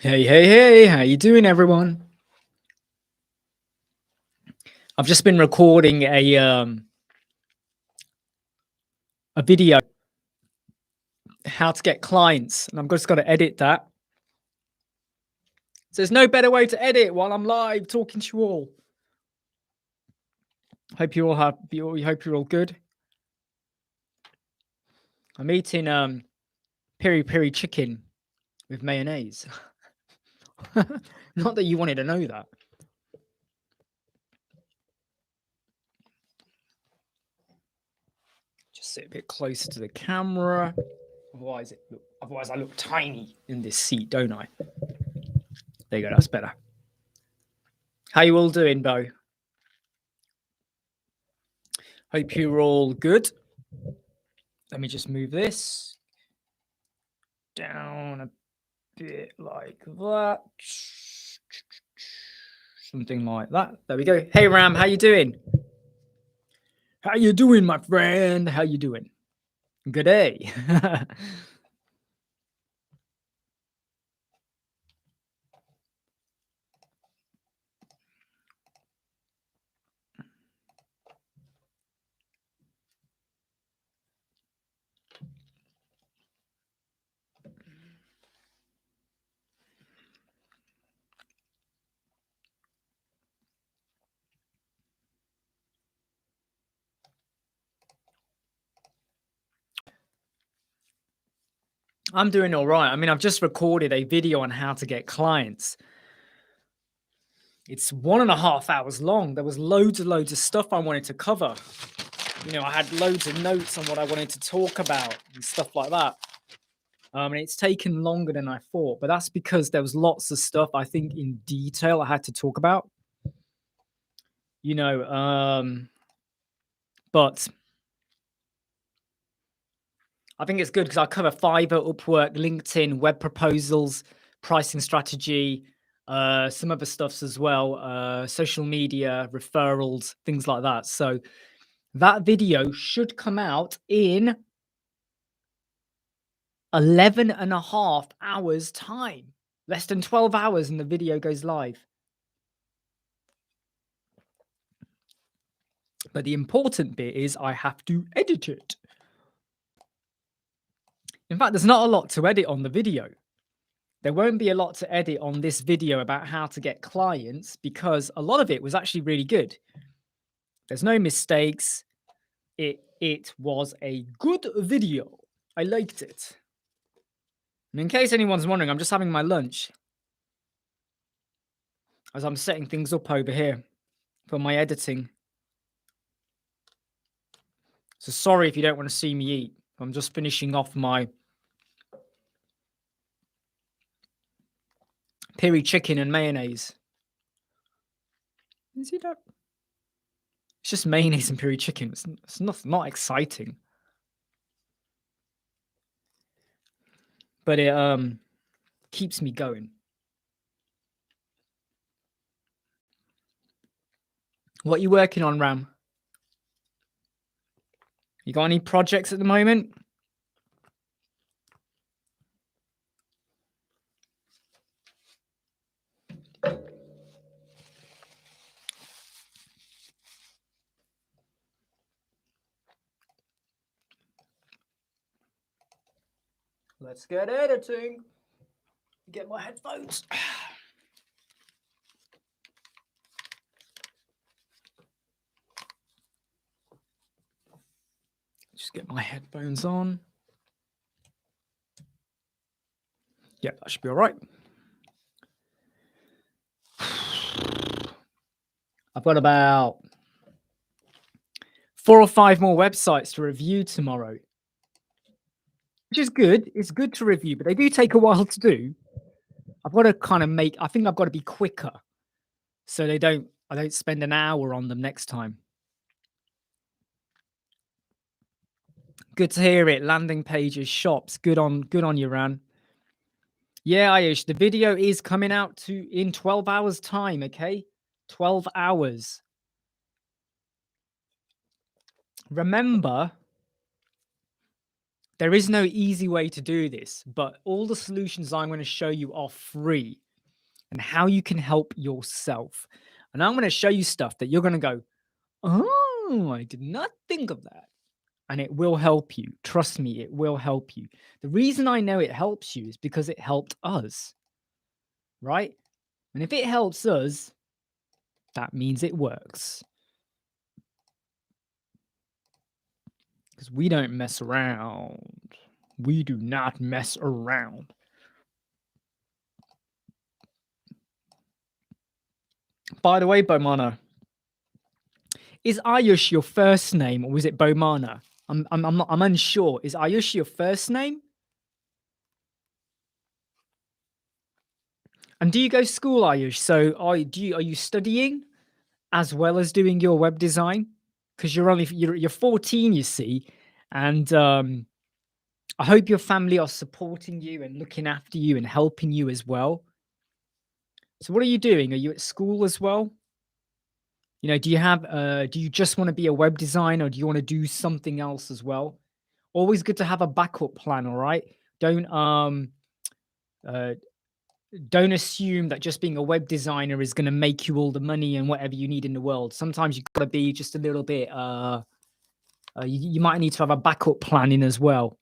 Hey, how you doing, everyone? I've just been recording a video, how to get clients, and I've just got to edit that. So there's no better way to edit while I'm live talking to you all. Hope you all hope you're all good. I'm eating peri peri chicken with mayonnaise. Not that you wanted to know that. Just sit a bit closer to the camera. Otherwise I look tiny in this seat, don't I? There you go, that's better. How you all doing, Bo? Hope you're all good. Let me just move this down a bit like that. Something like that. There we go. Hey, Ram, how you doing? How you doing, my friend? How you doing? Good day. I'm doing all right. I mean, I've just recorded a video on how to get clients. It's 1.5 hours long. There was loads of stuff I wanted to cover. You know, I had loads of notes on what I wanted to talk about and stuff like that. And it's taken longer than I thought, but that's because there was lots of stuff I think in detail I had to talk about. You know, but I think it's good because I cover Fiverr, Upwork, LinkedIn, web proposals, pricing strategy, some other stuffs as well, social media, referrals, things like that. So that video should come out in 11.5 hours time, less than 12 hours, and the video goes live. But the important bit is I have to edit it. In fact, there's not a lot to edit on the video. There won't be a lot to edit on this video about how to get clients because a lot of it was actually really good. There's no mistakes. It was a good video. I liked it. And in case anyone's wondering, I'm just having my lunch as I'm setting things up over here for my editing. So sorry if you don't want to see me eat. I'm just finishing off my peri chicken and mayonnaise. You see that? It's just mayonnaise and peri chicken. It's not exciting. But it keeps me going. What are you working on, Ram? You got any projects at the moment? Let's get editing. Get my headphones. Just get my headphones on. Yeah, that should be all right. I've got about 4 or 5 more websites to review tomorrow, which is good. It's good to review, but they do take a while to do. I've got to kind of I think I've got to be quicker so I don't spend an hour on them next time. Good to hear it. Landing pages, shops. Good on you, Ran. Yeah, Ayush, the video is coming out in 12 hours time, okay? 12 hours. Remember, There is no easy way to do this, but all the solutions I'm going to show you are free and how you can help yourself. And I'm going to show you stuff that you're going to go, oh, I did not think of that. And it will help you. Trust me, it will help you. The reason I know it helps you is because it helped us, right? And if it helps us, that means it works. Because we don't mess around. We do not mess around. By the way, Bomana, is Ayush your first name or was it Bomana? I'm unsure. Is Ayush your first name? And do you go to school, Ayush? So are you studying as well as doing your web design? Because you're 14, you see, and I hope your family are supporting you and looking after you and helping you as well. So what are you doing? Are you at school as well? You know, do you just want to be a web designer or do you want to do something else as well? Always good to have a backup plan, all right? Don't uh don't assume that just being a web designer is going to make you all the money and whatever you need in the world. Sometimes you've got to be just a little bit you might need to have a backup plan in as well.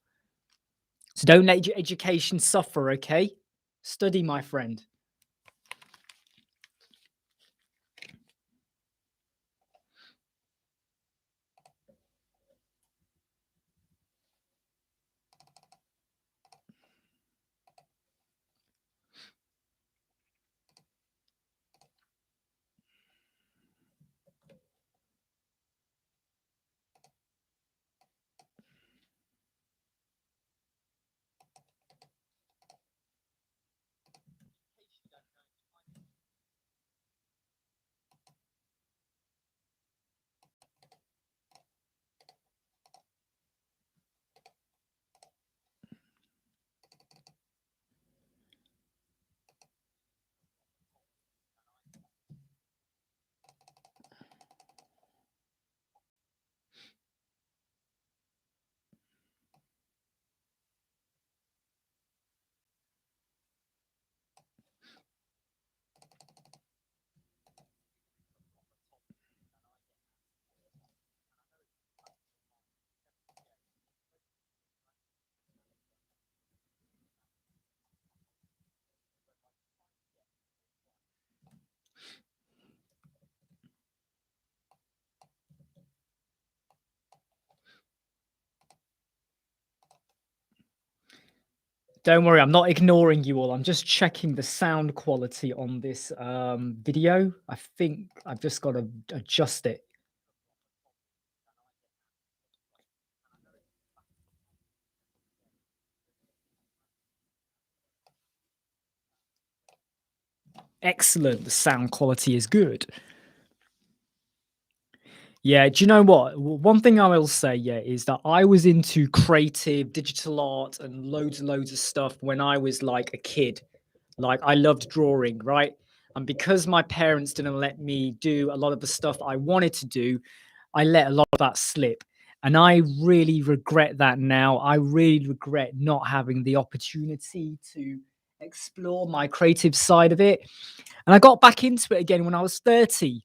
So don't let your education suffer, okay? Study, my friend. Don't worry, I'm not ignoring you all. I'm just checking the sound quality on this video. I think I've just got to adjust it. Excellent. The sound quality is good. Yeah, do you know what? One thing I will say, yeah, is that I was into creative digital art and loads and loads of stuff when I was like a kid. Like I loved drawing, right? And because my parents didn't let me do a lot of the stuff I wanted to do, I let a lot of that slip. And I really regret that now. I really regret not having the opportunity to explore my creative side of it. And I got back into it again when I was 30,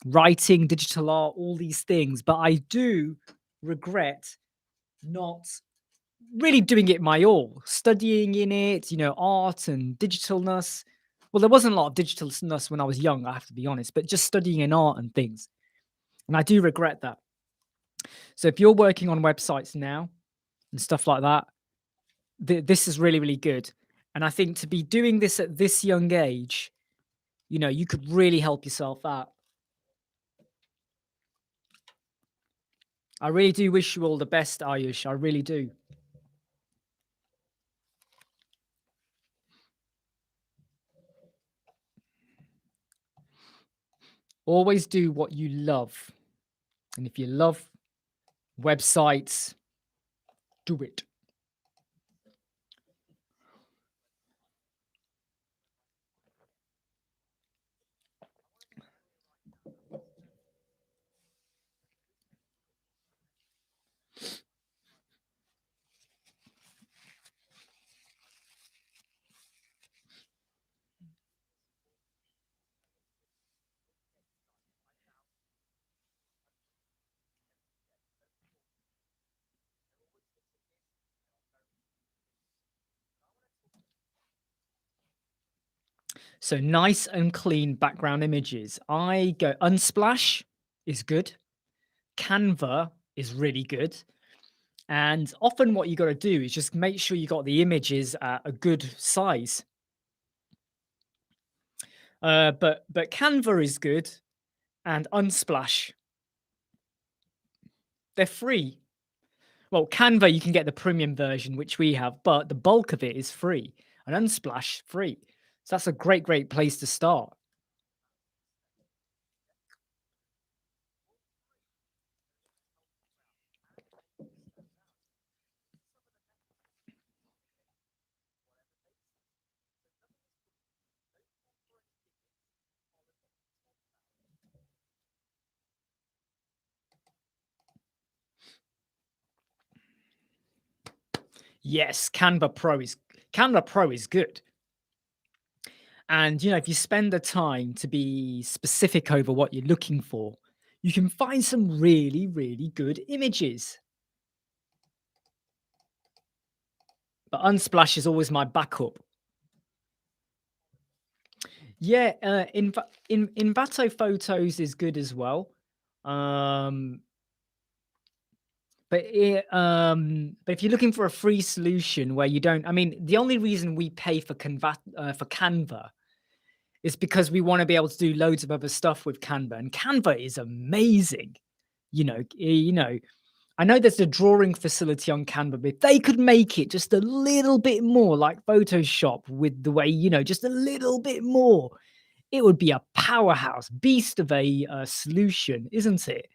writing, digital art, all these things. But I do regret not really doing it my all, studying in it, you know, art and digitalness. Well, there wasn't a lot of digitalness when I was young, I have to be honest, but just studying in art and things. And I do regret that. So if you're working on websites now and stuff like that, this is really, really good. And I think to be doing this at this young age, you know, you could really help yourself out. I really do wish you all the best, Ayush. I really do. Always do what you love. And if you love websites, do it. So nice and clean background images. I go Unsplash is good. Canva is really good. And often what you got to do is just make sure you got the images at a good size. But Canva is good, and Unsplash, they're free. Well, Canva, you can get the premium version, which we have, but the bulk of it is free. And Unsplash, free. So that's a great place to start. Yes, Canva Pro is good. And if you spend the time to be specific over what you're looking for, you can find some really good images. But Unsplash is always my backup. Yeah, Envato Photos is good as well. But if you're looking for a free solution where you don't, I mean, the only reason we pay for Canva is because we want to be able to do loads of other stuff with Canva, and Canva is amazing. I know there's a drawing facility on Canva, but if they could make it just a little bit more like Photoshop with the way, just a little bit more, it would be a powerhouse beast of a solution, isn't it?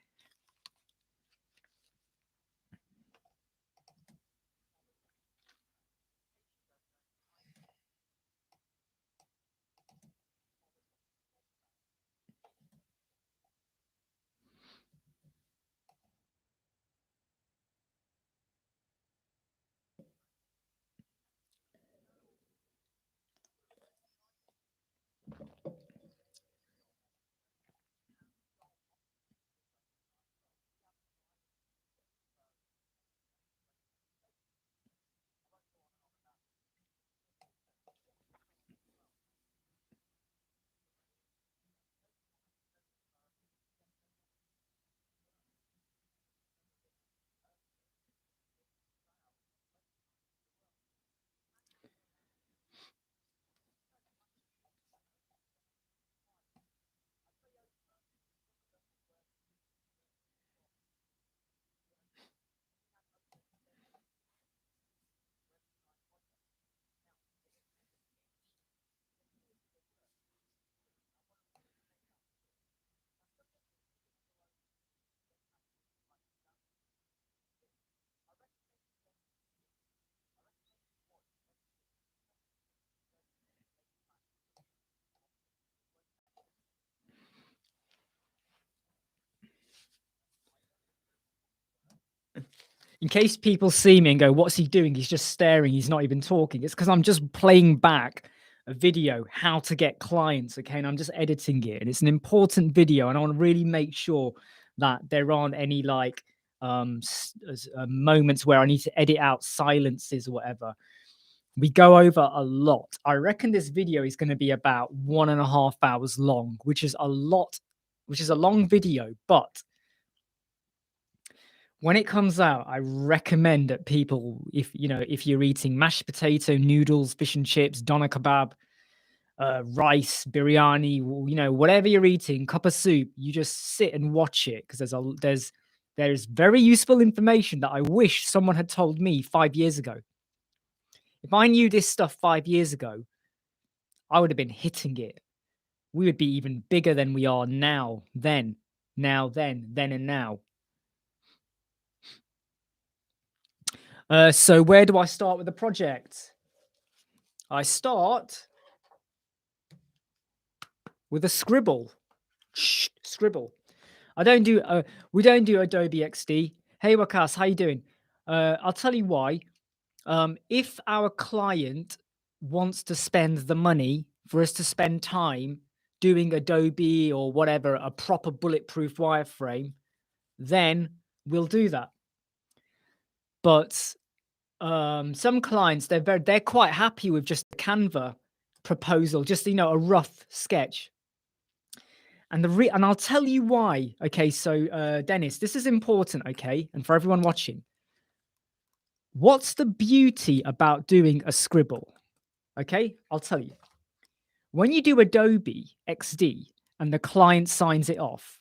In case people see me and go, "What's he doing? He's just staring. He's not even talking." It's because I'm just playing back a video, how to get clients. Okay, and I'm just editing it, and it's an important video, and I want to really make sure that there aren't any like moments where I need to edit out silences or whatever. We go over a lot. I reckon this video is going to be about 1.5 hours long, which is a lot, which is a long video, but when it comes out, I recommend that people, if you're eating mashed potato, noodles, fish and chips, doner kebab, rice, biryani, whatever you're eating, cup of soup, you just sit and watch it because there's very useful information that I wish someone had told me 5 years ago. If I knew this stuff 5 years ago, I would have been hitting it. We would be even bigger than we are now, then, and now. So where do I start with the project? I start with a scribble. Scribble. We don't do Adobe XD. Hey Wakas, how you doing? I'll tell you why. If our client wants to spend the money for us to spend time doing Adobe or whatever, a proper bulletproof wireframe, then we'll do that. But some clients, they're quite happy with just the Canva proposal, just, you know, a rough sketch. And and I'll tell you why. Okay, so Dennis, this is important, okay? And for everyone watching, what's the beauty about doing a scribble? Okay, I'll tell you. When you do Adobe XD and the client signs it off,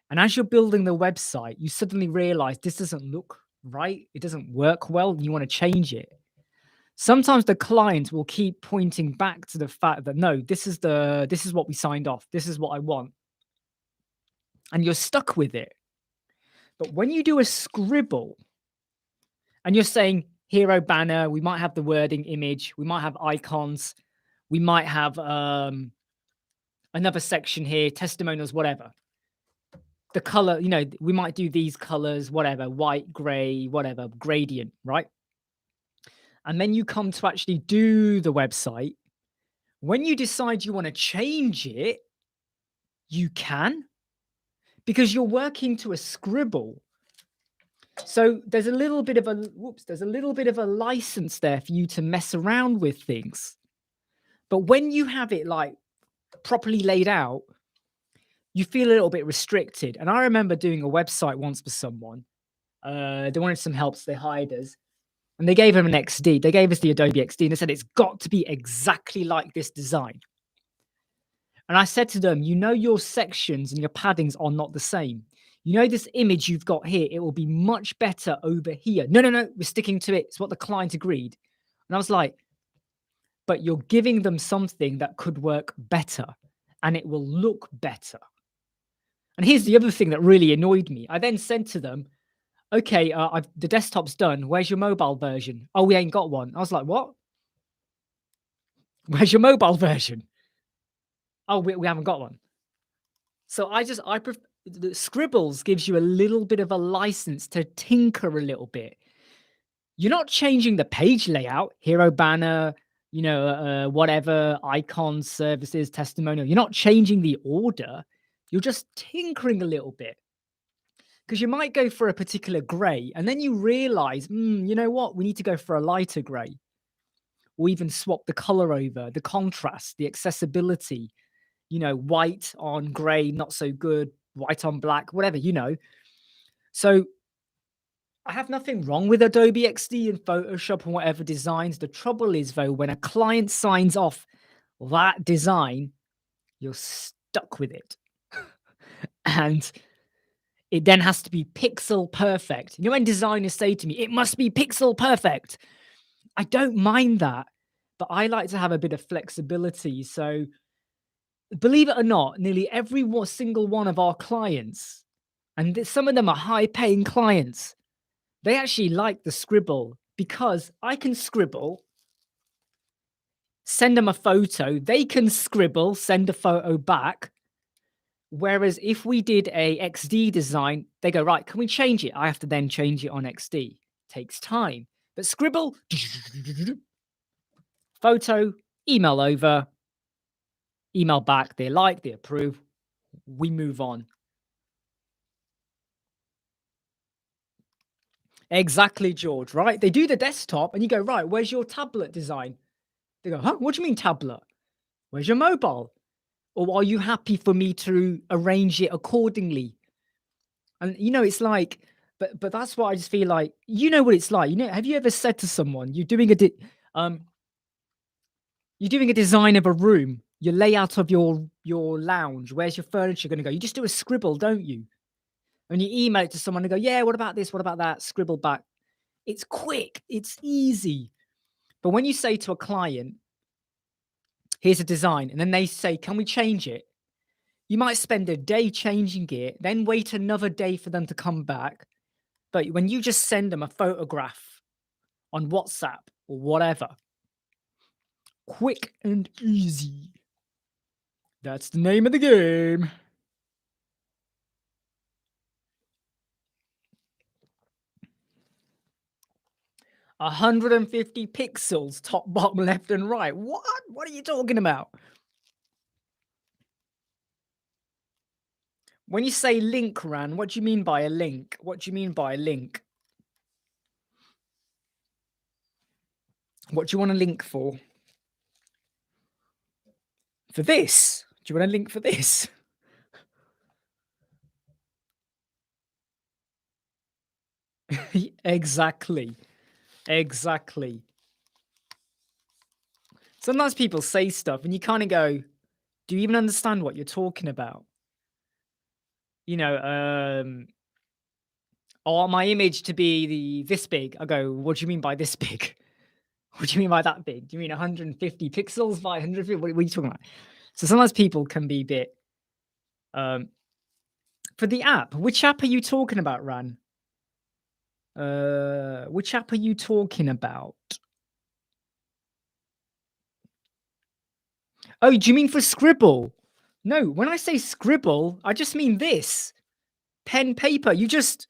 and as you're building the website, you suddenly realize this doesn't look right. It doesn't work well. And you want to change it. Sometimes the client will keep pointing back to the fact that no, this is what we signed off. This is what I want. And you're stuck with it. But when you do a scribble and you're saying hero banner, we might have the wording image, we might have icons, we might have another section here, testimonials, whatever. The color, you know, we might do these colors, whatever, white, gray, whatever, gradient, right? And then you come to actually do the website. When you decide you want to change it, you can, because you're working to a scribble. So there's a little bit of a license there for you to mess around with things. But when you have it like properly laid out, you feel a little bit restricted. And I remember doing a website once for someone. They wanted some help, so they hired us. And they gave him an XD. They gave us the Adobe XD and they said, it's got to be exactly like this design. And I said to them, you know, your sections and your paddings are not the same. You know, this image you've got here, it will be much better over here. No, we're sticking to it. It's what the client agreed. And I was like, but you're giving them something that could work better and it will look better. And here's the other thing that really annoyed me. I then said to them, okay, the desktop's done. Where's your mobile version? Oh, we ain't got one. I was like, what? Where's your mobile version? Oh, we haven't got one. So the scribbles gives you a little bit of a license to tinker a little bit. You're not changing the page layout, hero banner, you know, whatever, icons, services, testimonial. You're not changing the order. You're just tinkering a little bit. Because you might go for a particular gray and then you realize, you know what? We need to go for a lighter gray. Or even swap the color over, the contrast, the accessibility, you know, white on gray, not so good, white on black, whatever, you know. So I have nothing wrong with Adobe XD and Photoshop and whatever designs. The trouble is, though, when a client signs off that design, you're stuck with it. And it then has to be pixel perfect. You know, when designers say to me, it must be pixel perfect. I don't mind that, but I like to have a bit of flexibility. So believe it or not, nearly every single one of our clients, and some of them are high-paying clients, they actually like the scribble because I can scribble, send them a photo, they can scribble, send a photo back. Whereas if we did a XD design, they go, right, can we change it? I have to then change it on XD. Takes time. But scribble, photo, email over, email back, they like, they approve, we move on. Exactly, George, right? They do the desktop and you go, right, where's your tablet design? They go, huh? What do you mean tablet? Where's your mobile? Or are you happy for me to arrange it accordingly? And, you know, it's like, but that's what I just feel like, you know what it's like. You know, have you ever said to someone, you're doing a design of a room, your layout of your lounge, where's your furniture going to go? You just do a scribble, don't you? And you email it to someone and go, yeah, what about this? What about that? Scribble back. It's quick. It's easy. But when you say to a client, here's a design, and then they say, can we change it? You might spend a day changing it, then wait another day for them to come back. But when you just send them a photograph on WhatsApp or whatever, quick and easy. That's the name of the game. A 150 pixels, top, bottom, left, and right. What? What are you talking about? When you say link, Ran, what do you mean by a link? What do you mean by a link? What do you want a link for? for this. Do you want a link for this? Exactly. Exactly. Sometimes people say stuff and you kind of go, do you even understand what you're talking about? You know, I want my image to be this big. I go, what do you mean by this big? What do you mean by that big? Do you mean 150 pixels by 150? What are you talking about? So sometimes people can be a bit, um, for the app, which app are you talking about, Ran? Which app are you talking about? Oh, do you mean for Scribble? No, when I say Scribble, I just mean this. Pen, paper. You're just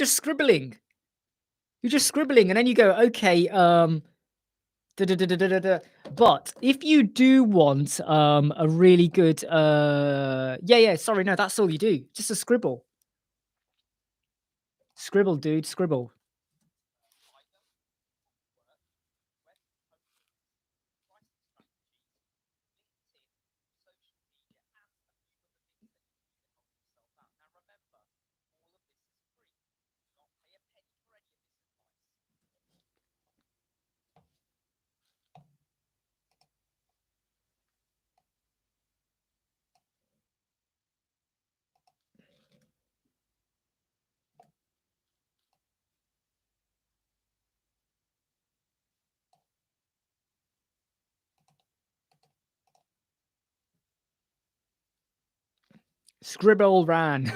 scribbling. You're just scribbling, and then you go, okay, da, da, da, da, da, da, da. But if you do want a really good sorry, no, that's all you do. Just a scribble. Scribble, dude, scribble. Scribble ran.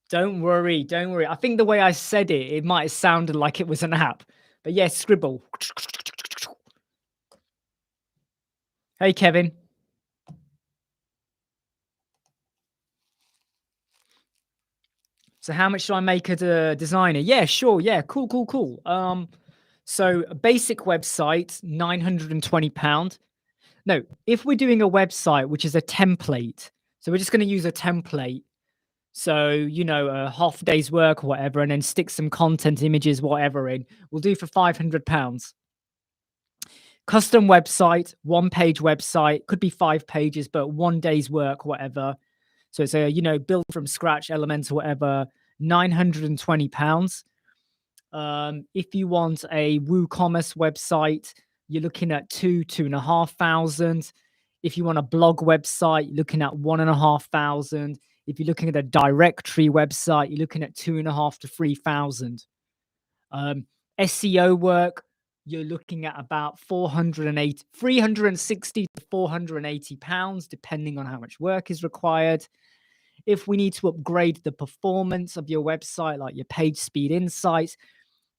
Don't worry, don't worry. I think the way I said it, it might have sounded like it was an app. But yes, scribble. Hey, Kevin. So how much do I make as a designer? Yeah, sure. Yeah, cool, cool, cool. So a basic website, £920. No, if we're doing a website which is a template, so we're just going to use a template. So, a half a day's work or whatever, and then stick some content, images, whatever in, we'll do for £500. Custom website, one-page website, could be 5 pages, but 1 day's work, whatever. So it's a, build from scratch, Elementor, whatever, £920. If you want a WooCommerce website, you're looking at 2,500. If you want a blog website, you're looking at 1,500. If you're looking at a directory website, you're looking at 2,500 to 3,000. SEO work, you're looking at about 360 to £480, depending on how much work is required. If we need to upgrade the performance of your website, like your page speed insights,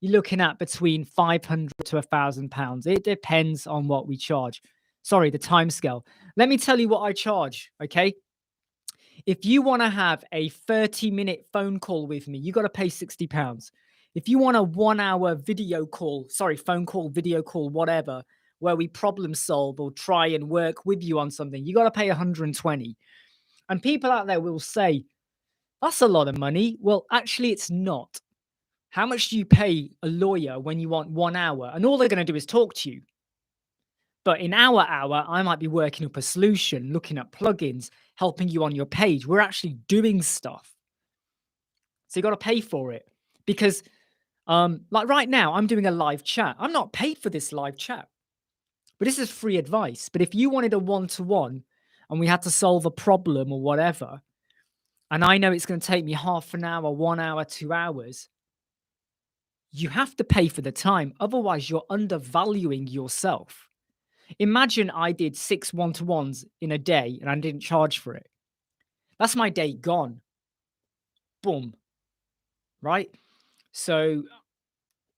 you're looking at between £500 to £1,000. It depends on what we charge. Sorry, the timescale. Let me tell you what I charge, okay? If you want to have a 30-minute phone call with me, you got to pay £60. If you want a 1-hour phone call, video call, whatever, where we problem solve or try and work with you on something, you got to pay 120. And people out there will say, that's a lot of money. Well, actually, it's not. How much do you pay a lawyer when you want 1 hour? And all they're going to do is talk to you. But in our hour, I might be working up a solution, looking at plugins, helping you on your page. We're actually doing stuff. So you got to pay for it. Because like right now, I'm doing a live chat. I'm not paid for this live chat. But this is free advice. But if you wanted a one-to-one and we had to solve a problem or whatever, and I know it's going to take me half an hour, 1 hour, 2 hours, you have to pay for the time. Otherwise, you're undervaluing yourself. Imagine I did 6 one-to-ones in a day and I didn't charge for it. That's my day gone. Boom. Right? So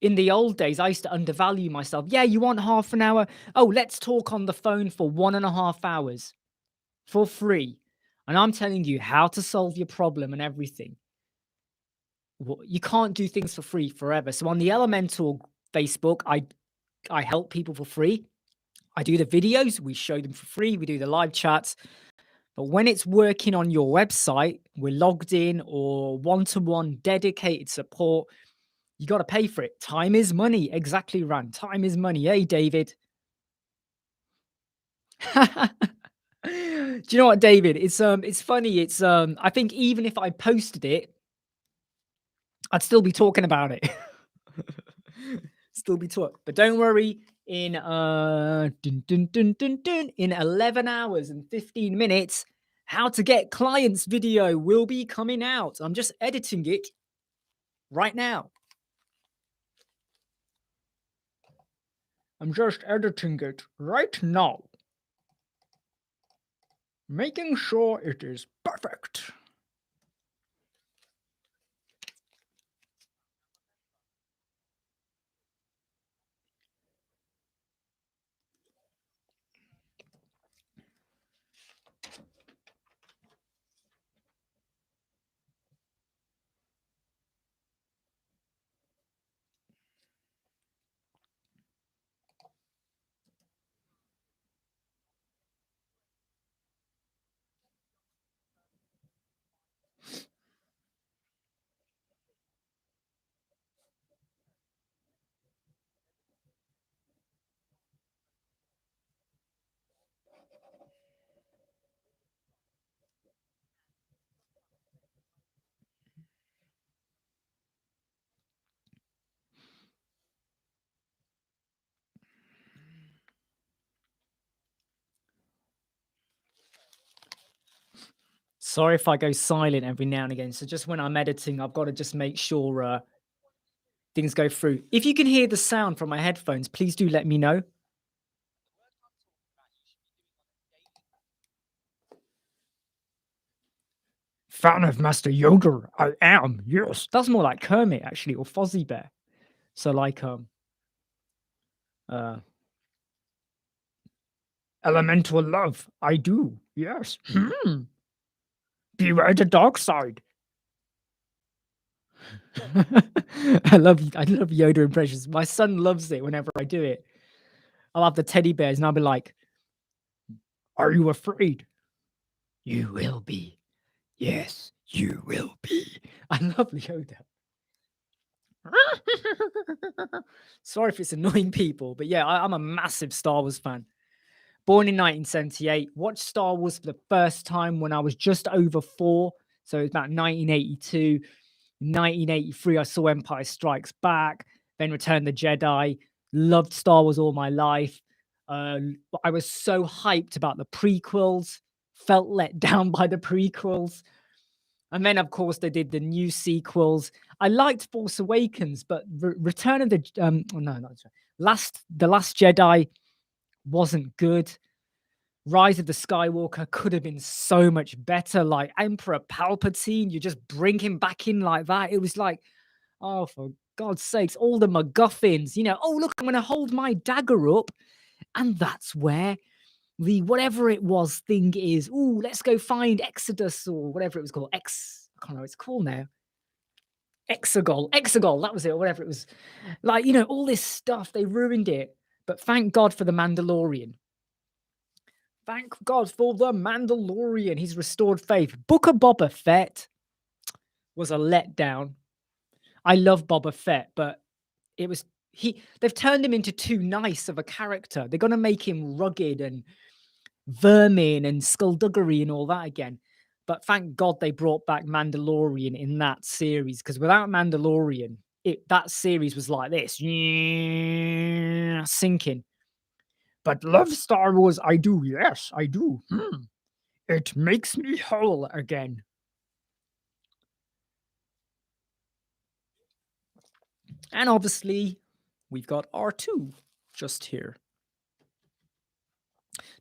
in the old days, I used to undervalue myself. Yeah, you want half an hour? Oh, let's talk on the phone for 1.5 hours for free. And I'm telling you how to solve your problem and everything. You can't do things for free forever. So on the Elementor Facebook, I help people for free. I do the videos, we show them for free, we do the live chats. But when it's working on your website, we're logged in or one-to-one dedicated support, you got to pay for it. Time is money. Exactly, Ran. Time is money. Hey, David. Do you know what, David? It's funny. I think even if I posted it, I'd still be talking about it. Still be talking. But don't worry, in in 11 hours and 15 minutes, how to get clients video will be coming out. I'm just editing it right now. I'm just editing it right now. Making sure it is perfect. Sorry if I go silent every now and again. So just when I'm editing, I've got to just make sure things go through. If you can hear the sound from my headphones, please do let me know. Fan of Master Yoda, I am. Yes, that's more like Kermit actually, or Fozzie Bear. So like Elementor love, I do. Yes. Beware the dark side. I love Yoda impressions. My son loves it whenever I do it. I'll have the teddy bears and I'll be like, "Are you afraid? You will be. Yes, you will be." I love Yoda. Sorry if it's annoying people, but yeah, I'm a massive Star Wars fan. Born in 1978, watched Star Wars for the first time when I was just over 4. So it was about 1982. 1983, I saw Empire Strikes Back, then Return the Jedi. Loved Star Wars all my life. I was so hyped about the prequels, felt let down by the prequels. And then, of course, they did the new sequels. I liked Force Awakens, but Return of the no, not the Last Jedi wasn't good. Rise of the Skywalker could have been so much better. Like Emperor Palpatine, you just bring him back in like that. It was like, oh, for God's sakes, all the MacGuffins, oh, look, I'm going to hold my dagger up. And that's where the whatever it was thing is. Oh, let's go find Exodus or whatever it was called. I can't remember what it's called now. Exegol, that was it, or whatever it was. Like, all this stuff, they ruined it. But thank God for The Mandalorian. Thank God for The Mandalorian. He's restored faith. Book of Boba Fett was a letdown. I love Boba Fett, but it was they've turned him into too nice of a character. They're gonna make him rugged and vermin and skullduggery and all that again. But thank God they brought back Mandalorian in that series, because without Mandalorian, that series was like this, sinking. But love Star Wars, I do. Yes, I do. It makes me whole again. And obviously, we've got R2 just here.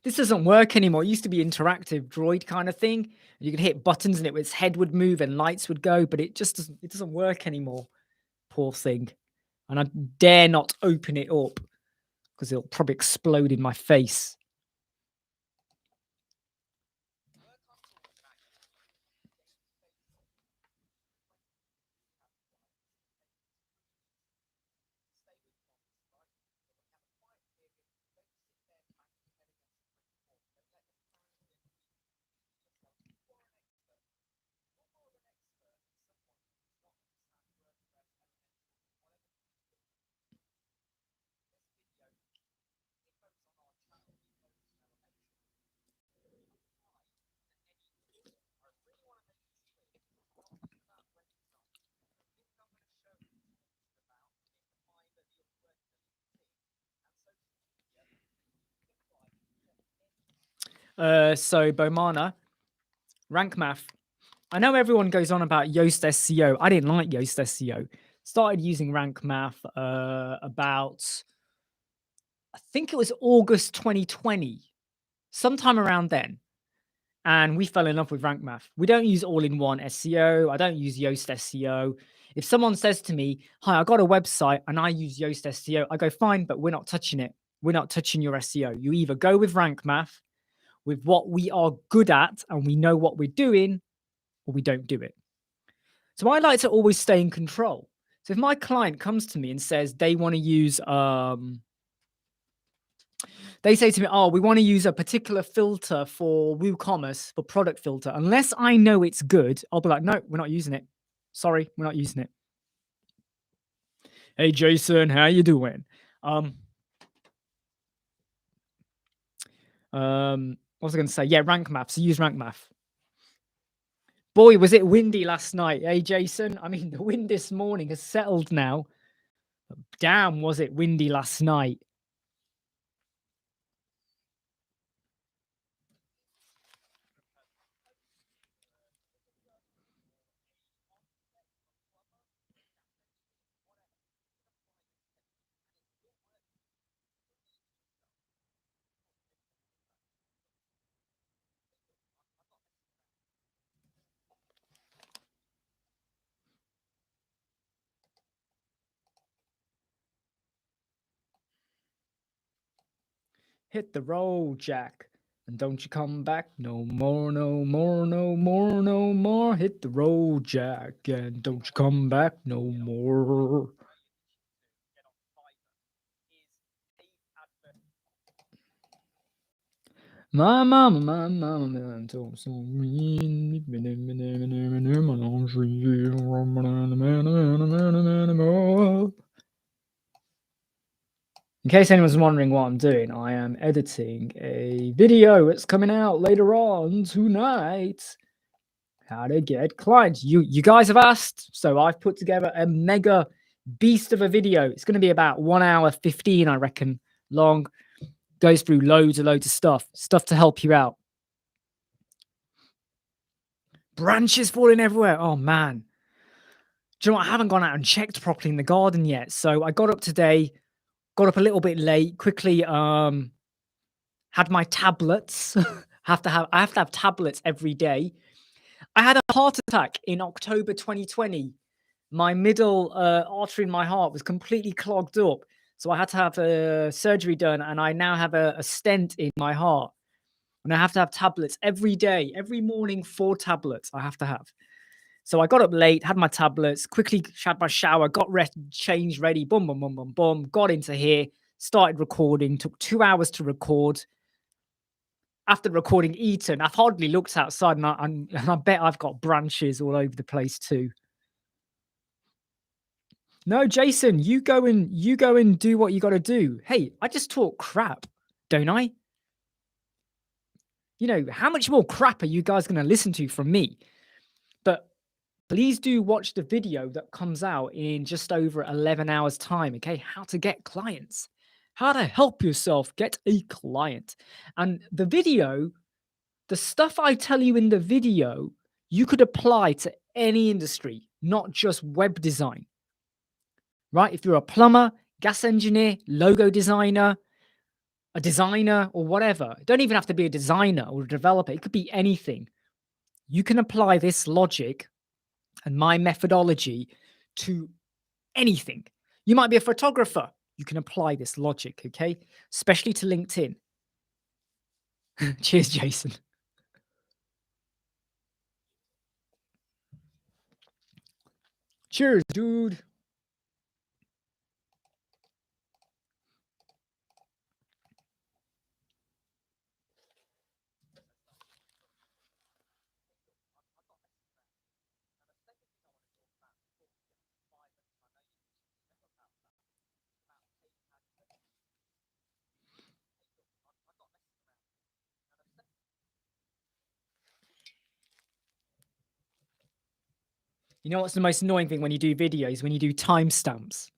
This doesn't work anymore. It used to be interactive droid kind of thing. You could hit buttons and its head would move and lights would go, but it doesn't work anymore. Poor thing. And I dare not open it up because it'll probably explode in my face. So Bomana, rank math. I know everyone goes on about Yoast SEO. I didn't like Yoast SEO. Started using rank math about, I think it was August 2020, sometime around then. And we fell in love with rank math. We don't use all-in-one SEO. I don't use Yoast SEO. If someone says to me, hi, I got a website and I use Yoast SEO, I go, fine, but we're not touching it. We're not touching your SEO. You either go with rank math, with what we are good at and we know what we're doing, or we don't do it. So I like to always stay in control. So if my client comes to me and says they want to use, they say to me, oh, we want to use a particular filter for WooCommerce, for product filter. Unless I know it's good, I'll be like, no, we're not using it. Sorry, we're not using it. Hey, Jason, how you doing? What was I going to say? Yeah, rank math. So use rank math. Boy, was it windy last night, eh, Jason? I mean, the wind this morning has settled now. Damn, was it windy last night? Hit the road, Jack, and don't you come back no more, no more, no more, no more. Hit the road, Jack, and don't you come back no more. My mama told me. In case anyone's wondering what I'm doing, I am editing a video. It's coming out later on tonight. How to get clients. You guys have asked, so I've put together a mega beast of a video. It's going to be about 1 hour 15, I reckon, long. Goes through loads of stuff to help you out. Branches falling everywhere. Oh man. Do you know what? I haven't gone out and checked properly in the garden yet. So I got up today, got up a little bit late, quickly had my tablets. I have to have tablets every day. I had a heart attack in October 2020. My middle artery in my heart was completely clogged up. So I had to have a surgery done, and I now have a stent in my heart. And I have to have tablets every day, every morning, 4 tablets I have to have. So I got up late, had my tablets, quickly had my shower, got changed, ready, boom, boom, boom, boom, boom, got into here, started recording, took 2 hours to record. After recording eaten, I've hardly looked outside, and I bet I've got branches all over the place too. No, Jason, you go and do what you got to do. Hey, I just talk crap, don't I? You know, how much more crap are you guys going to listen to from me? But please do watch the video that comes out in just over 11 hours time. Okay, how to get clients, how to help yourself get a client. And the video, the stuff I tell you in the video, you could apply to any industry, not just web design. Right? If you're a plumber, gas engineer, logo designer, a designer, or whatever, it don't even have to be a designer or a developer. It could be anything. You can apply this logic and my methodology to anything. You might be a photographer. You can apply this logic, okay? Especially to LinkedIn. Cheers, Jason. Cheers, dude. You know what's the most annoying thing when you do videos? When you do timestamps.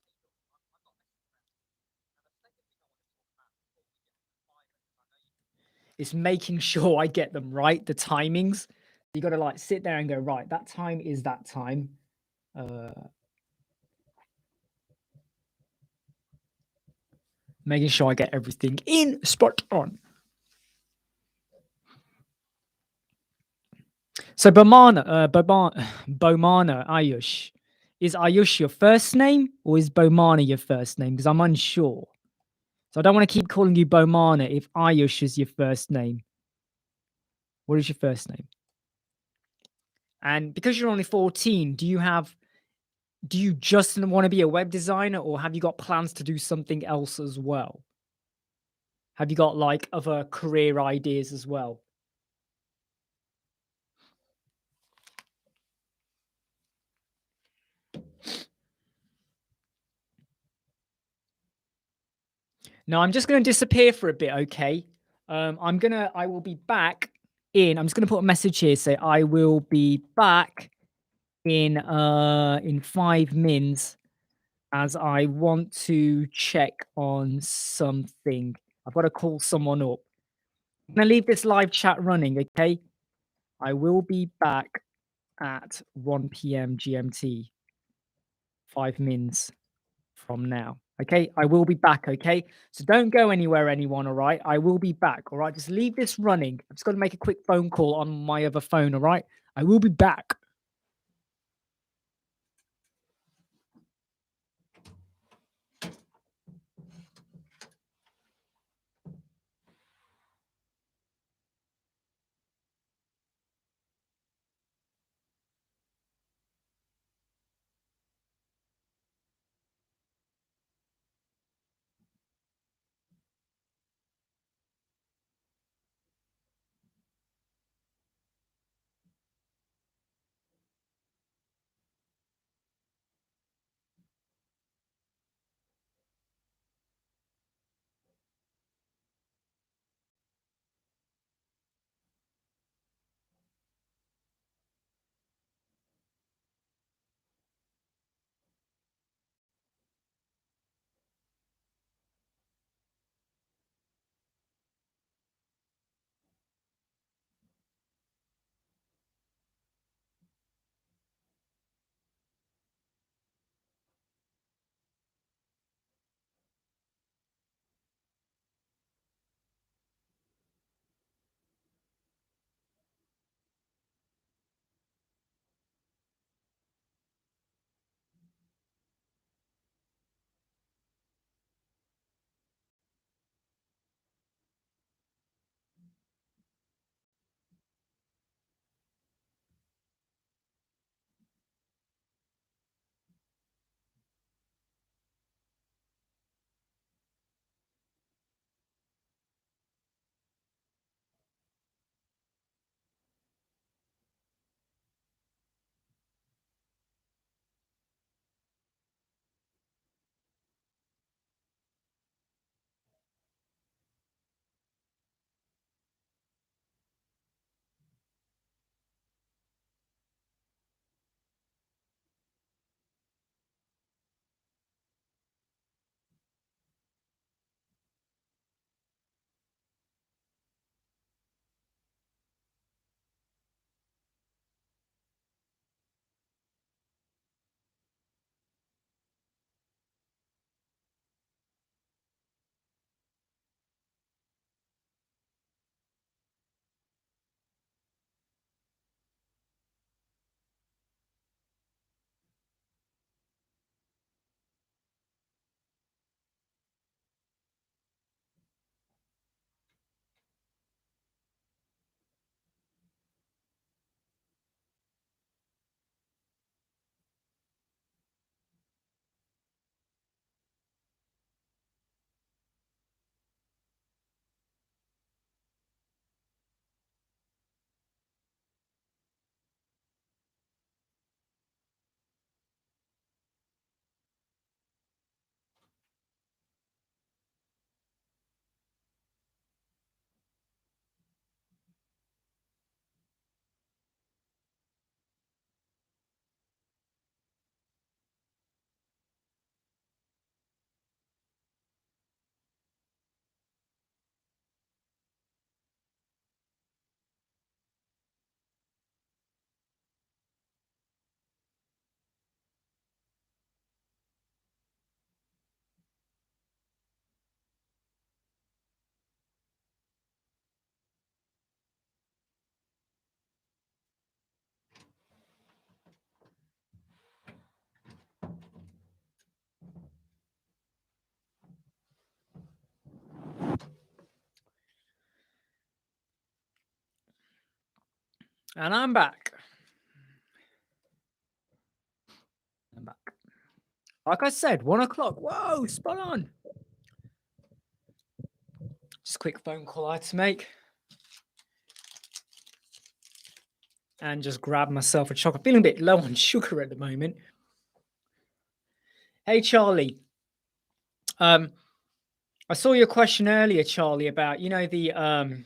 It's making sure I get them right, the timings. You got to like sit there and go, right, that time is that time. Making sure I get everything in spot on. So Bomana Ayush. Is Ayush your first name or is Bomana your first name? Because I'm unsure. So I don't want to keep calling you Bomana if Ayush is your first name. What is your first name? And because you're only 14, do you just want to be a web designer or have you got plans to do something else as well? Have you got like other career ideas as well? No, I'm just going to disappear for a bit, okay? I will be back I'm just going to put a message here, say I will be back in 5 minutes as I want to check on something. I've got to call someone up. I'm going to leave this live chat running, okay? I will be back at 1 p.m. GMT, 5 minutes from now. Okay, I will be back. Okay, so don't go anywhere, anyone. All right, I will be back. All right, just leave this running. I'm just going to make a quick phone call on my other phone. All right, I will be back. And I'm back. I'm back. Like I said, 1 o'clock. Whoa, spot on. Just a quick phone call I had to make. And just grab myself a chocolate. Feeling a bit low on sugar at the moment. Hey, Charlie. I saw your question earlier, Charlie, about, you know, the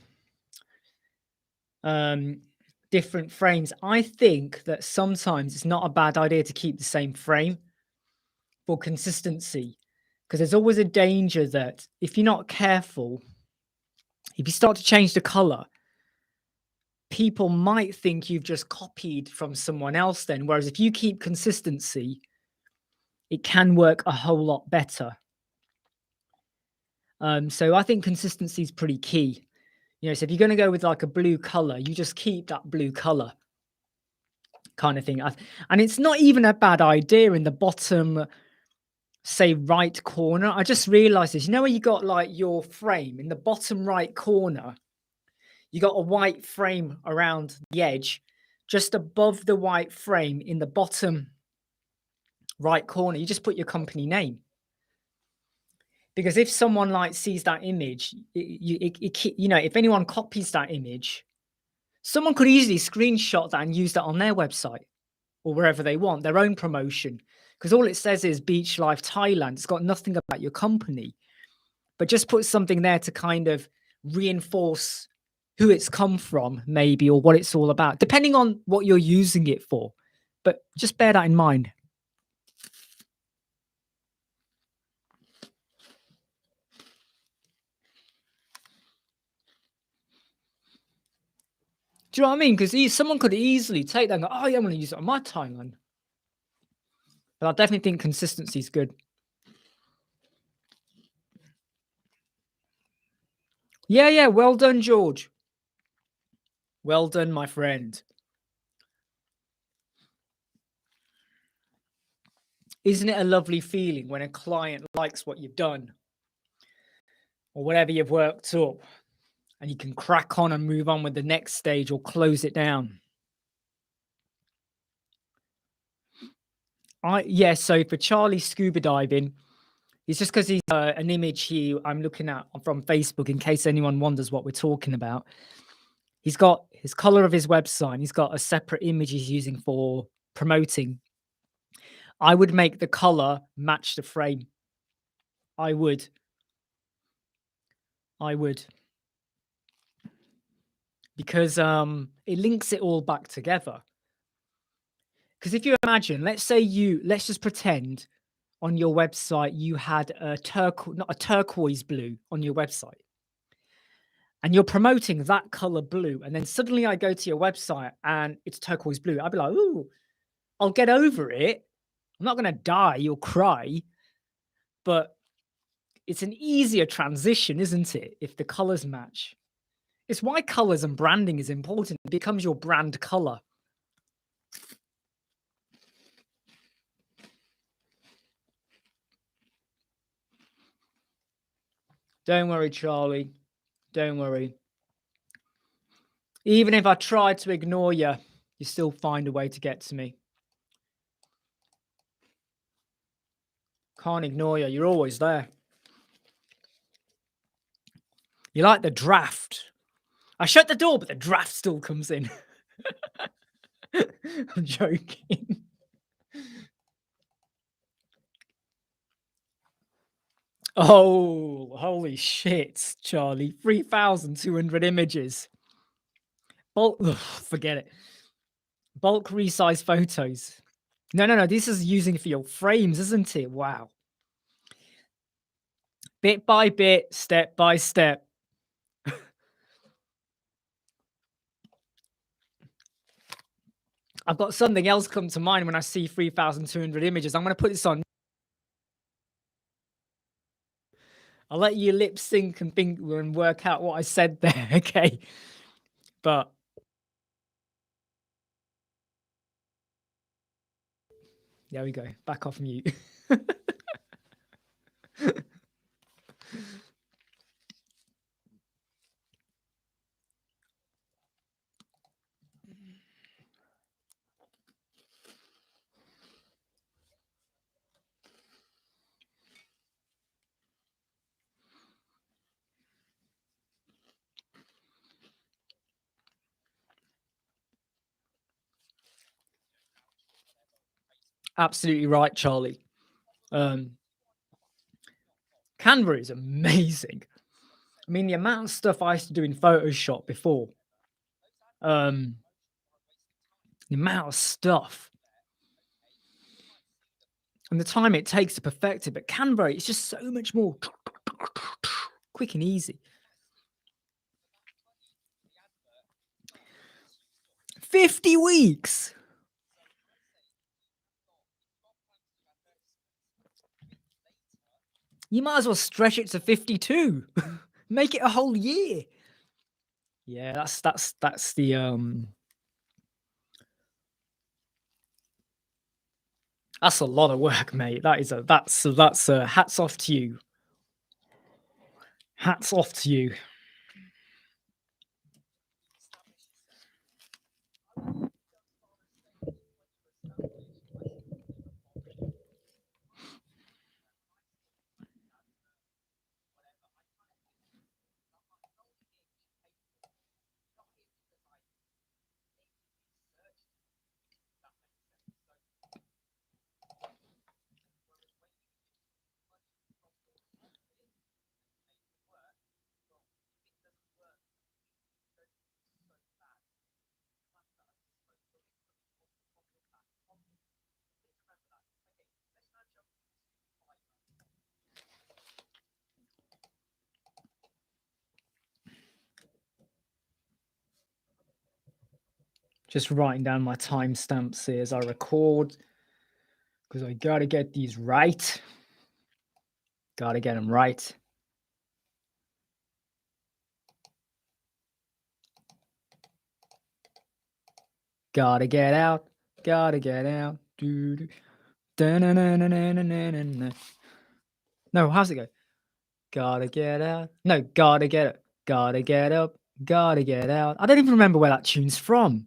different frames. I think that sometimes it's not a bad idea to keep the same frame for consistency, because there's always a danger that if you're not careful, if you start to change the color, people might think you've just copied from someone else then. Whereas if you keep consistency, it can work a whole lot better. So I think consistency is pretty key. You know, so if you're going to go with like a blue color, you just keep that blue color kind of thing. And it's not even a bad idea in the bottom, say, right corner. I just realized this. You know where you got like your frame in the bottom right corner? You got a white frame around the edge. Just above the white frame in the bottom right corner, you just put your company name. Because if someone like sees that image, you know, if anyone copies that image, someone could easily screenshot that and use that on their website or wherever they want, their own promotion. Because all it says is Beach Life Thailand. It's got nothing about your company, but just put something there to kind of reinforce who it's come from, maybe, or what it's all about, depending on what you're using it for. But just bear that in mind. Do you know what I mean? Because someone could easily take that and go, oh, yeah, I'm going to use it on my timeline. But I definitely think consistency is good. Yeah, yeah. Well done, George. Well done, my friend. Isn't it a lovely feeling when a client likes what you've done or whatever you've worked up, and you can crack on and move on with the next stage or close it down? Yeah, so for Charlie scuba diving, it's just because he's an image here I'm looking at from Facebook, in case anyone wonders what we're talking about. He's got his color of his website, and he's got a separate image he's using for promoting. I would make the color match the frame. I would. Because it links it all back together. Because if you imagine, let's just pretend on your website you had not a turquoise blue on your website, and you're promoting that color blue, and then suddenly I go to your website and it's turquoise blue. I'd be like, ooh, I'll get over it. I'm not going to die or cry, but it's an easier transition, isn't it, if the colors match? It's why colors and branding is important. It becomes your brand color. Don't worry, Charlie. Don't worry. Even if I tried to ignore you, you still find a way to get to me. Can't ignore you. You're always there. You're like the draft. I shut the door, but the draft still comes in. I'm joking. Oh, holy shit, Charlie. 3,200 images. Forget it. Bulk resize photos. No. This is using for your frames, isn't it? Wow. Bit by bit, step by step. I've got something else come to mind when I see 3,200 images. I'm going to put this on. I'll let you lip sync and think and work out what I said there, okay? But there we go. Back off mute. Absolutely right, Charlie. Canva is amazing. I mean, the amount of stuff I used to do in Photoshop before, the amount of stuff and the time it takes to perfect it. But Canva, it's just so much more quick and easy. 50 weeks. You might as well stretch it to 52. Make it a whole year. Yeah, that's the that's a lot of work, mate. That's hats off to you. Hats off to you. Just writing down my timestamps here as I record because I gotta get these right. Gotta get them right. Gotta get out. Gotta get out. No, how's it go? Gotta get out. No, gotta get it. Gotta get up. Gotta get out. I don't even remember where that tune's from.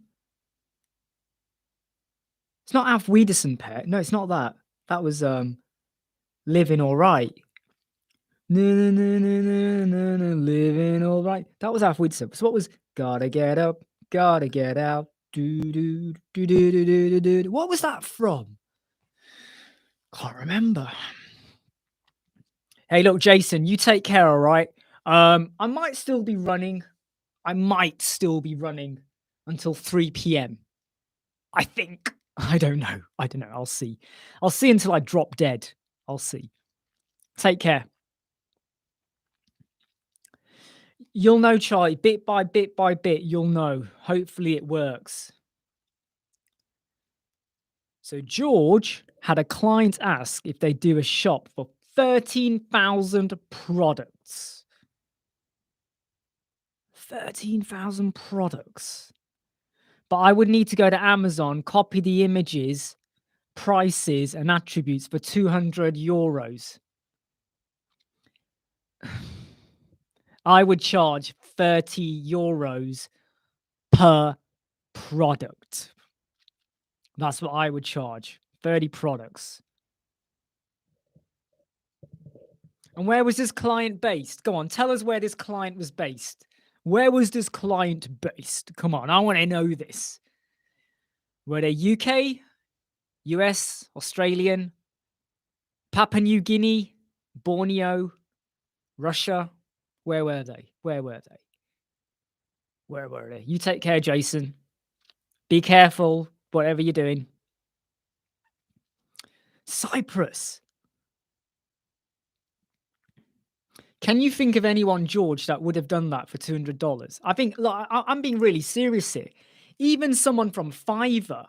It's not Alf Wiederson Pet. No, it's not that. That was Living All Right. Living All Right. That was Alf Wiederson. So what was Gotta Get Up, Gotta Get Out. What was that from? Can't remember. Hey, look, Jason, you take care, all right? I might still be running. Until 3 p.m. I think. I don't know. I'll see. I'll see until I drop dead. I'll see. Take care. You'll know, Charlie, bit by bit by bit, you'll know. Hopefully it works. So George had a client ask if they do a shop for 13,000 products. 13,000 products. But I would need to go to Amazon, copy the images, prices, and attributes for 200 euros. I would charge 30 euros per product. That's what I would charge. 30 products. And where was this client based? Go on, tell us where this client was based. Where was this client based? Come on, I want to know this. Were they UK, US, Australian, Papua New Guinea, Borneo, Russia? Where were they? Where were they? Where were they? You take care, Jason. Be careful, whatever you're doing. Cyprus. Can you think of anyone, George, that would have done that for $200? I think, look, I'm being really serious here. Even someone from Fiverr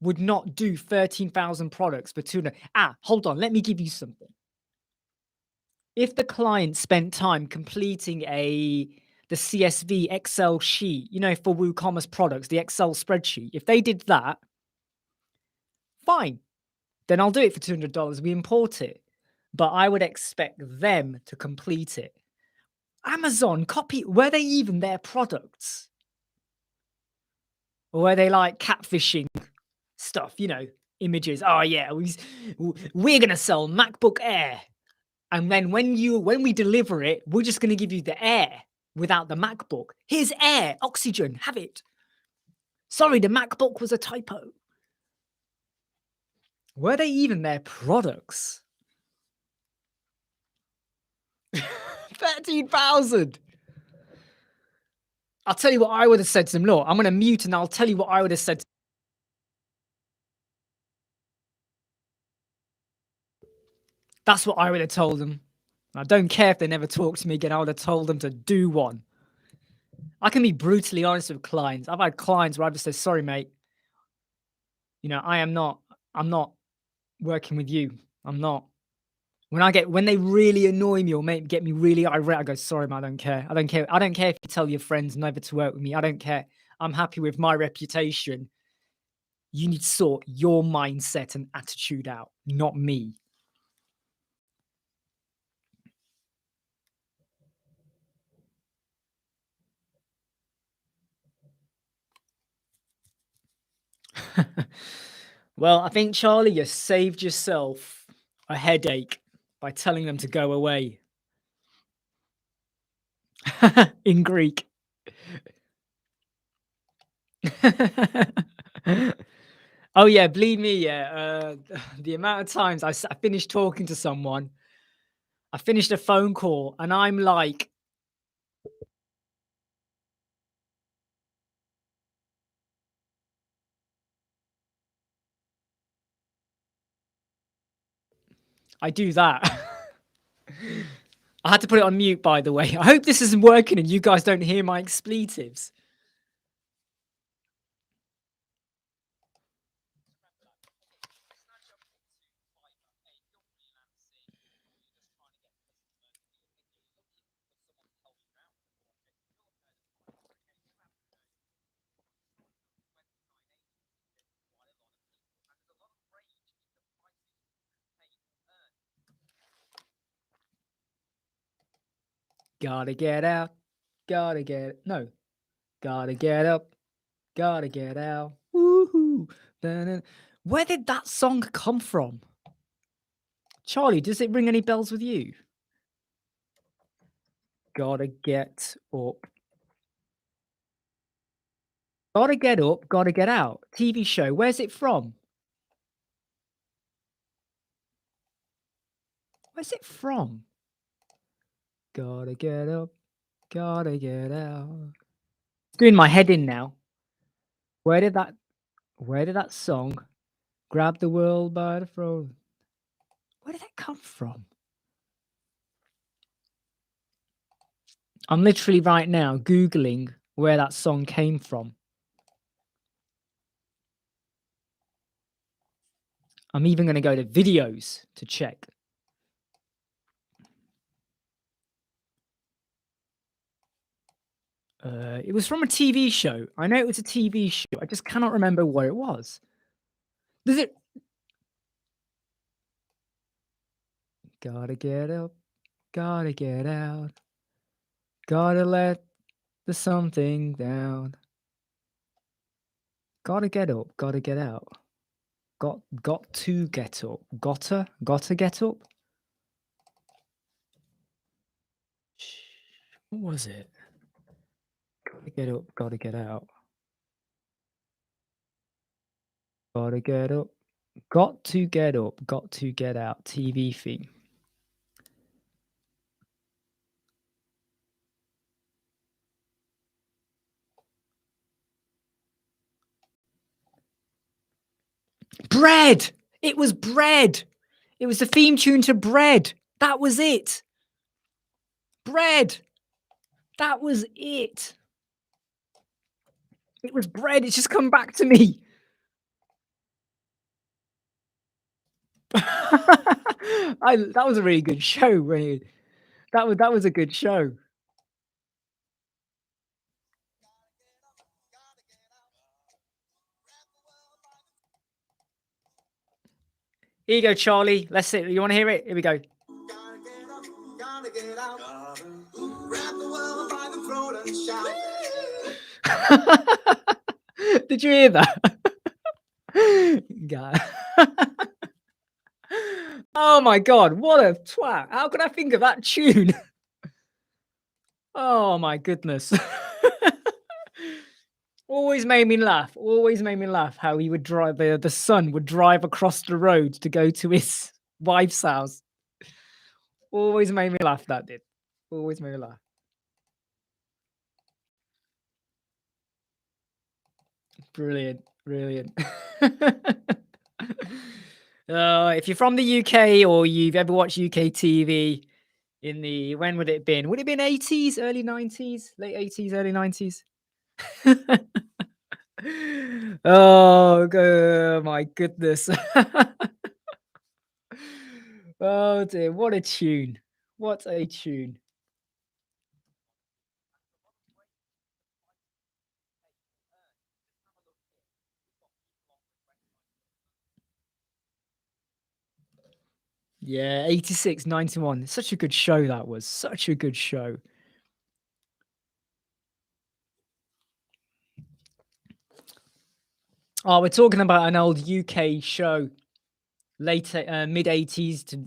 would not do 13,000 products for $200. Hold on. Let me give you something. If the client spent time completing the CSV Excel sheet, for WooCommerce products, the Excel spreadsheet, if they did that, fine. Then I'll do it for $200. We import it. But I would expect them to complete it. Amazon, were they even their products? Or were they like catfishing stuff, images? Oh yeah, we're going to sell MacBook Air. And then when we deliver it, we're just going to give you the Air without the MacBook. Here's Air, oxygen, have it. Sorry, the MacBook was a typo. Were they even their products? 13,000. I'll tell you what I would have said to them. Look, I'm going to mute and I'll tell you what I would have said. That's what I would have told them. I don't care if they never talk to me again. I would have told them to do one. I can be brutally honest with clients. I've had clients where I've just said, sorry, mate. You know, I'm not working with you. I'm not. When they really annoy me or get me really irate, I go, sorry, man, I don't care. I don't care. I don't care if you tell your friends never to work with me. I don't care. I'm happy with my reputation. You need to sort your mindset and attitude out, not me. Well, I think, Charlie, you saved yourself a headache by telling them to go away. In Greek. Oh, yeah, believe me, yeah. The amount of times I finished talking to someone, I finished a phone call, and I'm like, I do that. I had to put it on mute, by the way. I hope this isn't working and you guys don't hear my expletives. Gotta get out. Gotta get no. Gotta get up. Gotta get out. Woohoo. Where did that song come from? Charlie, does it ring any bells with you? Gotta get up. Gotta get up, gotta get out. TV show. Where's it from? Where's it from? Gotta get up, gotta get out. It's doing my head in now. Where did that song grab the world by the throat? Where did that come from? I'm literally right now Googling where that song came from. I'm even going to go to videos to check. It was from a TV show. I know it was a TV show. I just cannot remember what it was. Does it? Gotta get up, gotta get out, gotta let the something down. Gotta get up, gotta get out. Got to get up. Gotta get up. What was it? Gotta get up, gotta get out. Gotta get up. Got to get up, got to get out. TV theme. Bread! It was Bread! It was the theme tune to Bread. That was it. Bread! That was it. It was Bread. It's just come back to me. That was a really good show. Really. That was a good show. Here you go, Charlie. Let's see. You want to hear it? Here we go. Did you hear that? God. Oh my God, what a twat. How could I think of that tune? Oh my goodness. Always made me laugh. Always made me laugh how he would drive. The son would drive across the road to go to his wife's house. Always made me laugh. That did. Always made me laugh. Brilliant. Brilliant. If you're from the UK or you've ever watched UK TV in the when would it have been? Would it have been 80s, early 90s, late 80s, early 90s? My goodness. Oh dear, what a tune. What a tune. Yeah, 86, 91. Such a good show that was. Such a good show. Oh, we're talking about an old UK show, later mid 80s to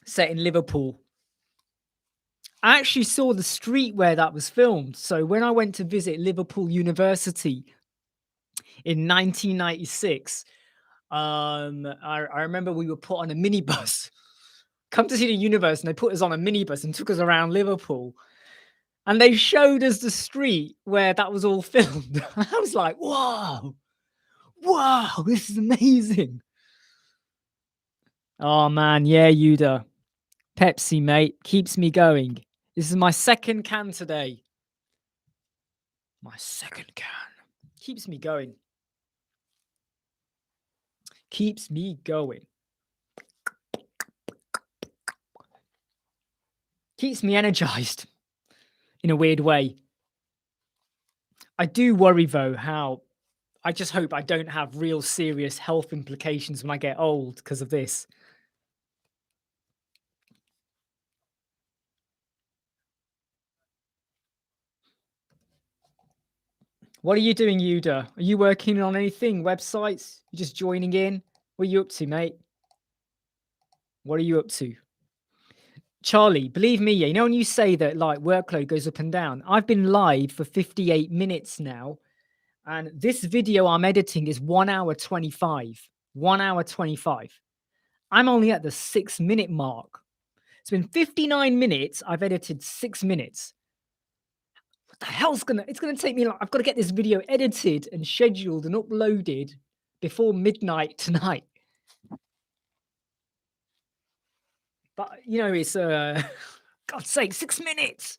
set in Liverpool. I actually saw the street where that was filmed. So when I went to visit Liverpool University in 1996, I remember we were put on a minibus. Come to see the universe, and they put us on a minibus and took us around Liverpool. And they showed us the street where that was all filmed. I was like, "Wow, wow, this is amazing." Oh man, yeah, Yuda. Pepsi, mate, keeps me going. This is my second can today. My second can. Keeps me going. Keeps me going. Keeps me energized in a weird way. I do worry though how I just hope I don't have real serious health implications when I get old because of this. What are you doing, Yuda? Are you working on anything? Websites? You just joining in? What are you up to, mate? What are you up to? Charlie, believe me, yeah, you know when you say that like workload goes up and down, I've been live for 58 minutes now, and this video I'm editing is 1 hour 25. 1 hour 25. I'm only at the 6-minute mark. It's been 59 minutes. I've edited 6 minutes. What the hell's it's gonna take me like I've got to get this video edited and scheduled and uploaded before midnight tonight. But you know, it's God's sake, 6 minutes.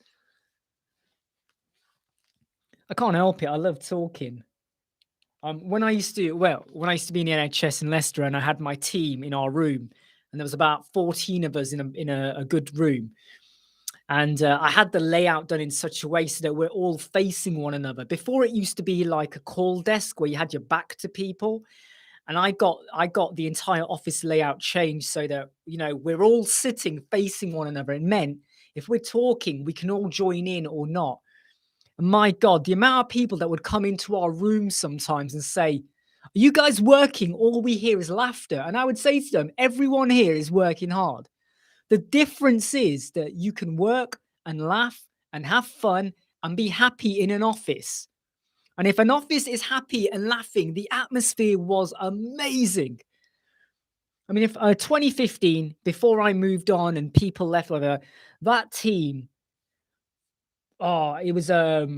I can't help it. I love talking. When I used to be in the NHS in Leicester, and I had my team in our room, and there was about 14 of us in a good room, and I had the layout done in such a way so that we're all facing one another. Before it used to be like a call desk where you had your back to people, and I got the entire office layout changed so that we're all sitting facing one another. It meant if we're talking, we can all join in or not. My God, the amount of people that would come into our room sometimes and say, "Are you guys working? All we hear is laughter." And I would say to them, everyone here is working hard. The difference is that you can work and laugh and have fun and be happy in an office. And if an office is happy and laughing, the atmosphere was amazing. I mean, if 2015, before I moved on and people left, whatever, that team, it was they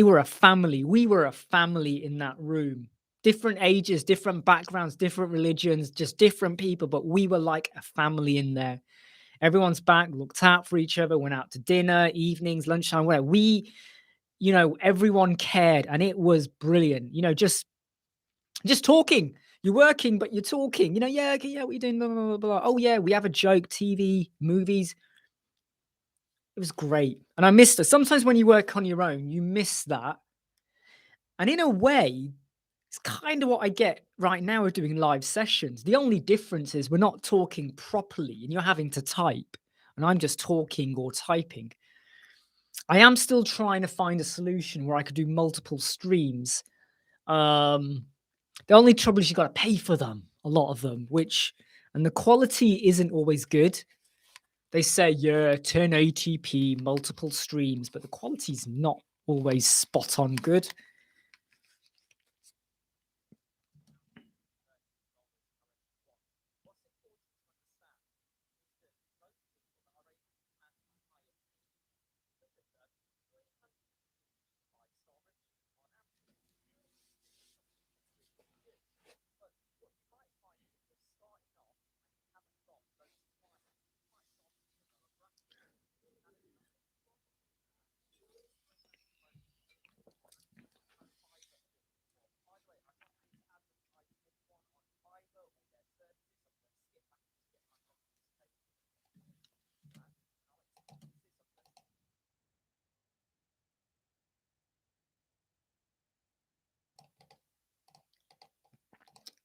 were a family. We were a family in that room. Different ages, different backgrounds, different religions, just different people, but we were like a family in there. Everyone's back, looked out for each other, went out to dinner, evenings, lunchtime, whatever. Everyone cared, and it was brilliant. Just talking. You're working, but you're talking. Yeah, okay, yeah, what are you doing? Blah, blah, blah, blah. Oh yeah, we have a joke, TV, movies. It was great. And I missed it. Sometimes when you work on your own, you miss that. And in a way, it's kind of what I get right now with doing live sessions. The only difference is we're not talking properly and you're having to type, and I'm just talking or typing. I am still trying to find a solution where I could do multiple streams. The only trouble is you got to pay for them, a lot of them, and the quality isn't always good. They say, yeah, 1080p, multiple streams, but the quality's not always spot on good.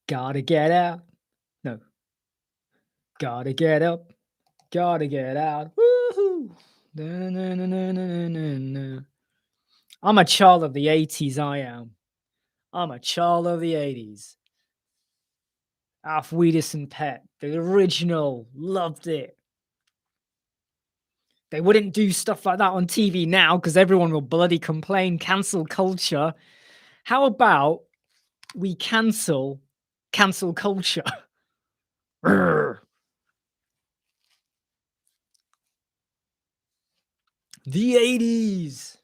Gotta get out. No. Gotta get up. Gotta get out. Woohoo! Na-na-na-na-na-na-na. I'm a child of the 80s, I am. I'm a child of the 80s. Alf Wheatus and Pet, the original, loved it. They wouldn't do stuff like that on TV now because everyone will bloody complain. Cancel culture. How about we cancel culture? The 80s.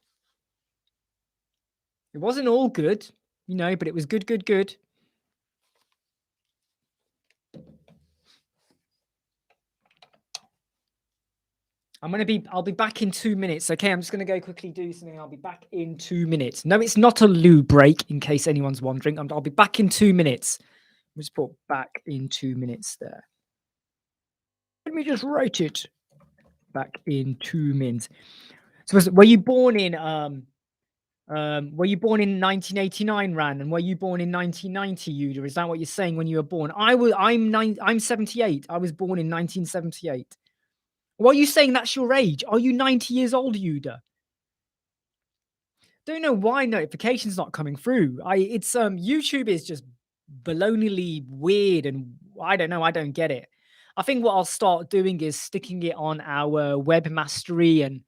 It wasn't all good, but it was good, good, good. I'll be back in 2 minutes. Okay, I'm just going to go quickly do something. I'll be back in 2 minutes. No, it's not a loo break, in case anyone's wondering. I'll be back in 2 minutes. Let's put back in 2 minutes there. Let me just write it. Back in 2 minutes. So were you born in 1989, Ran? And were you born in 1990, Yuda? Is that what you're saying when you were born? I'm 78. I was born in 1978. Why are you saying that's your age? Are you 90 years old, Yuda? Don't know why notifications not coming through. It's YouTube is just baloneyly weird, and I don't know. I don't get it. I think what I'll start doing is sticking it on our webmastery and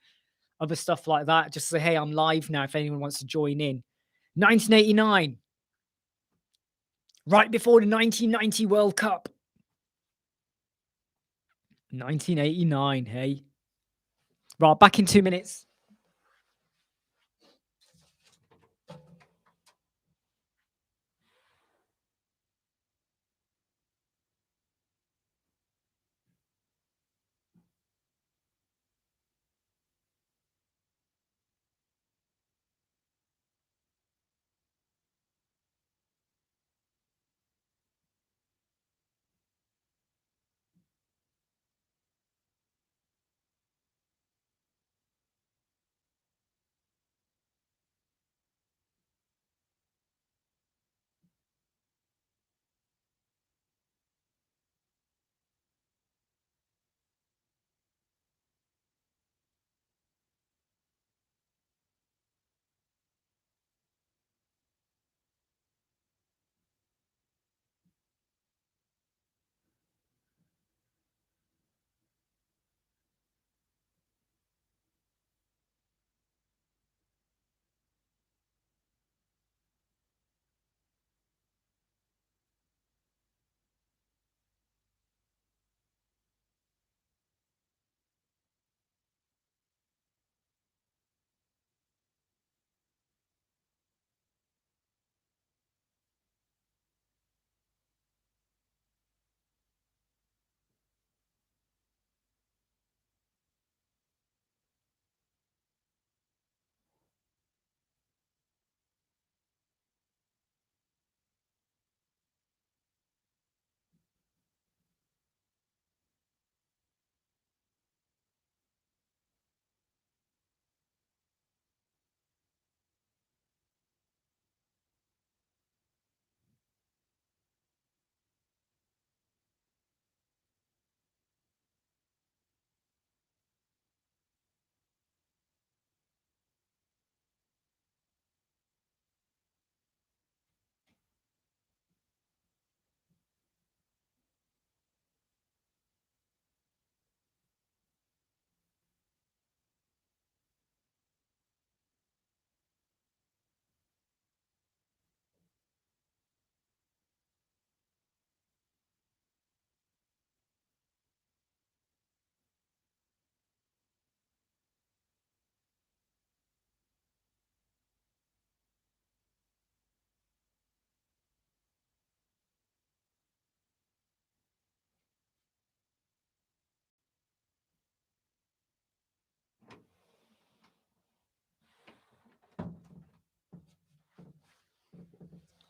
other stuff like that. Just say, hey, I'm live now if anyone wants to join in. 1989, right before the 1990 World Cup. 1989, hey. Right, back in 2 minutes.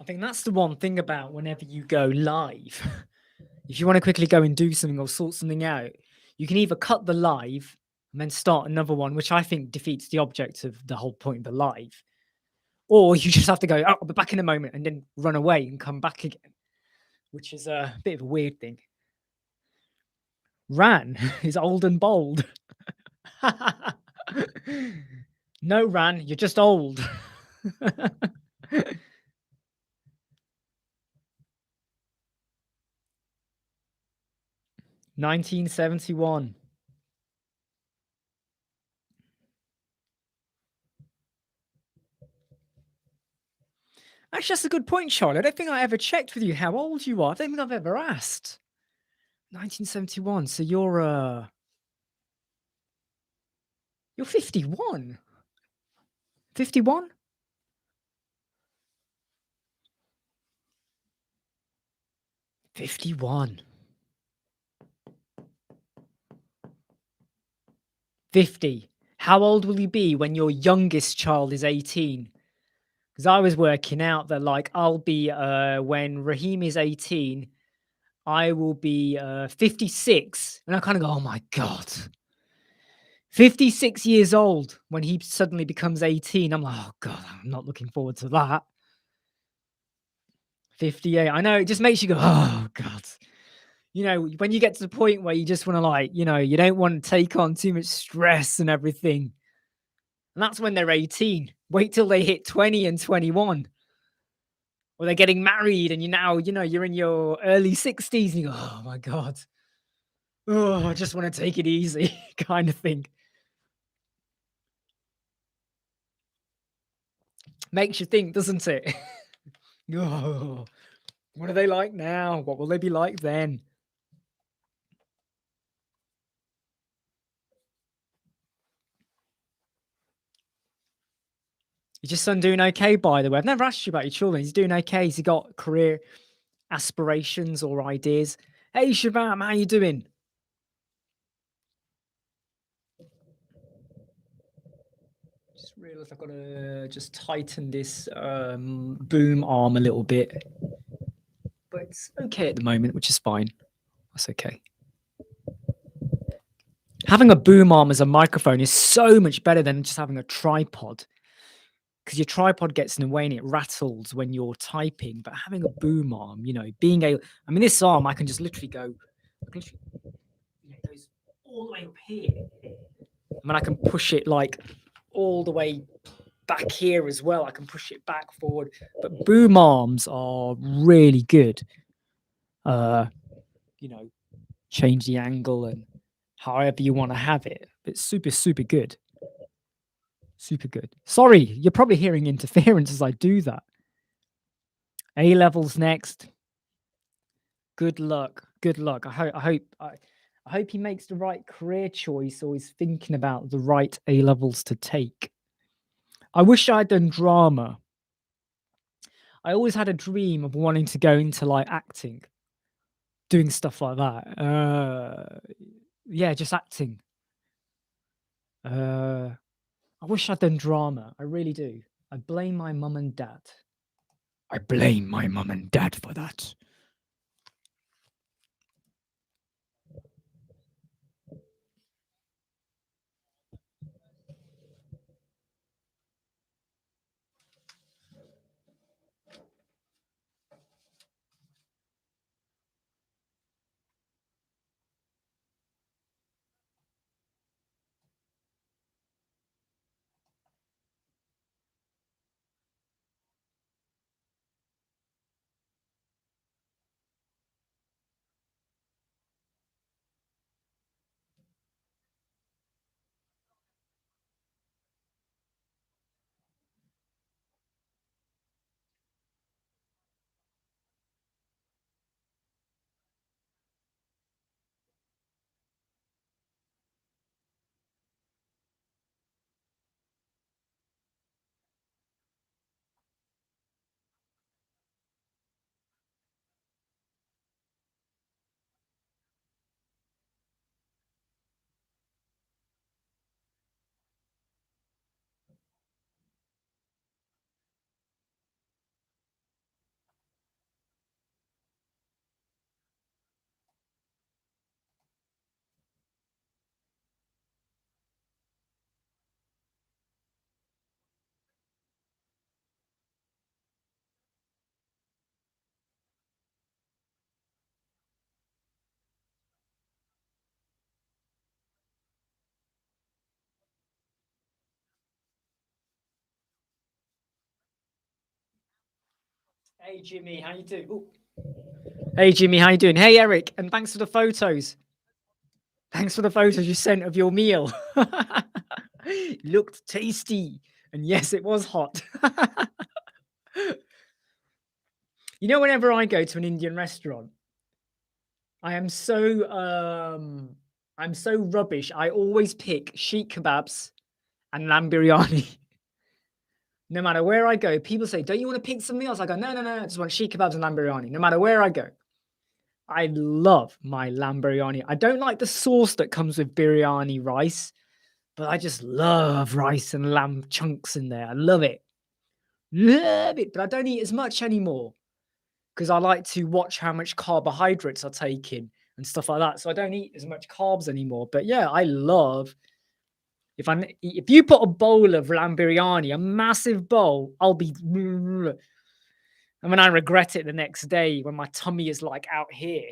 think that's the one thing about whenever you go live. If you want to quickly go and do something or sort something out, you can either cut the live and then start another one, which I think defeats the object of the whole point of the live. Or you just have to go, oh, I'll be back in a moment, and then run away and come back again, which is a bit of a weird thing. Ran is old and bold. No, Ran, you're just old. 1971. Actually, that's a good point, Charlie. I don't think I ever checked with you how old you are. I don't think I've ever asked. 1971. So you're 51. 51? 51. 50. How old will you be when your youngest child is 18? Because I was working out that, like, I'll be, when Raheem is 18, I will be 56. And I kind of go, oh my God. 56 years old when he suddenly becomes 18. I'm like, oh God, I'm not looking forward to that. 58. I know, it just makes you go, oh God. You know, when you get to the point where you just want to, like, you know, you don't want to take on too much stress and everything. And that's when they're 18. Wait till they hit 20 and 21. Or they're getting married and you're in your early 60s and you go, oh my God. Oh, I just want to take it easy kind of thing. Makes you think, doesn't it? Oh, what are they like now? What will they be like then? Is your son doing okay, by the way? I've never asked you about your children. He's doing okay. Has he got career aspirations or ideas? Hey, Shabam, how you doing? Just realised I've got to just tighten this boom arm a little bit. But it's okay at the moment, which is fine. That's okay. Having a boom arm as a microphone is so much better than just having a tripod, because your tripod gets in the way and it rattles when you're typing. But having a boom arm, this arm, I can just literally go, it goes all the way up here. I mean, I can push it like all the way back here as well. I can push it back, forward. But boom arms are really good. Change the angle and however you want to have it. It's super, super good. Super good. Sorry, you're probably hearing interference as I do that. A levels next. Good luck. Good luck. I hope he makes the right career choice or is thinking about the right A levels to take. I wish I'd done drama. I always had a dream of wanting to go into like acting, doing stuff like that. Yeah, just acting. I wish I'd done drama. I really do. I blame my mum and dad. I blame my mum and dad for that. Hey Jimmy, how you doing? Ooh. Hey Jimmy, how you doing? Hey Eric, and thanks for the photos. Thanks for the photos you sent of your meal. Looked tasty. And yes, it was hot. You know, whenever I go to an Indian restaurant, I am I'm so rubbish. I always pick sheikh kebabs and lamb biryani. No matter where I go, people say, "Don't you want to pick something else?" I go, "No, no, no, I just want sheikh kebabs and lamb biryani." No matter where I go, I love my lamb biryani. I don't like the sauce that comes with biryani rice, but I just love rice and lamb chunks in there. I love it. Love it. But I don't eat as much anymore because I like to watch how much carbohydrates I take in and stuff like that. So I don't eat as much carbs anymore. But yeah, I love if you put a bowl of lamb biryani, a massive bowl, I'll be and when I regret it the next day when my tummy is like out here.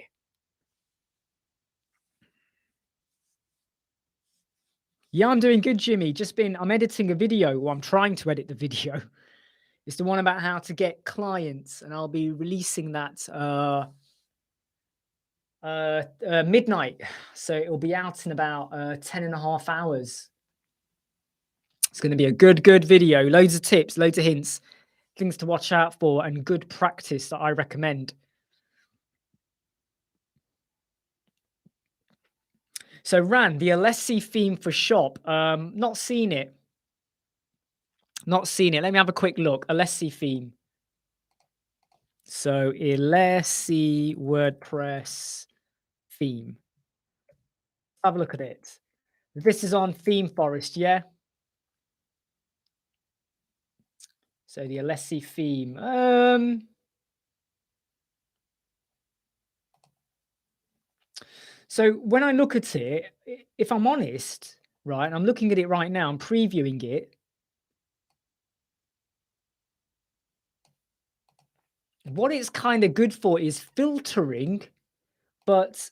Yeah, I'm doing good, Jimmy. I'm editing a video, or I'm trying to edit the video. It's the one about how to get clients, and I'll be releasing that midnight. So it'll be out in about 10 and a half hours. It's going to be a good video. Loads of tips, loads of hints, things to watch out for, and good practice that I recommend. So Ran, the Alessi theme for shop. Not seen it. Not seen it. Let me have a quick look. Alessi theme. So Alessi WordPress theme. Have a look at it. This is on Theme Forest, yeah? So the Alessi theme. So when I look at it, if I'm honest, right, I'm looking at it right now, I'm previewing it. What it's kind of good for is filtering, but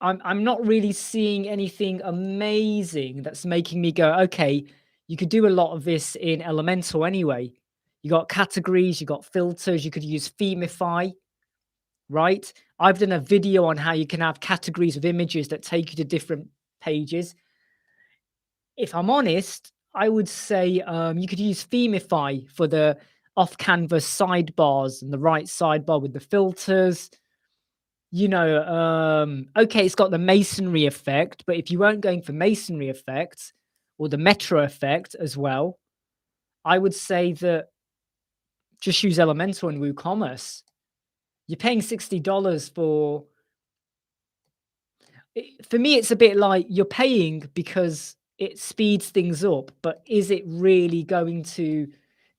I'm not really seeing anything amazing that's making me go, okay, you could do a lot of this in Elementor anyway. You got categories, you got filters, you could use Themify, right? I've done a video on how you can have categories of images that take you to different pages. If I'm honest, I would say you could use Themify for the off-canvas sidebars and the right sidebar with the filters. You know, okay, it's got the masonry effect, but if you weren't going for masonry effects or the metro effect as well, I would say that just use Elementor and WooCommerce. You're paying $60 for me, it's a bit like you're paying because it speeds things up, but is it really going to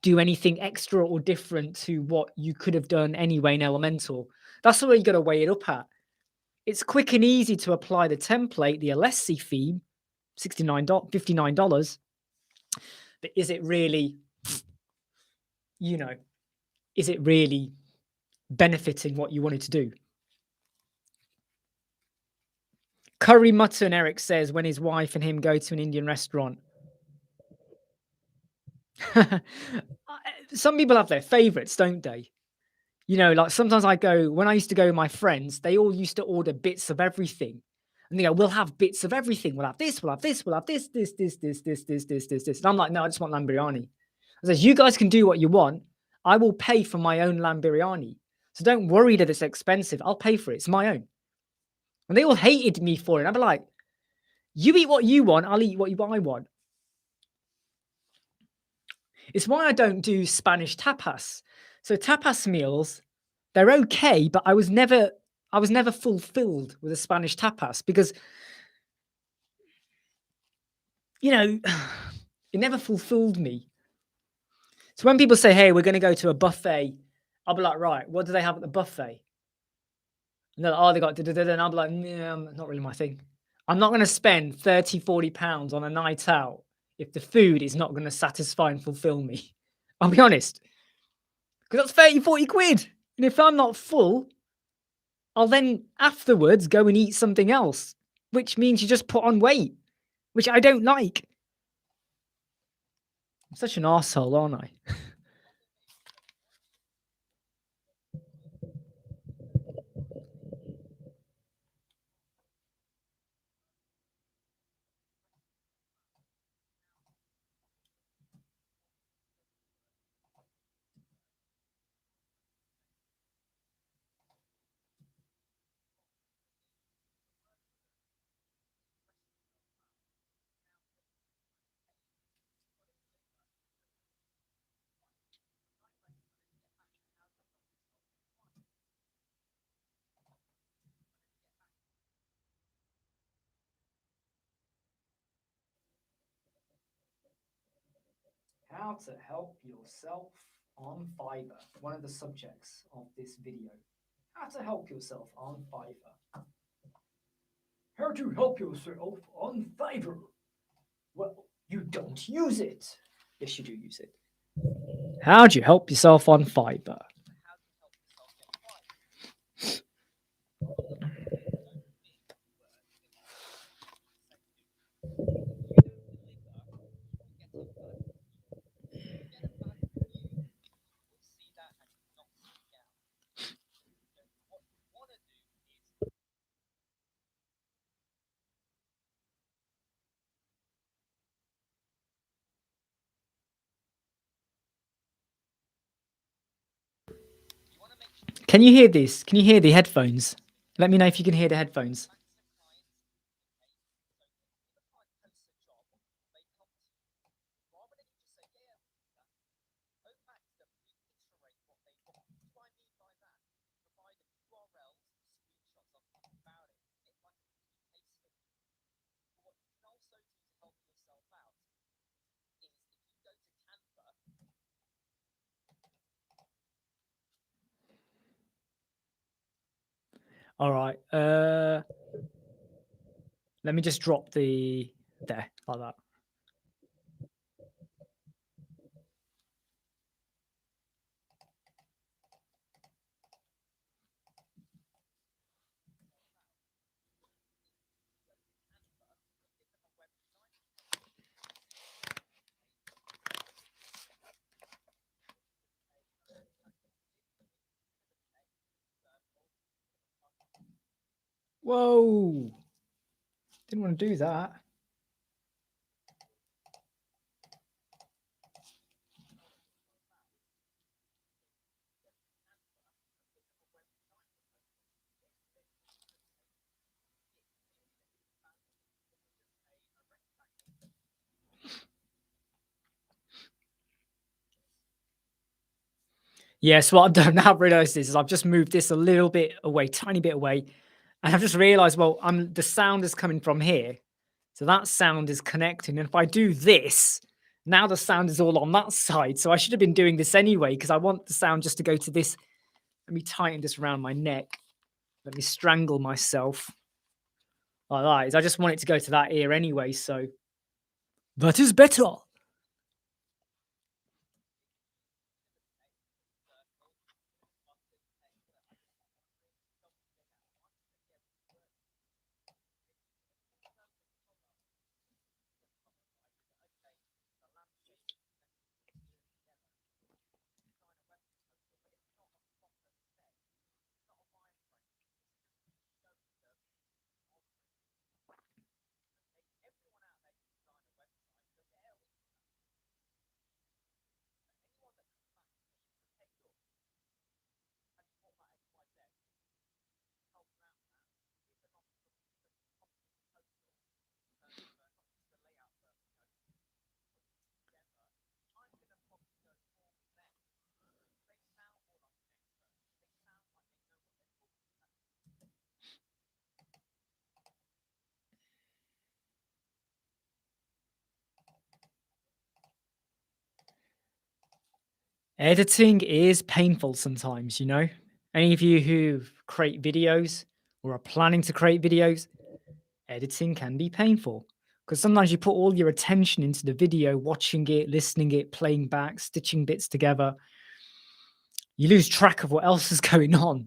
do anything extra or different to what you could have done anyway in Elementor? That's the way you got to weigh it up at. It's quick and easy to apply the template, the Alessi theme, $59. But is it really, you know, is it really benefiting what you wanted to do? Curry mutton, Eric says, when his wife and him go to an Indian restaurant. Some people have their favorites, don't they? You know, like sometimes when I used to go with my friends, they all used to order bits of everything. And they go, we'll have bits of everything. We'll have this, we'll have this, we'll have this. And I'm like, no, I just want lamb biryani. I says, you guys can do what you want. I will pay for my own lamb biryani. So don't worry that it's expensive. I'll pay for it. It's my own. And they all hated me for it. I'd be like, you eat what you want. I'll eat what I want. It's why I don't do Spanish tapas. So tapas meals, they're okay, but I was never fulfilled with a Spanish tapas because, you know, it never fulfilled me. So when people say, hey, we're going to go to a buffet, I'll be like, right, what do they have at the buffet? And they're like, oh, they got da-da-da-da. And I'll be like, yeah, not really my thing. I'm not going to spend 30, 40 pounds on a night out if the food is not going to satisfy and fulfill me. I'll be honest. Because that's 30, 40 quid. And if I'm not full, I'll then afterwards go and eat something else, which means you just put on weight, which I don't like. I'm such an arsehole, aren't I? how to help yourself on Fiverr. One of the subjects of this video. How to help yourself on Fiverr. How to help yourself on Fiverr. Well, you don't use it. Yes, you do use it. How do you help yourself on Fiverr? Can you hear this? Can you hear the headphones? Let me know if you can hear the headphones. All right. Let me just drop the there like that. Whoa. Didn't want to do that. Yeah, so what I've done now, I've realized is I've just moved this a little bit away, tiny bit away. And I've just realized, well, the sound is coming from here. So that sound is connecting. And if I do this, now the sound is all on that side. So I should have been doing this anyway, because I want the sound just to go to this. Let me tighten this around my neck. Let me strangle myself. Like that. I just want it to go to that ear anyway. So that is better. Editing is painful sometimes, you know. Any of you who create videos or are planning to create videos, editing can be painful because sometimes you put all your attention into the video, watching it, listening it, playing back, stitching bits together. You lose track of what else is going on.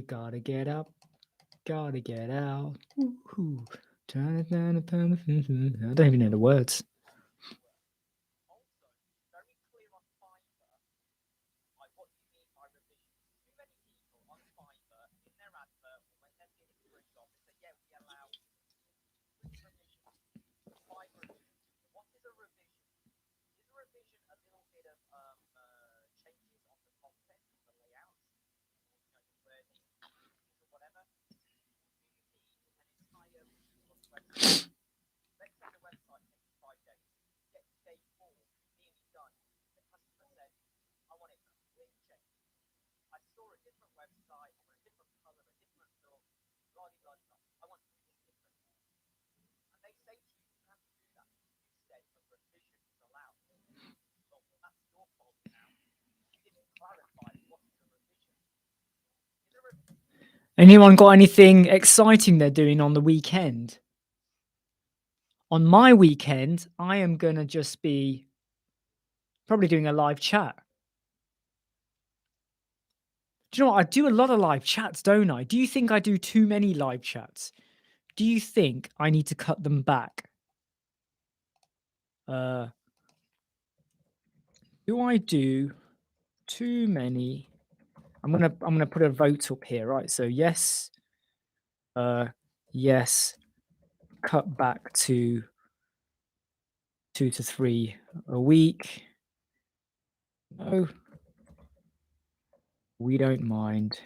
Gotta get up, gotta get out. Woo-hoo. I don't even know the words. Anyone got anything exciting they're doing on the weekend? On my weekend, I am gonna just be probably doing a live chat. Do you know what? I do a lot of live chats, don't I? Do you think I do too many live chats? Do you think I need to cut them back? Do I do too many? I'm gonna put a vote up here, right? So yes, yes, cut back to 2 to 3 a week. No, we don't mind.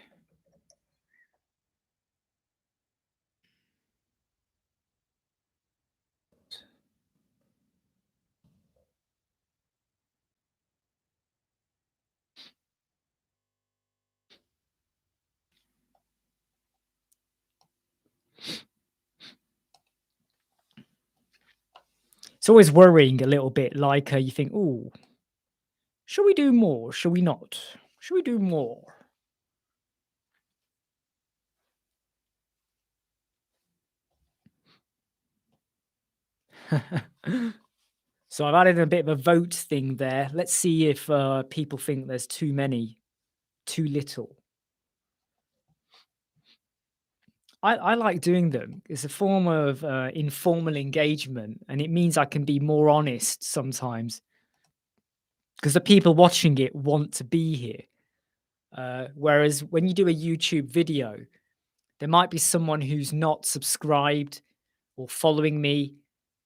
It's always worrying a little bit, like you think, oh, should we do more? Should we not? Should we do more? So I've added a bit of a vote thing there. Let's see if people think there's too many, too little. I like doing them. It's a form of informal engagement, and it means I can be more honest sometimes because the people watching it want to be here. Whereas when you do a YouTube video, there might be someone who's not subscribed or following me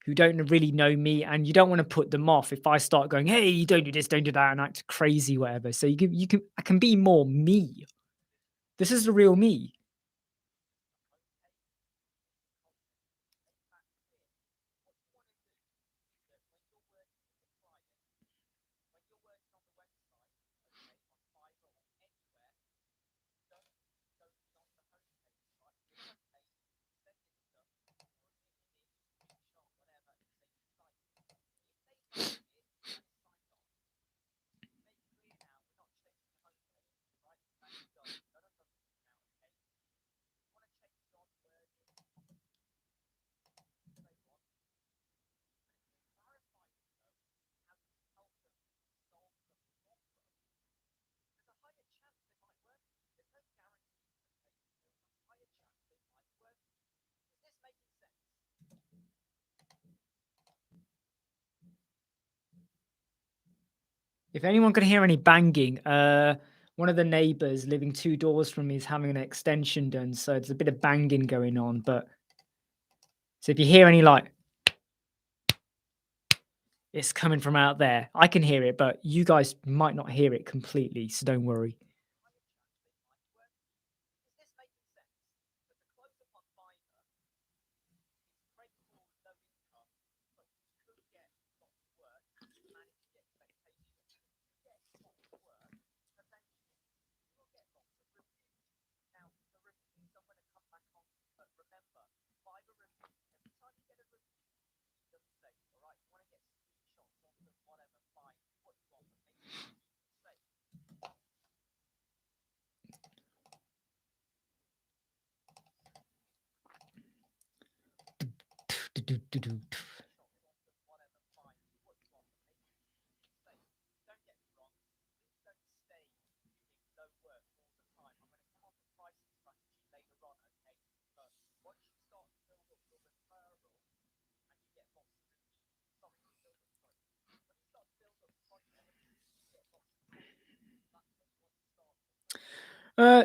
who don't really know me, and you don't want to put them off if I start going, hey, you don't do this, don't do that, and act crazy, whatever. So I can be more me. This is the real me. If anyone can hear any banging, one of the neighbors living 2 doors from me is having an extension done, so there's a bit of banging going on. But so if you hear any like, it's coming from out there. I can hear it, but you guys might not hear it completely, so don't worry.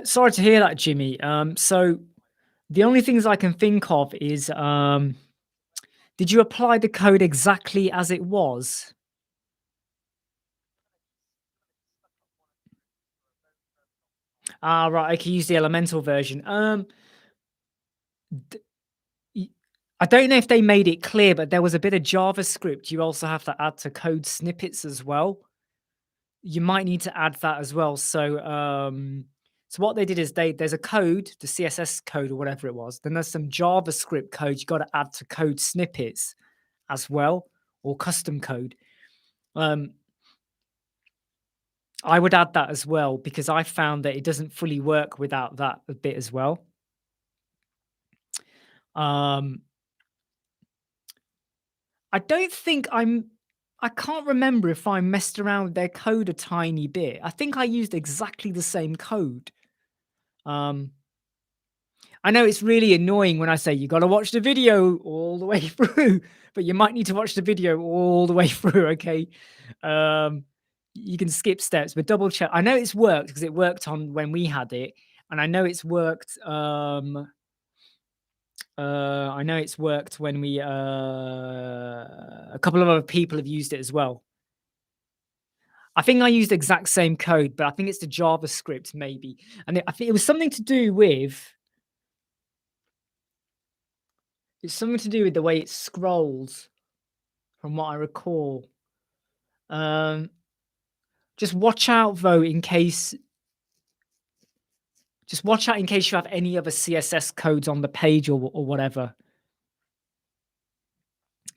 Sorry to hear that, Jimmy. So the only things I can think of is, did you apply the code exactly as it was? Ah, right. I can use the Elemental version. I don't know if they made it clear, but there was a bit of JavaScript you also have to add to code snippets as well. You might need to add that as well. So what they did is there's a code, the CSS code or whatever it was. Then there's some JavaScript code you got to add to code snippets as well, or custom code. I would add that as well because I found that it doesn't fully work without that a bit as well. I don't think I can't remember if I messed around with their code a tiny bit. I think I used exactly the same code. I know it's really annoying when I say you got to watch the video all the way through, but you might need to watch the video all the way through. Okay. You can skip steps, but double check. I know it's worked because it worked on when we had it, and I know it's worked. I know it's worked when we a couple of other people have used it as well. I think I used the exact same code, but I think it's the JavaScript maybe, and I think it was something to do with. It's something to do with the way it scrolls, from what I recall. Just watch out though, in case. Just watch out in case you have any other CSS codes on the page or whatever.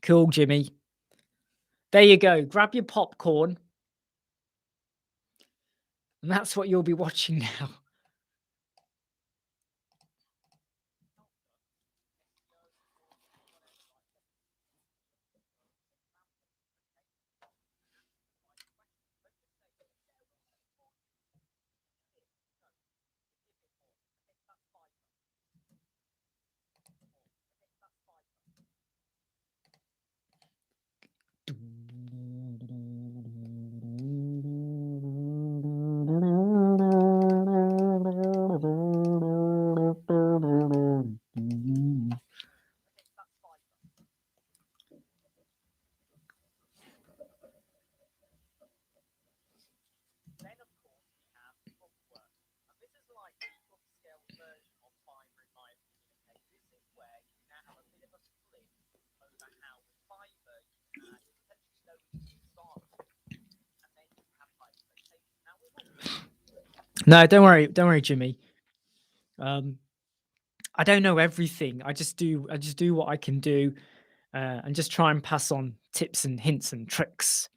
Cool, Jimmy. There you go. Grab your popcorn. And that's what you'll be watching now. No, don't worry, Jimmy. I don't know everything. I just do what I can do, and just try and pass on tips and hints and tricks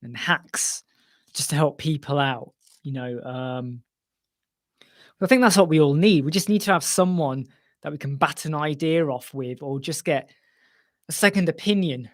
and hacks just to help people out. I think that's what we all need. We just need to have someone that we can bat an idea off with, or just get a second opinion.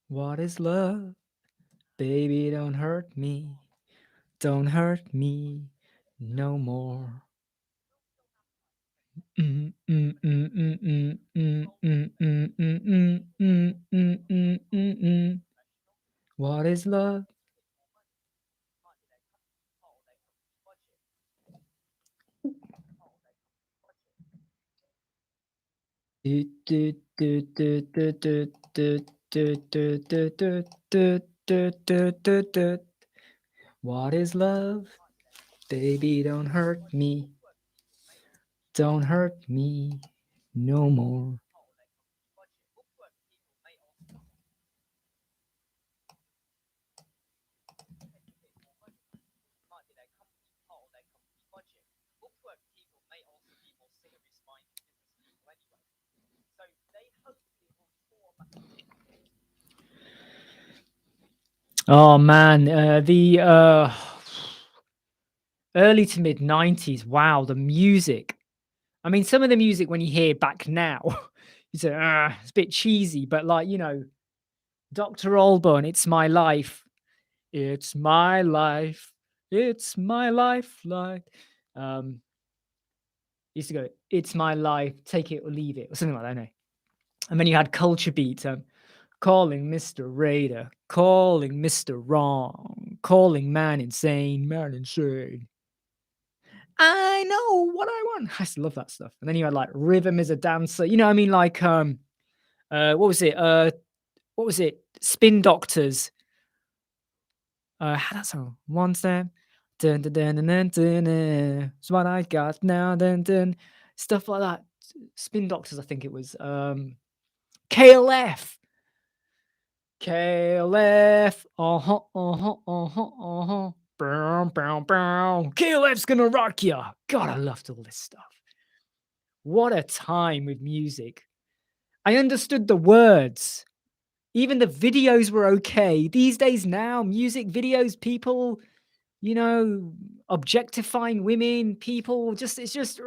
What is love? Baby, don't hurt me. Don't hurt me no more. What is love? What is love? Baby, don't hurt me. Don't hurt me no more. Oh man, the early to mid 90s. Wow, the music. I mean, some of the music when you hear back now, you say, ah, it's a bit cheesy, but like, Dr. Alban, It's My Life. It's my life. It's my life. Like, um, used to go, It's my life, take it or leave it, or something like that, I know. And then you had Culture Beat, calling Mr. Raider, calling Mr. Wrong, calling man insane, man insane. I know what I want. I used to love that stuff. And then you had like Rhythm is a Dancer. You know what I mean? Like what was it? What was it? Spin Doctors. How that song? One step. Dun, dun, dun, dun, dun, dun, dun. It's what I got now. Dun, dun. Stuff like that. Spin Doctors, I think it was. KLF. KLF. Uh-huh, uh-huh, uh-huh, uh-huh. Bow, bow, bow. KLF's gonna rock ya. God, I loved all this stuff. What a time with music. I understood the words. Even the videos were okay. These days now, music videos, people, objectifying women, people just, it's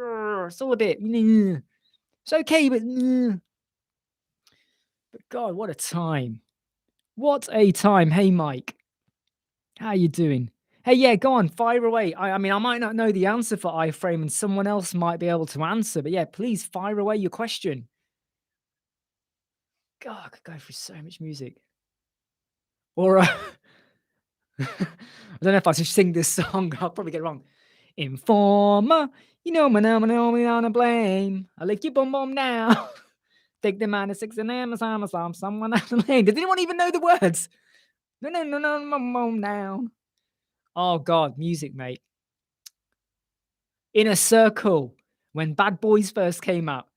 all a bit, it's okay, but God, what a time. What a time. Hey, Mike, how you doing? Hey, yeah, go on, fire away. I mean, I might not know the answer for iframe and someone else might be able to answer, but yeah, please fire away your question. God, I could go through so much music. Or, I don't know if I should sing this song. I'll probably get it wrong. Informer, me on a blame. I lick your bum bum now. Take the -6 and Amazon, someone out the lane. Did anyone even know the words? No, bum bum down. Oh God, music, mate. In a Circle, when Bad Boys first came out.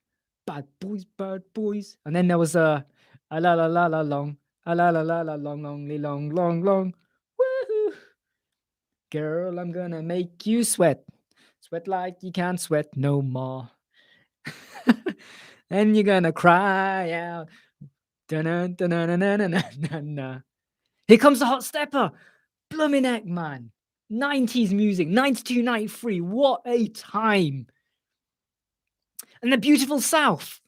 Bad boys. And then there was a la la la la long, a la la la la long, long. Woohoo! Girl, I'm gonna make you sweat. Sweat like you can't sweat no more. And you're gonna cry out. Dun-dun, dun-dun-dun-dun-dun-dun-dun. Here comes the hot stepper. Bloomin' heck, man. 90s music, 92, 93. What a time. And the Beautiful South.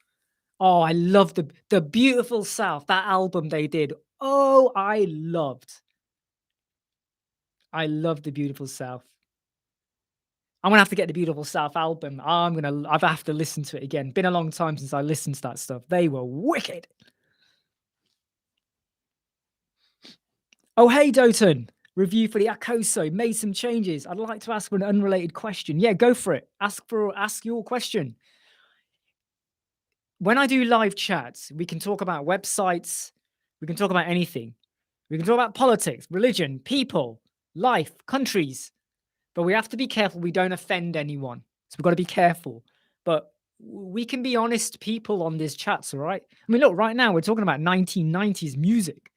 Oh, I love the Beautiful South, that album they did. Oh, I loved the Beautiful South. I'm gonna have to get the Beautiful South album. I have to listen to it again. Been a long time since I listened to that stuff. They were wicked. Oh, hey, Doton. Review for the Akoso. Made some changes. I'd like to ask for an unrelated question. Yeah, go for it. Ask your question. When I do live chats, we can talk about websites. We can talk about anything. We can talk about politics, religion, people, life, countries. But we have to be careful we don't offend anyone. So we've got to be careful. But we can be honest people on these chats, all right? I mean, look, right now we're talking about 1990s music.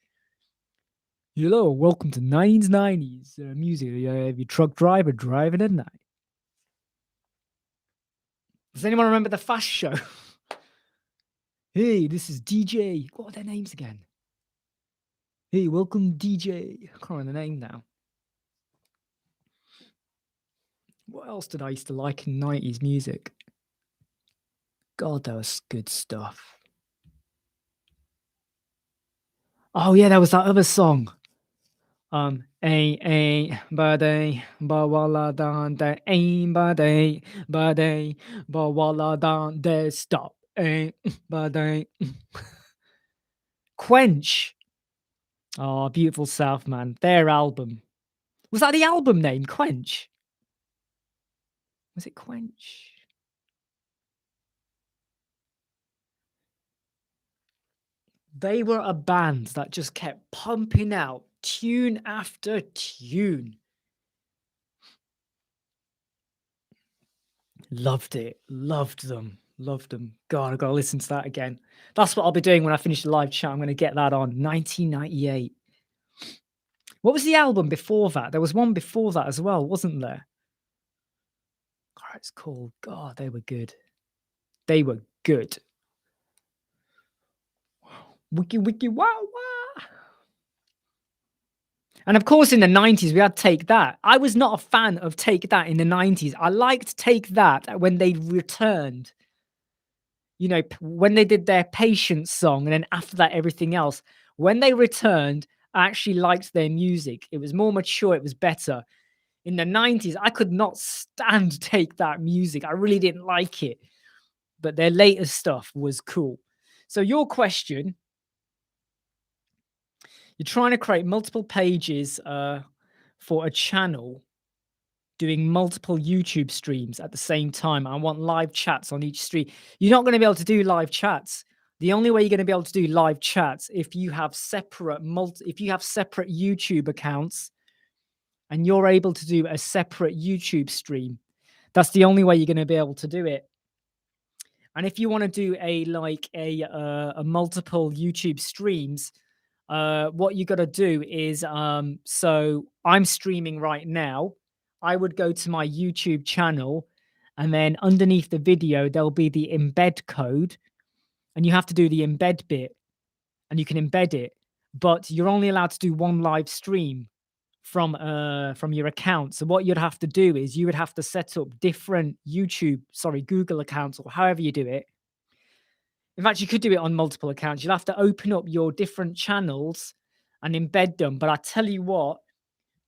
Hello, welcome to 1990s music. Your truck driver driving at night. Does anyone remember the Fast Show? Hey, this is DJ. What are their names again? Hey, welcome DJ. I can't remember the name now. What else did I used to like in 90s music? God, that was good stuff. Oh yeah, there was that other song. Ba day, ba wala dan da ba day, ba wala dan de stop. Ba day. Quench. Oh, Beautiful South, man. Their album. Was that the album name? Quench? Was it Quench? They were a band that just kept pumping out tune after tune. Loved it. Loved them. Loved them. God, I've got to listen to that again. That's what I'll be doing when I finish the live chat. I'm going to get that on. 1998. What was the album before that? There was one before that as well, wasn't there? God, it's called. God, they were good. They were good. Wiki, wiki, wow, wow. And of course, in the 90s, we had Take That. I was not a fan of Take That in the 90s. I liked Take That when they returned, when they did their Patience song, and then after that, everything else. When they returned, I actually liked their music. It was more mature, it was better. In the 90s, I could not stand Take That music. I really didn't like it. But their latest stuff was cool. So, your question, you're trying to create multiple pages for a channel doing multiple YouTube streams at the same time. I want live chats on each stream. You're not going to be able to do live chats. The only way you're going to be able to do live chats if you have separate YouTube accounts and you're able to do a separate YouTube stream. That's the only way you're going to be able to do it. And if you want to do a multiple YouTube streams, what you got to do is so I'm streaming right now. I would go to my YouTube channel, and then underneath the video there'll be the embed code, and you have to do the embed bit, and you can embed it, but you're only allowed to do one live stream from your account. So what you'd have to do is you would have to set up different Google accounts, or however you do it. In fact, you could do it on multiple accounts. You'll have to open up your different channels and embed them. But I tell you what,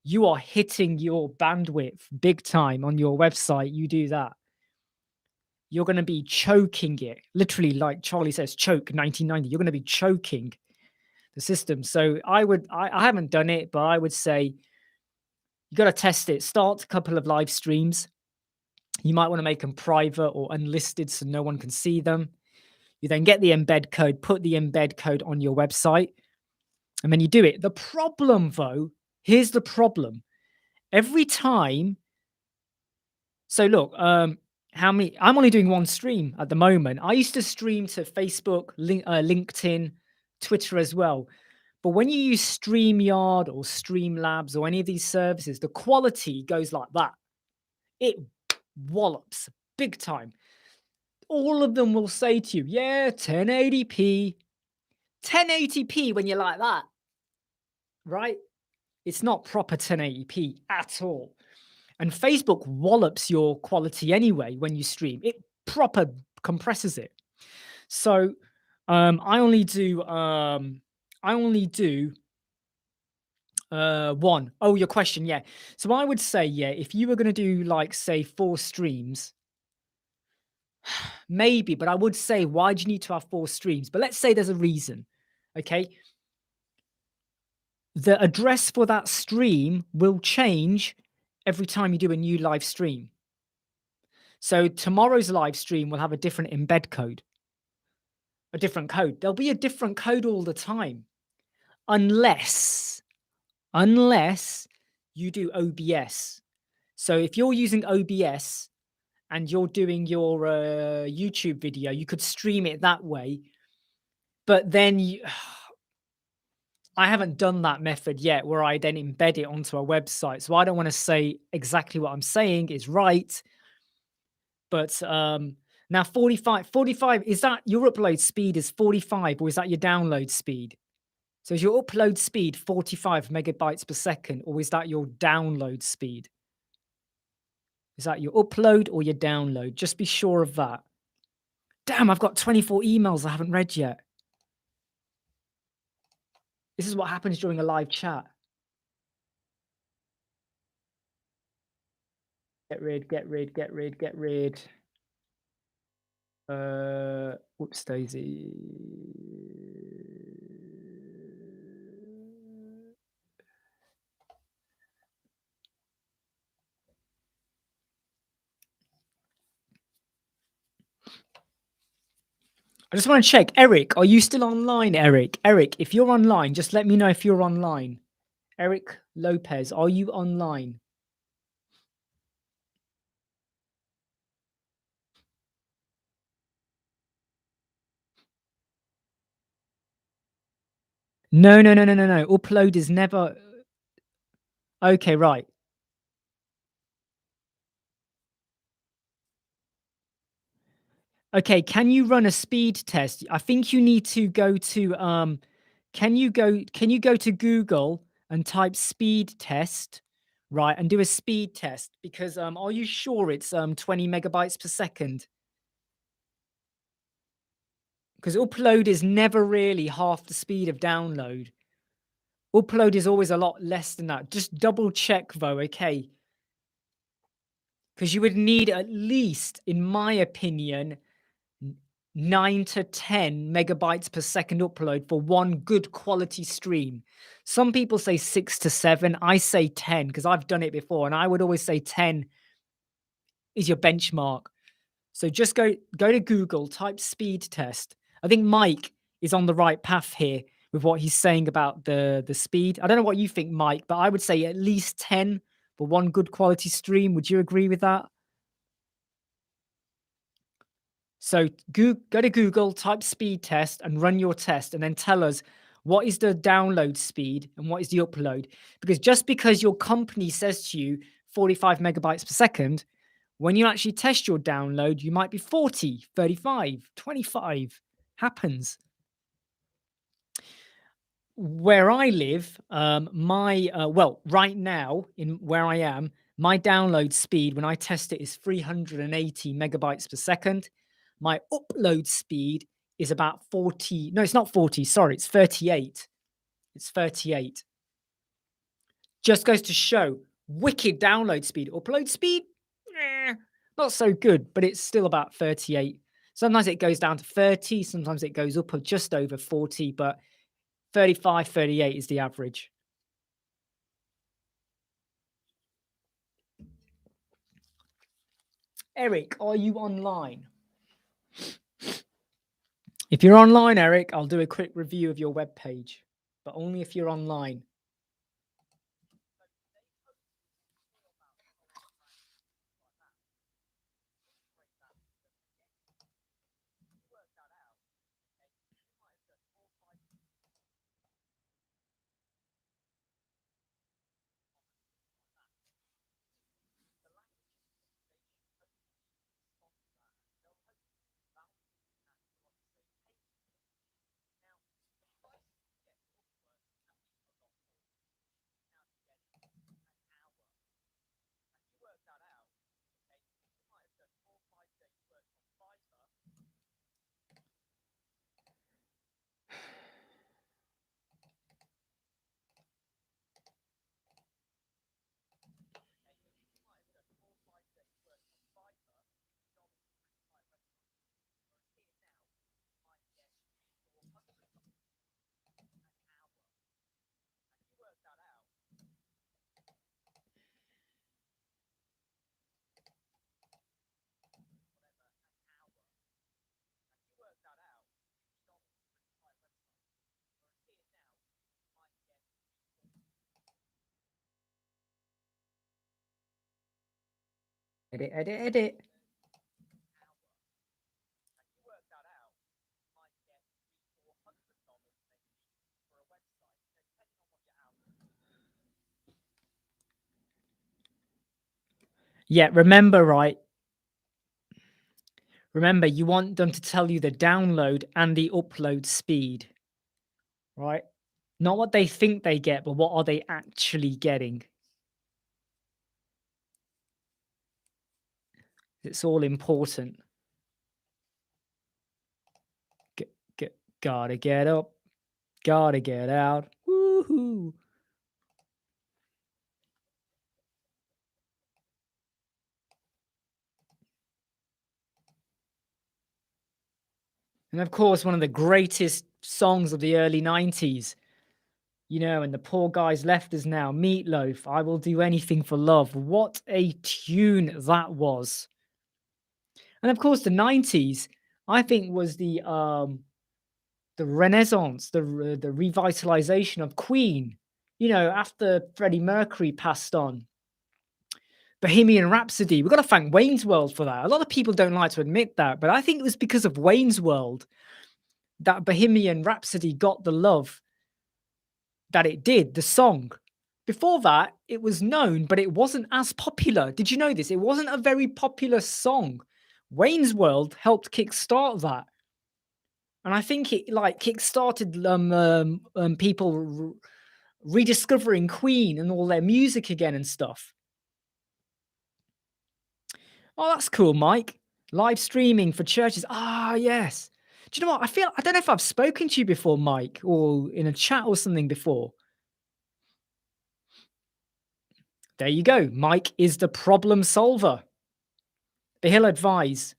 you are hitting your bandwidth big time on your website. You do that, you're going to be choking it. Literally, like Charlie says, choke 1990. You're going to be choking the system. So I haven't done it, but I would say you got to test it. Start a couple of live streams. You might want to make them private or unlisted so no one can see them. You then get the embed code, put the embed code on your website, and then you do it. The problem, though, here's the problem. Every time, so look, I'm only doing one stream at the moment. I used to stream to Facebook, LinkedIn, Twitter as well. But when you use StreamYard or Streamlabs or any of these services, the quality goes like that. It wallops big time. All of them will say to you, yeah, 1080p. 1080p when you're like that, right? It's not proper 1080p at all. And Facebook wallops your quality anyway when you stream. It proper compresses it. So I only do one. Oh, your question, yeah. So I would say, yeah, if you were going to do like say 4 streams, maybe, but I would say, why do you need to have 4 streams? But let's say there's a reason. Okay. The address for that stream will change every time you do a new live stream. So tomorrow's live stream will have a different embed code, a different code. There'll be a different code all the time, unless you do OBS. So if you're using OBS and you're doing your YouTube video, you could stream it that way. But then I haven't done that method yet where I then embed it onto a website. So I don't want to say exactly what I'm saying is right. But now 45, is that your upload speed is 45 or is that your download speed? So is your upload speed 45 megabytes per second or is that your download speed? Is that your upload or your download? Just be sure of that. Damn, I've got 24 emails I haven't read yet. This is what happens during a live chat. Get rid. Whoops daisy. I just want to check. Eric, are you still online, Eric? Eric, if you're online, just let me know if you're online. Eric Lopez, are you online? No. Upload is never... Okay, right. Okay, can you run a speed test? I think you need to go to... Can you go to Google and type speed test, right, and do a speed test because are you sure it's 20 megabytes per second? Because upload is never really half the speed of download. Upload is always a lot less than that. Just double check though, okay? Because you would need at least, in my opinion, 9 to 10 megabytes per second upload for one good quality stream. Some people say 6 to 7. I say 10 because I've done it before, and I would always say 10 is your benchmark. So just go to Google, type speed test. I think Mike is on the right path here with what he's saying about the speed. I don't know what you think, Mike, but I would say at least 10 for one good quality stream. Would you agree with that? So go to Google, type speed test and run your test and then tell us what is the download speed and what is the upload. Because just because your company says to you 45 megabytes per second, when you actually test your download, you might be 40, 35, 25. Happens. Where I live, right now in where I am, my download speed when I test it is 380 megabytes per second. My upload speed is about 40. No, it's not 40. Sorry, it's 38. It's 38. Just goes to show wicked download speed. Upload speed, not so good, but it's still about 38. Sometimes it goes down to 30. Sometimes it goes up just over 40, but 35, 38 is the average. Eric, are you online? If you're online, Eric, I'll do a quick review of your web page, but only if you're online. Edit, edit, edit. Yeah, remember, right? Remember, you want them to tell you the download and the upload speed, right? Not what they think they get, but what are they actually getting? It's all important. Gotta get up, gotta get out. Woohoo! And of course, one of the greatest songs of the early 90s, you know, and the poor guy's left us now. Meatloaf, I Will Do Anything for Love. What a tune that was. And of course, the 90s, I think, was the renaissance, the revitalization of Queen. You know, after Freddie Mercury passed on, Bohemian Rhapsody. We've got to thank Wayne's World for that. A lot of people don't like to admit that, but I think it was because of Wayne's World that Bohemian Rhapsody got the love that it did, the song. Before that, it was known, but it wasn't as popular. Did you know this? It wasn't a very popular song. Wayne's World helped kickstart that. And I think it like kickstarted people rediscovering Queen and all their music again and stuff. Oh, that's cool, Mike. Live streaming for churches. Ah, yes. Do you know what? I don't know if I've spoken to you before, Mike, or in a chat or something before. There you go. Mike is the problem solver. But he'll advise.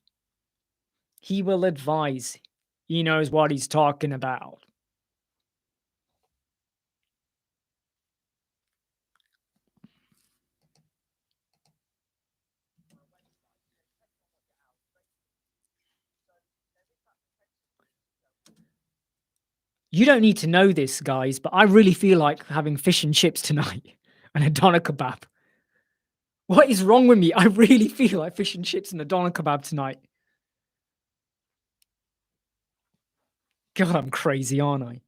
He will advise. He knows what he's talking about. You don't need to know this, guys, but I really feel like having fish and chips tonight and a doner kebab. What is wrong with me? I really feel like fish and chips and a doner kebab tonight. God, I'm crazy, aren't I?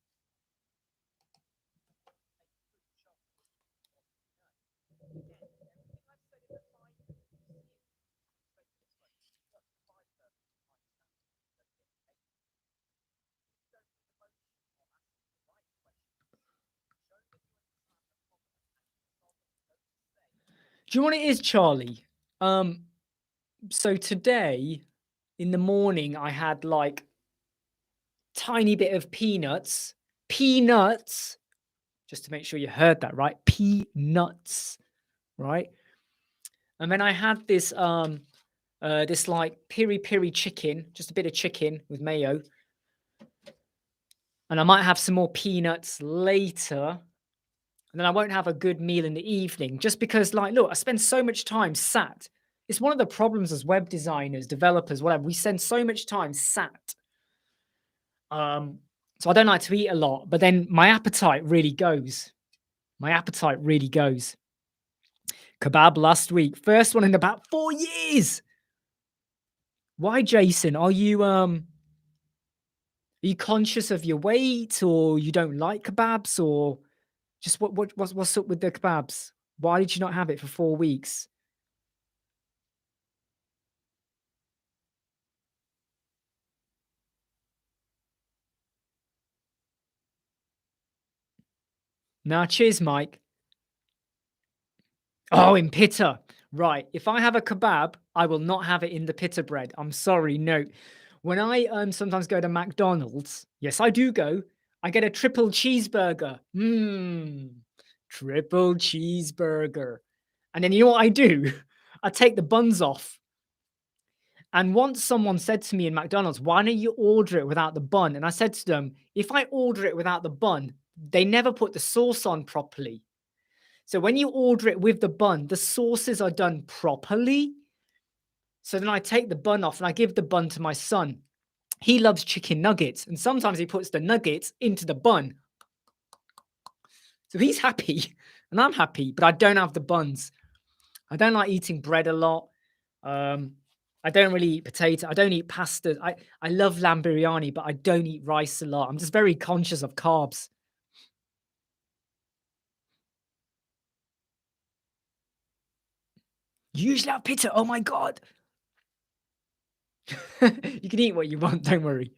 Do you know what it is, Charlie? So today in the morning, I had like tiny bit of peanuts, just to make sure you heard that right, peanuts, right? And then I had this like piri piri chicken, just a bit of chicken with mayo, and I might have some more peanuts later. And then I won't have a good meal in the evening just because, like, look, I spend so much time sat. It's one of the problems as web designers, developers, whatever. We spend so much time sat. So I don't like to eat a lot, but then my appetite really goes. My appetite really goes. Kebab last week, first one in about 4 years. Why, Jason? Are you conscious of your weight, or you don't like kebabs, or just what's up with the kebabs? Why did you not have it for 4 weeks? Nah, cheers, Mike. Oh, in pitta. Right. If I have a kebab, I will not have it in the pitta bread. I'm sorry. No. When I sometimes go to McDonald's, yes, I do go. I get a triple cheeseburger. Triple cheeseburger. And then you know what I do? I take the buns off. And once someone said to me in McDonald's, why don't you order it without the bun? And I said to them, if I order it without the bun, they never put the sauce on properly. So when you order it with the bun, the sauces are done properly. So then I take the bun off and I give the bun to my son. He loves chicken nuggets, and sometimes he puts the nuggets into the bun. So he's happy and I'm happy, but I don't have the buns. I don't like eating bread a lot. I don't really eat potato. I don't eat pasta. I love lamb biryani, but I don't eat rice a lot. I'm just very conscious of carbs. You usually have pizza. Oh my God. You can eat what you want. Don't worry.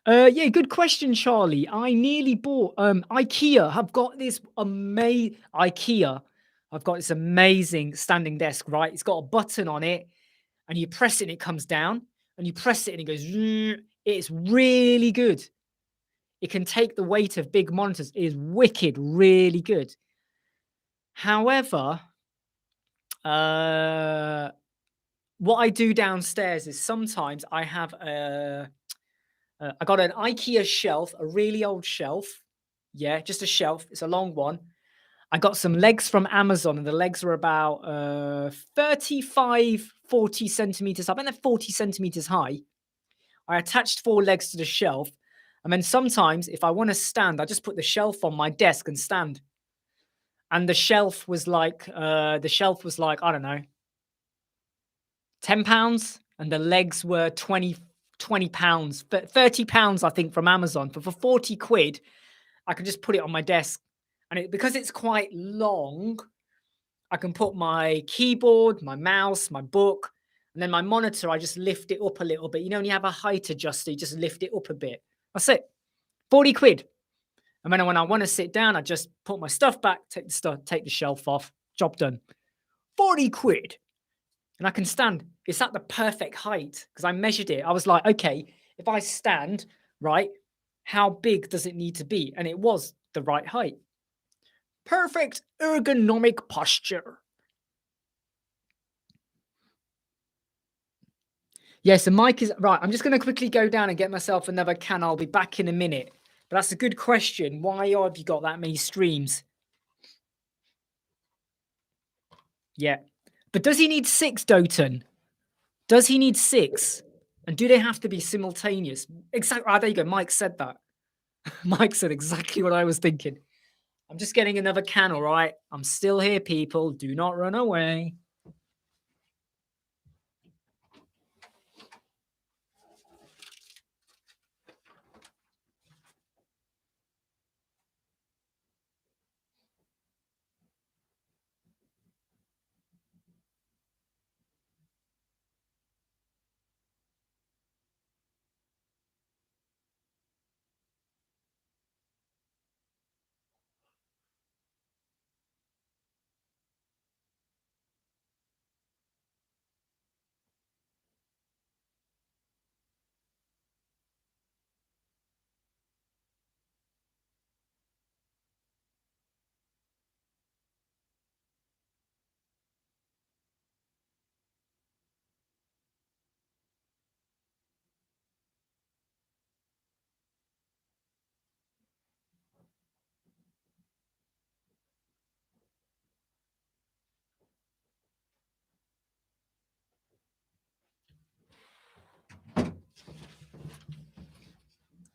Yeah, good question, Charlie. I nearly bought IKEA. Have got this amazing IKEA. I've got this amazing standing desk, right? It's got a button on it, and you press it and it comes down, and you press it and it goes. It's really good. It can take the weight of big monitors. It is wicked, really good. However, what I do downstairs is sometimes I have I got an IKEA shelf, a really old shelf. Yeah, just a shelf. It's a long one. I got some legs from Amazon, and the legs are about 35, 40 centimeters. I bet they're 40 centimeters high. I attached 4 legs to the shelf. And then sometimes, if I want to stand, I just put the shelf on my desk and stand. And the shelf was like, I don't know, £10, and the legs were 20 pounds, but 30 pounds, I think, from Amazon. But for 40 quid, I can just put it on my desk. And because it's quite long, I can put my keyboard, my mouse, my book, and then my monitor, I just lift it up a little bit. You know, when you have a height adjuster, you just lift it up a bit. That's it. 40 quid. And then when I want to sit down, I just put my stuff back, take the shelf off, job done. 40 quid. And I can stand. It's at the perfect height because I measured it. I was like, okay, if I stand, right, how big does it need to be? And it was the right height. Perfect ergonomic posture. Yes, the mic is right. I'm just going to quickly go down and get myself another can. I'll be back in a minute. But that's a good question. Why have you got that many streams? Yeah. But does he need 6, Doton? Does he need 6? And do they have to be simultaneous? Exactly. Ah, there you go. Mike said that. Mike said exactly what I was thinking. I'm just getting another can, all right? I'm still here, people. Do not run away.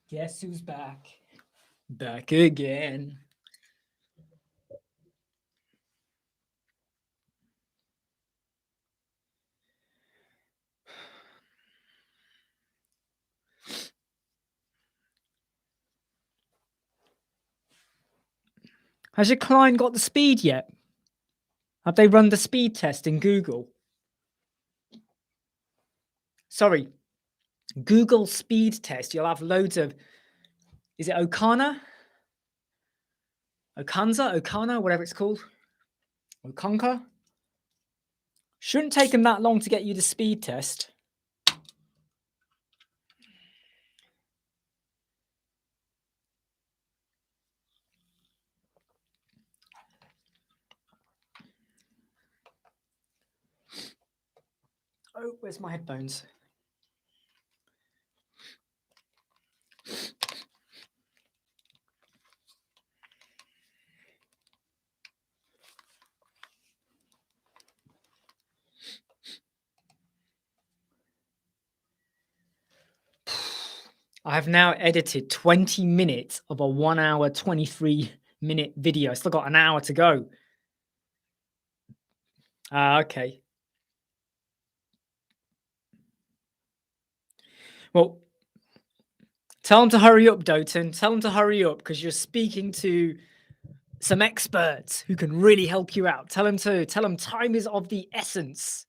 Guess who's back? Back again. Has your client got the speed yet? Have they run the speed test in Google? Sorry, Google speed test. You'll have loads of, is it Okana? Okanza? Okana? Whatever it's called. Okonka? Shouldn't take them that long to get you the speed test. Oh, where's my headphones? I have now edited 20 minutes of a 1 hour, 23-minute video. I still got an hour to go. Okay. Well, tell them to hurry up, Doton. Tell them to hurry up because you're speaking to some experts who can really help you out. Tell them time is of the essence.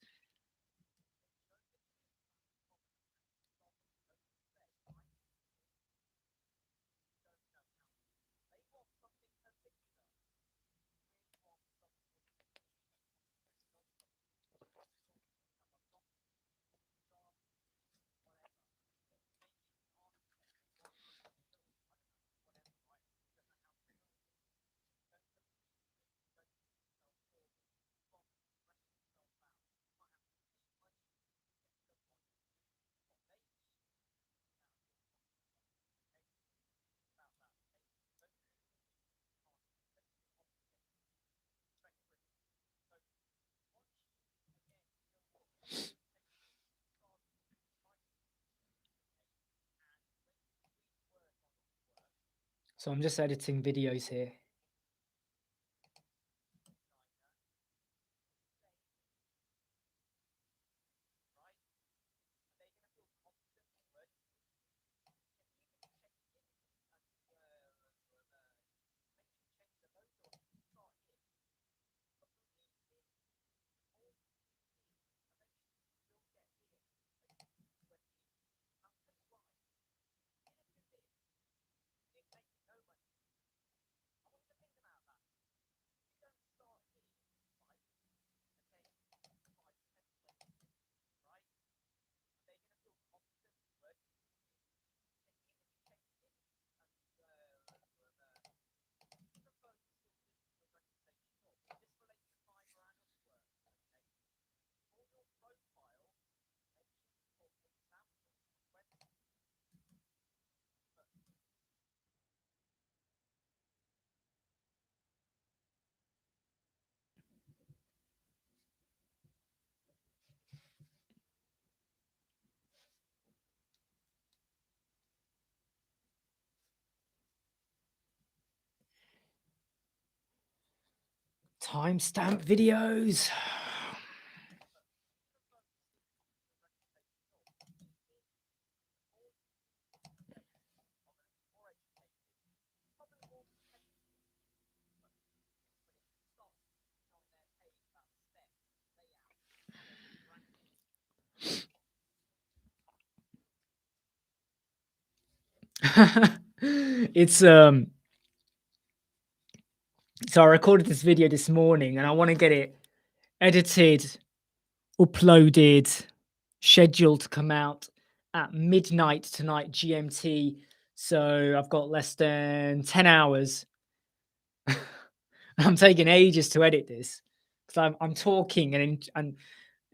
So I'm just editing videos here. Timestamp videos. It's so I recorded this video this morning and I want to get it edited, uploaded, scheduled to come out at midnight tonight GMT. So I've got less than 10 hours. I'm taking ages to edit this because I'm talking and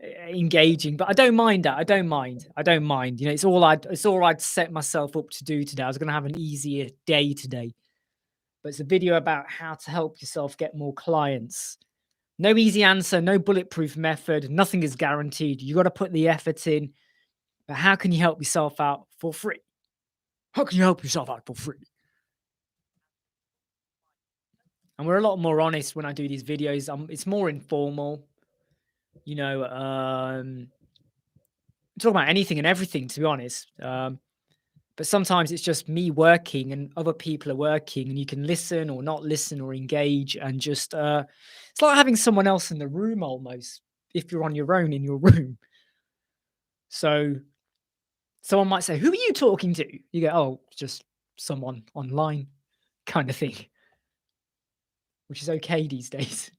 engaging, but I don't mind that. I don't mind. You know, it's all I'd set myself up to do today. I was going to have an easier day today, but it's a video about how to help yourself get more clients. No easy answer, no bulletproof method. Nothing is guaranteed. You got to put the effort in. But how can you help yourself out for free? How can you help yourself out for free? And we're a lot more honest when I do these videos. It's more informal. You know, talk about anything and everything, to be honest. But sometimes it's just me working and other people are working, and you can listen or not listen or engage, and just it's like having someone else in the room almost if you're on your own in your room. So someone might say, "Who are you talking to?" You go, "Oh, just someone online," kind of thing, which is okay these days.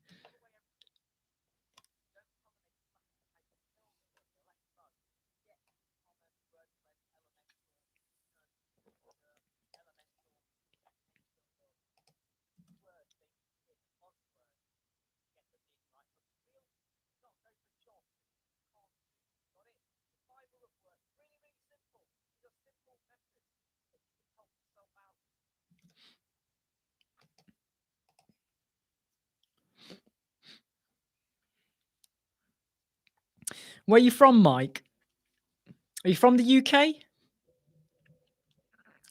Where are you from, Mike? Are you from the UK?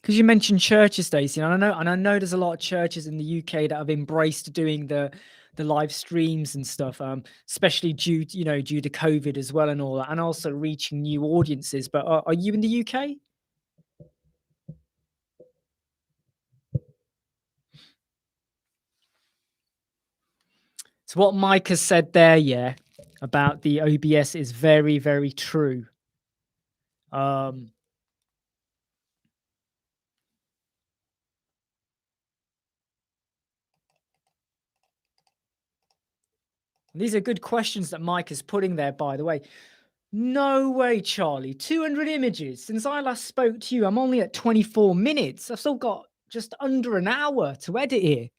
Because you mentioned churches, Stacey, and I know there's a lot of churches in the UK that have embraced doing the live streams and stuff, especially due to COVID as well and all that, and also reaching new audiences. But are you in the UK? So what Mike has said there, yeah, about the OBS is very, very true. These are good questions that Mike is putting there, by the way. No way, Charlie. 200 images. Since I last spoke to you, I'm only at 24 minutes. I've still got just under an hour to edit here.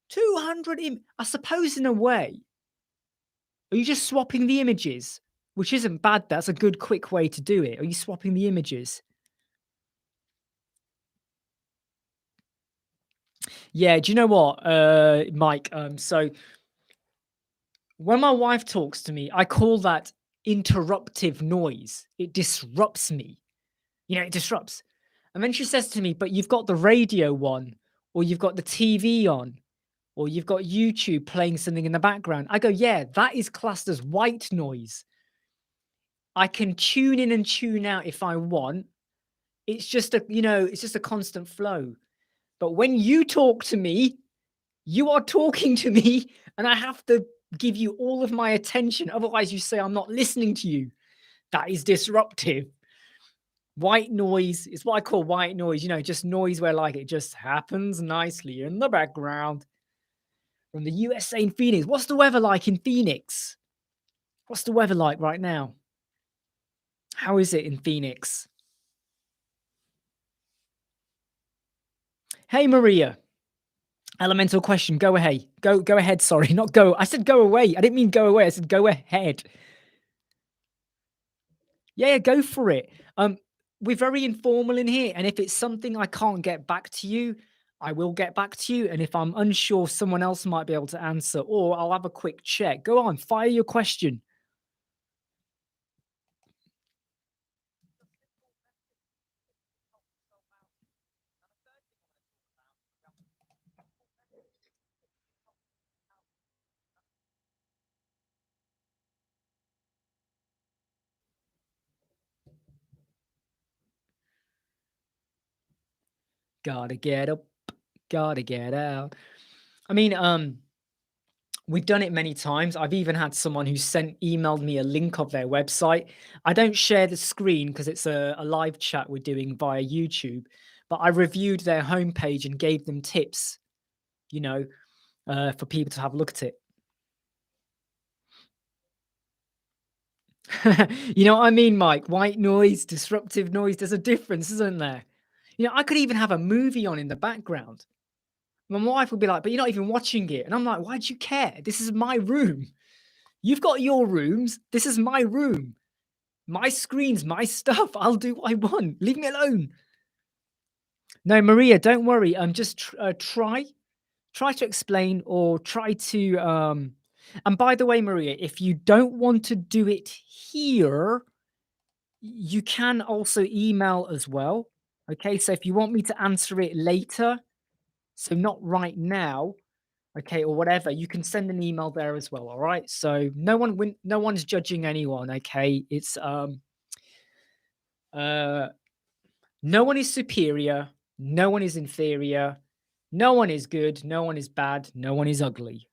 200 I suppose in a way. Are you just swapping the images? Which isn't bad. That's a good, quick way to do it. Are you swapping the images? Yeah, do you know what, Mike? So when my wife talks to me, I call that interruptive noise. It disrupts me. You know, it disrupts. And then she says to me, but you've got the radio on, or you've got the TV on, or you've got YouTube playing something in the background. I go, yeah, that is classed as white noise. I can tune in and tune out if I want. It's just it's just a constant flow. But when you talk to me, you are talking to me, and I have to give you all of my attention. Otherwise, you say I'm not listening to you. That is disruptive. White noise is what I call white noise, just noise where like it just happens nicely in the background. From the USA in Phoenix. What's the weather like in Phoenix? What's the weather like right now? How is it in Phoenix? Hey, Maria. Elemental question. Go ahead. Go ahead. Sorry, not go. I said go away. I didn't mean go away. I said go ahead. Yeah, go for it. We're very informal in here, and if it's something I can't get back to you, I will get back to you. And if I'm unsure, someone else might be able to answer, or I'll have a quick check. Go on, fire your question. Gotta get up, gotta get out. I mean, we've done it many times. I've even had someone who emailed me a link of their website. I don't share the screen because it's a live chat we're doing via YouTube, but I reviewed their homepage and gave them tips, you know, for people to have a look at it. You know what I mean, Mike? White noise, disruptive noise. There's a difference, isn't there? You know, I could even have a movie on in the background. My wife would be like, but you're not even watching it. And I'm like, why do you care? This is my room. You've got your rooms. This is my room. My screens, my stuff. I'll do what I want. Leave me alone. No, Maria, don't worry. Just try to explain or try to. And by the way, Maria, if you don't want to do it here, you can also email as well. Okay, so if you want me to answer it later, so not right now, okay, or whatever, you can send an email there as well. All right, so no one's judging anyone. Okay, it's no one is superior, no one is inferior, no one is good, no one is bad, no one is ugly,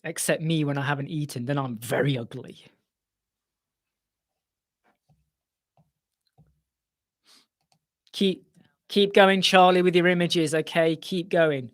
except me when I haven't eaten. Then I'm very ugly. Keep going, Charlie, with your images. Okay, keep going.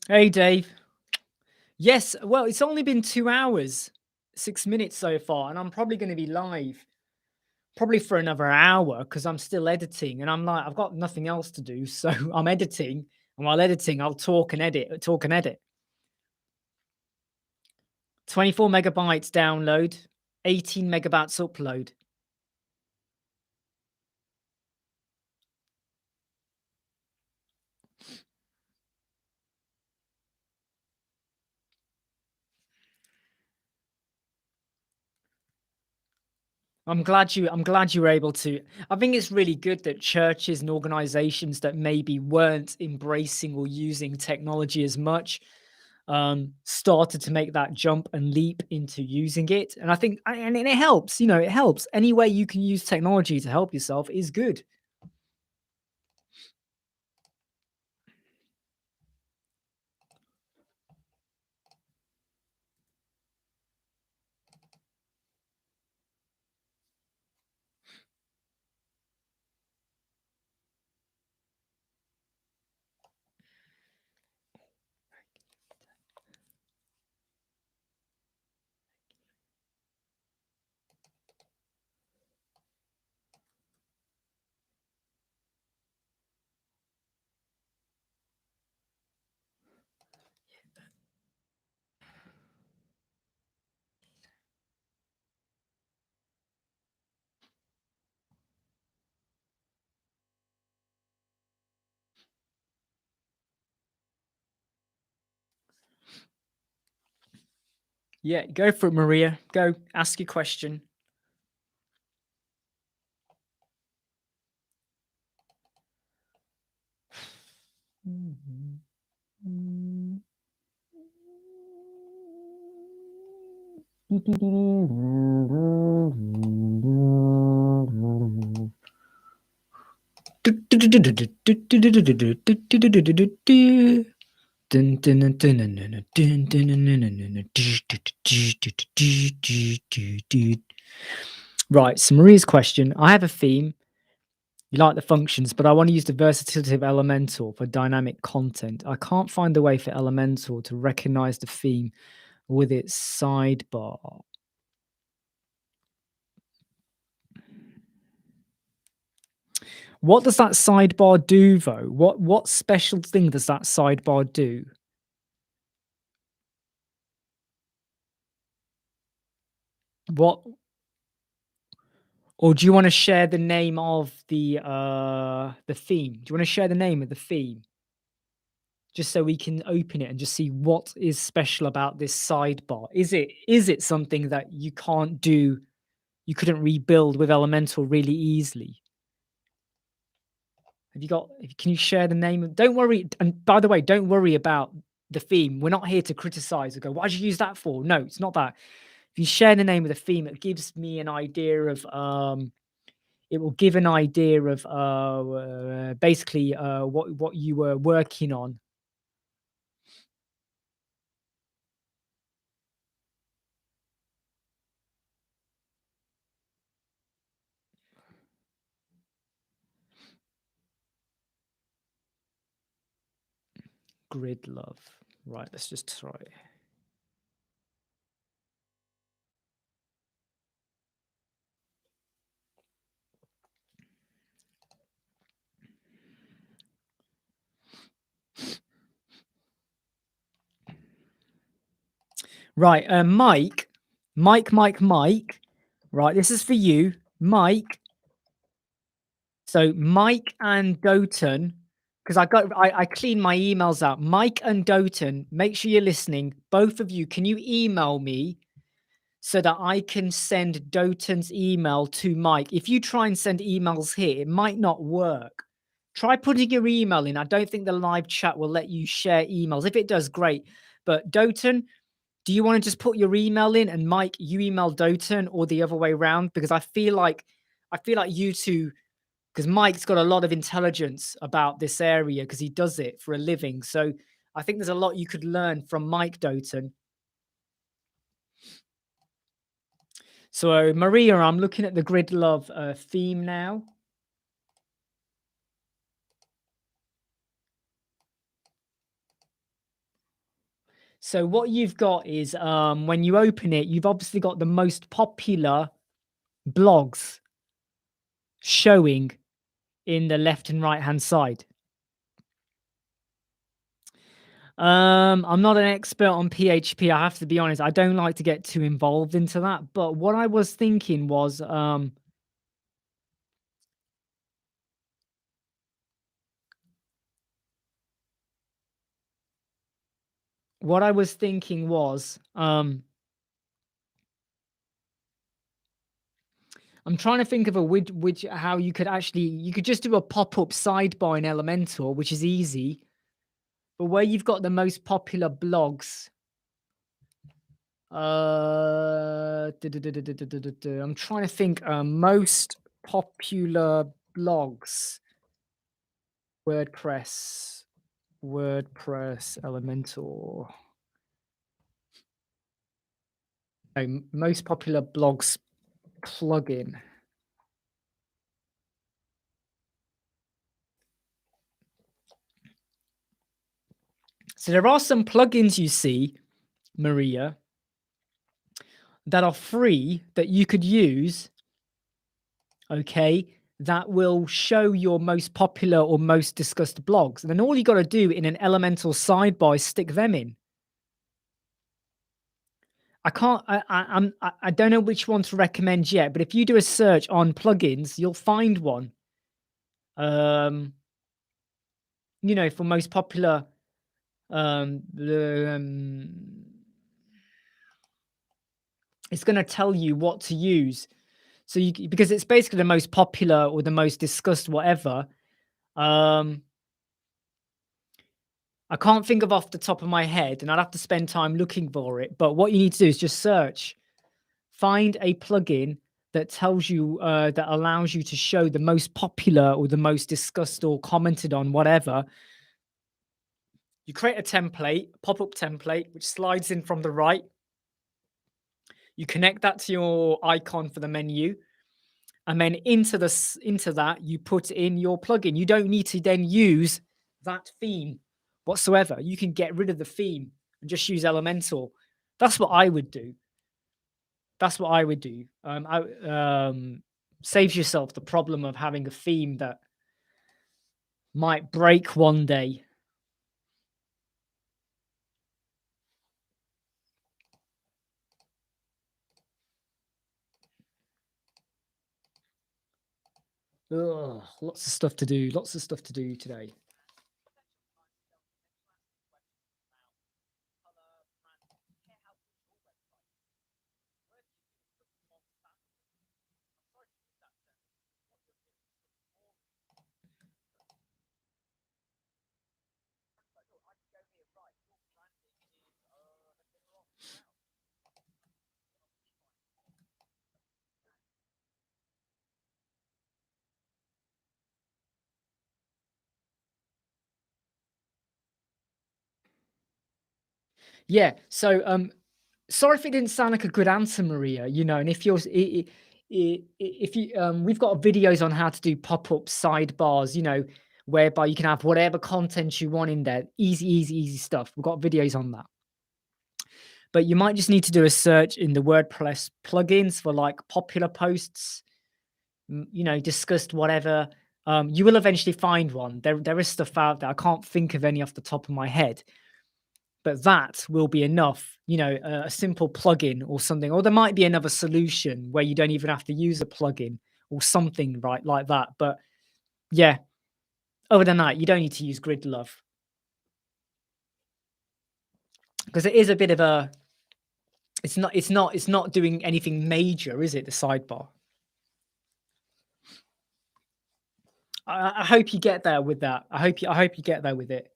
Hey, Dave. Yes, well, it's only been 2 hours, 6 minutes so far, and I'm probably gonna be live probably for another hour because 'cause I'm still editing, and I'm like, I've got nothing else to do, so I'm editing, and while editing, I'll talk and edit, talk and edit. 24 megabytes download, 18 megabytes upload. I'm glad you were able to. I think it's really good that churches and organizations that maybe weren't embracing or using technology as much started to make that jump and leap into using it. And I think and it helps, it helps. Any way you can use technology to help yourself is good. Yeah, go for it, Maria. Go ask your question. Right, so Maria's question. I have a theme. You like the functions, but I want to use the versatility of Elementor for dynamic content. I can't find a way for Elementor to recognize the theme with its sidebar. What does that sidebar do, though? What special thing does that sidebar do? What or do you wanna share the name of the theme? Do you wanna share the name of the theme? Just so we can open it and just see what is special about this sidebar. Is it something that you can't do you couldn't rebuild with Elementor really easily? Have you got can you share the name of don't worry, and by the way, don't worry about the theme. We're not here to criticize or go, "Why'd you use that for?" No, it's not that. If you share the name of the theme, it gives me an idea of, it will give an idea of, basically, what you were working on. Grid love. Right, let's just try it. Right, Mike. Right, this is for you, Mike. So Mike and Doten, because I clean my emails out. Mike and Doten, make sure you're listening. Both of you, can you email me so that I can send Doten's email to Mike? If you try and send emails here, it might not work. Try putting your email in. I don't think the live chat will let you share emails. If it does, great. But Doten, do you want to just put your email in and Mike, you email Doten or the other way around? Because I feel like you two, because Mike's got a lot of intelligence about this area because he does it for a living. So I think there's a lot you could learn from Mike Doten. So Maria, I'm looking at the Grid Love theme now. So what you've got is when you open it, you've obviously got the most popular blogs showing in the left and right hand side. I'm not an expert on PHP. I have to be honest. I don't like to get too involved into that. But what I was thinking was, what I was thinking was, I'm trying to think of a which how you could just do a pop-up sidebar in Elementor, which is easy. But where you've got the most popular blogs, I'm trying to think, most popular blogs, WordPress, Elementor. Most popular blogs plugin. So there are some plugins you see, Maria, that are free that you could use, okay, that will show your most popular or most discussed blogs. And then all you got to do in an Elementor sidebar is stick them in. I can't, I don't know which one to recommend yet, but if you do a search on plugins, you'll find one. You know, for most popular, it's going to tell you what to use. So because it's basically the most popular or the most discussed, whatever. I can't think of off the top of my head, and I'd have to spend time looking for it. But what you need to do is just search, find a plugin that tells you, that allows you to show the most popular or the most discussed or commented on, whatever. You create a template, a pop-up template, which slides in from the right. You connect that to your icon for the menu. And then into that, you put in your plugin. You don't need to then use that theme whatsoever. You can get rid of the theme and just use Elementor. That's what I would do. That's what I would do. Saves yourself the problem of having a theme that might break one day. Ugh, lots of stuff to do. Lots of stuff to do today. Yeah. So, sorry if it didn't sound like a good answer, Maria. And if you're, if you, we've got videos on how to do pop-up sidebars. Whereby you can have whatever content you want in there. Easy, easy, easy stuff. We've got videos on that. But you might just need to do a search in the WordPress plugins for like popular posts. Discussed whatever. You will eventually find one. There is stuff out there. I can't think of any off the top of my head, but that will be enough. A simple plugin or something, or there might be another solution where you don't even have to use a plugin or something, right, like that. But yeah, other than that, you don't need to use Grid Love because it is a bit of a. It's not doing anything major, is it? The sidebar. I hope you get there with that. I hope you get there with it.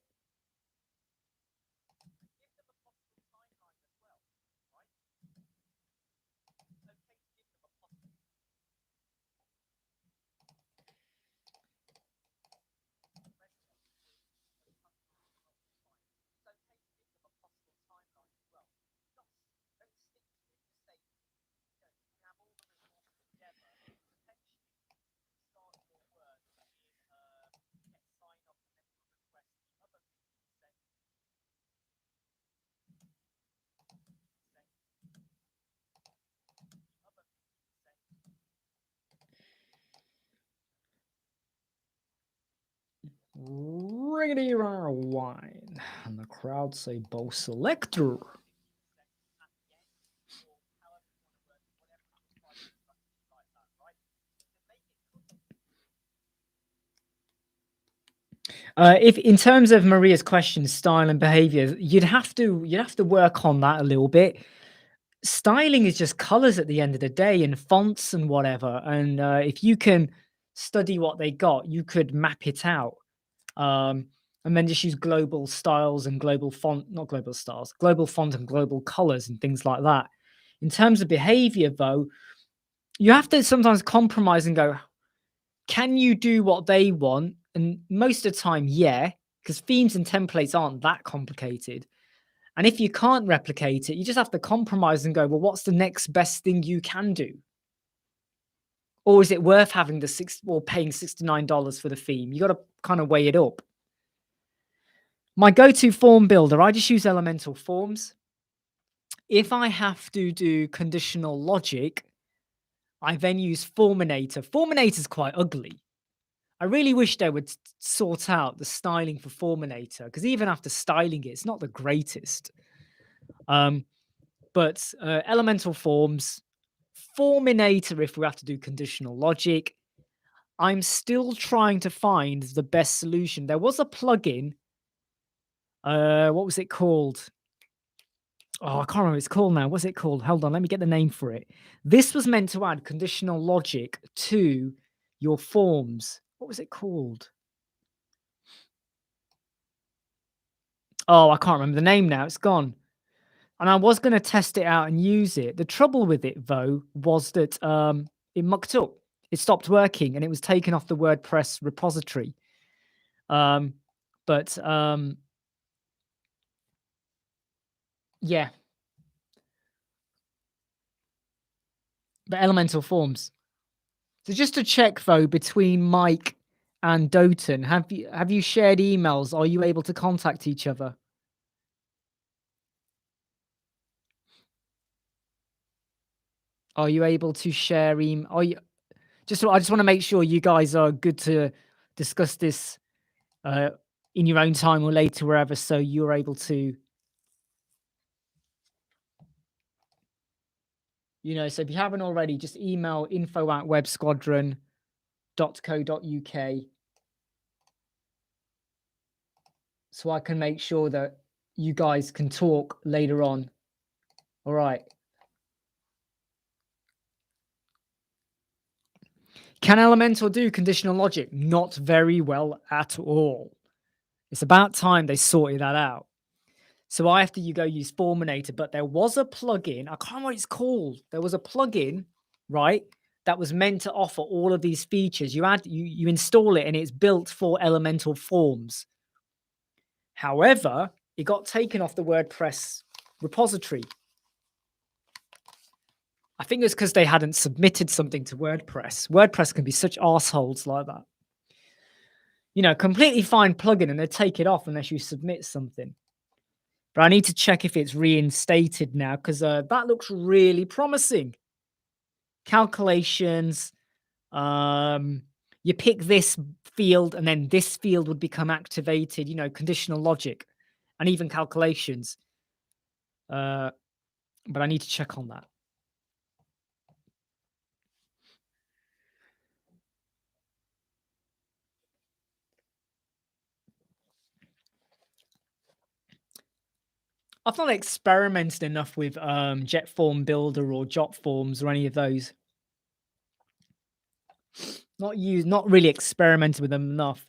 Riggedy wine. And the crowd say Bo Selector. If in terms of Maria's question, style and behavior, you'd have to work on that a little bit. Styling is just colors at the end of the day and fonts and whatever. And if you can study what they got, you could map it out. And then just use global styles and global font, not global styles, global font and global colors and things like that. In terms of behavior, though, you have to sometimes compromise and go, can you do what they want? And most of the time, yeah, because themes and templates aren't that complicated. And if you can't replicate it, you just have to compromise and go, well, what's the next best thing you can do? Or is it worth having paying $69 for the theme? You got to kind of weigh it up. My go-to form builder, I just use Elemental Forms. If I have to do conditional logic, I then use Forminator. Forminator's quite ugly. I really wish they would sort out the styling for Forminator, because even after styling it, it's not the greatest. But Elemental Forms, Forminator if we have to do conditional logic. I'm still trying to find the best solution. There was a plugin. What was it called? Oh, I can't remember what it's called now. What's it called? Hold on, let me get the name for it. This was meant to add conditional logic to your forms. What was it called? Oh, I can't remember the name now. It's gone. And I was going to test it out and use it. The trouble with it, though, was that it mucked up. It stopped working and it was taken off the WordPress repository. But yeah, the Elemental Forms. So just to check though, between Mike and Doten, have you shared emails? Are you able to contact each other? Are you able to share email? I just want to make sure you guys are good to discuss this in your own time or later, wherever, so you're able to, so if you haven't already, just email info@websquadron so I can make sure that you guys can talk later on. All right. Can Elementor do conditional logic? Not very well at all. It's about time they sorted that out. So I have to go use Forminator, but there was a plugin. I can't remember what it's called. There was a plugin, right, that was meant to offer all of these features. You install it and it's built for Elemental Forms. However, it got taken off the WordPress repository. I think it's because they hadn't submitted something to WordPress. WordPress can be such assholes like that. You know, completely fine plugin and they take it off unless you submit something. But I need to check if it's reinstated now because that looks really promising. Calculations. You pick this field and then this field would become activated, you know, conditional logic and even calculations. But I need to check on that. I've not experimented enough with Jetform Builder or Jotforms or any of those. Not really experimented with them enough.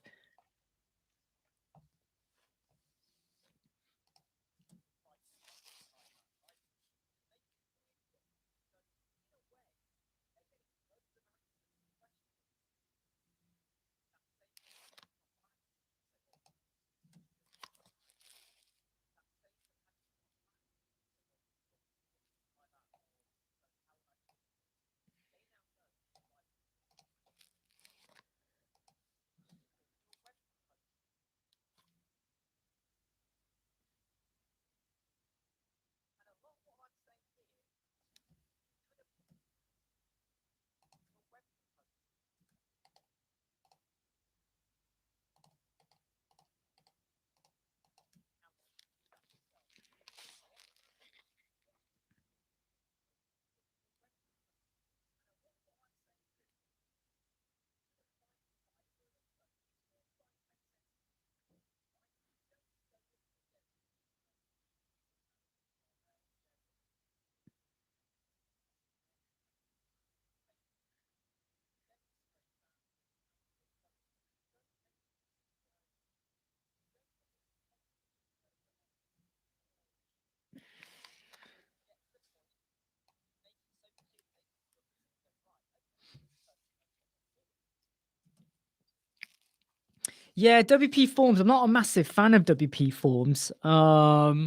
Yeah, WP Forms. I'm not a massive fan of WP Forms. But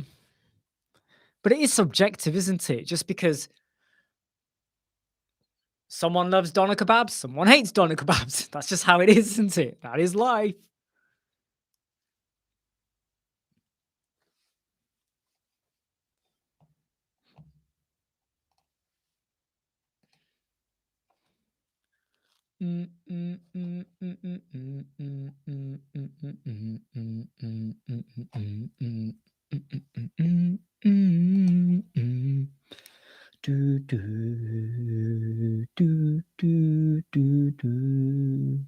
it is subjective, isn't it? Just because someone loves doner kebabs, someone hates doner kebabs. That's just how it is, isn't it? That is life. Do, do, do, do, do, do.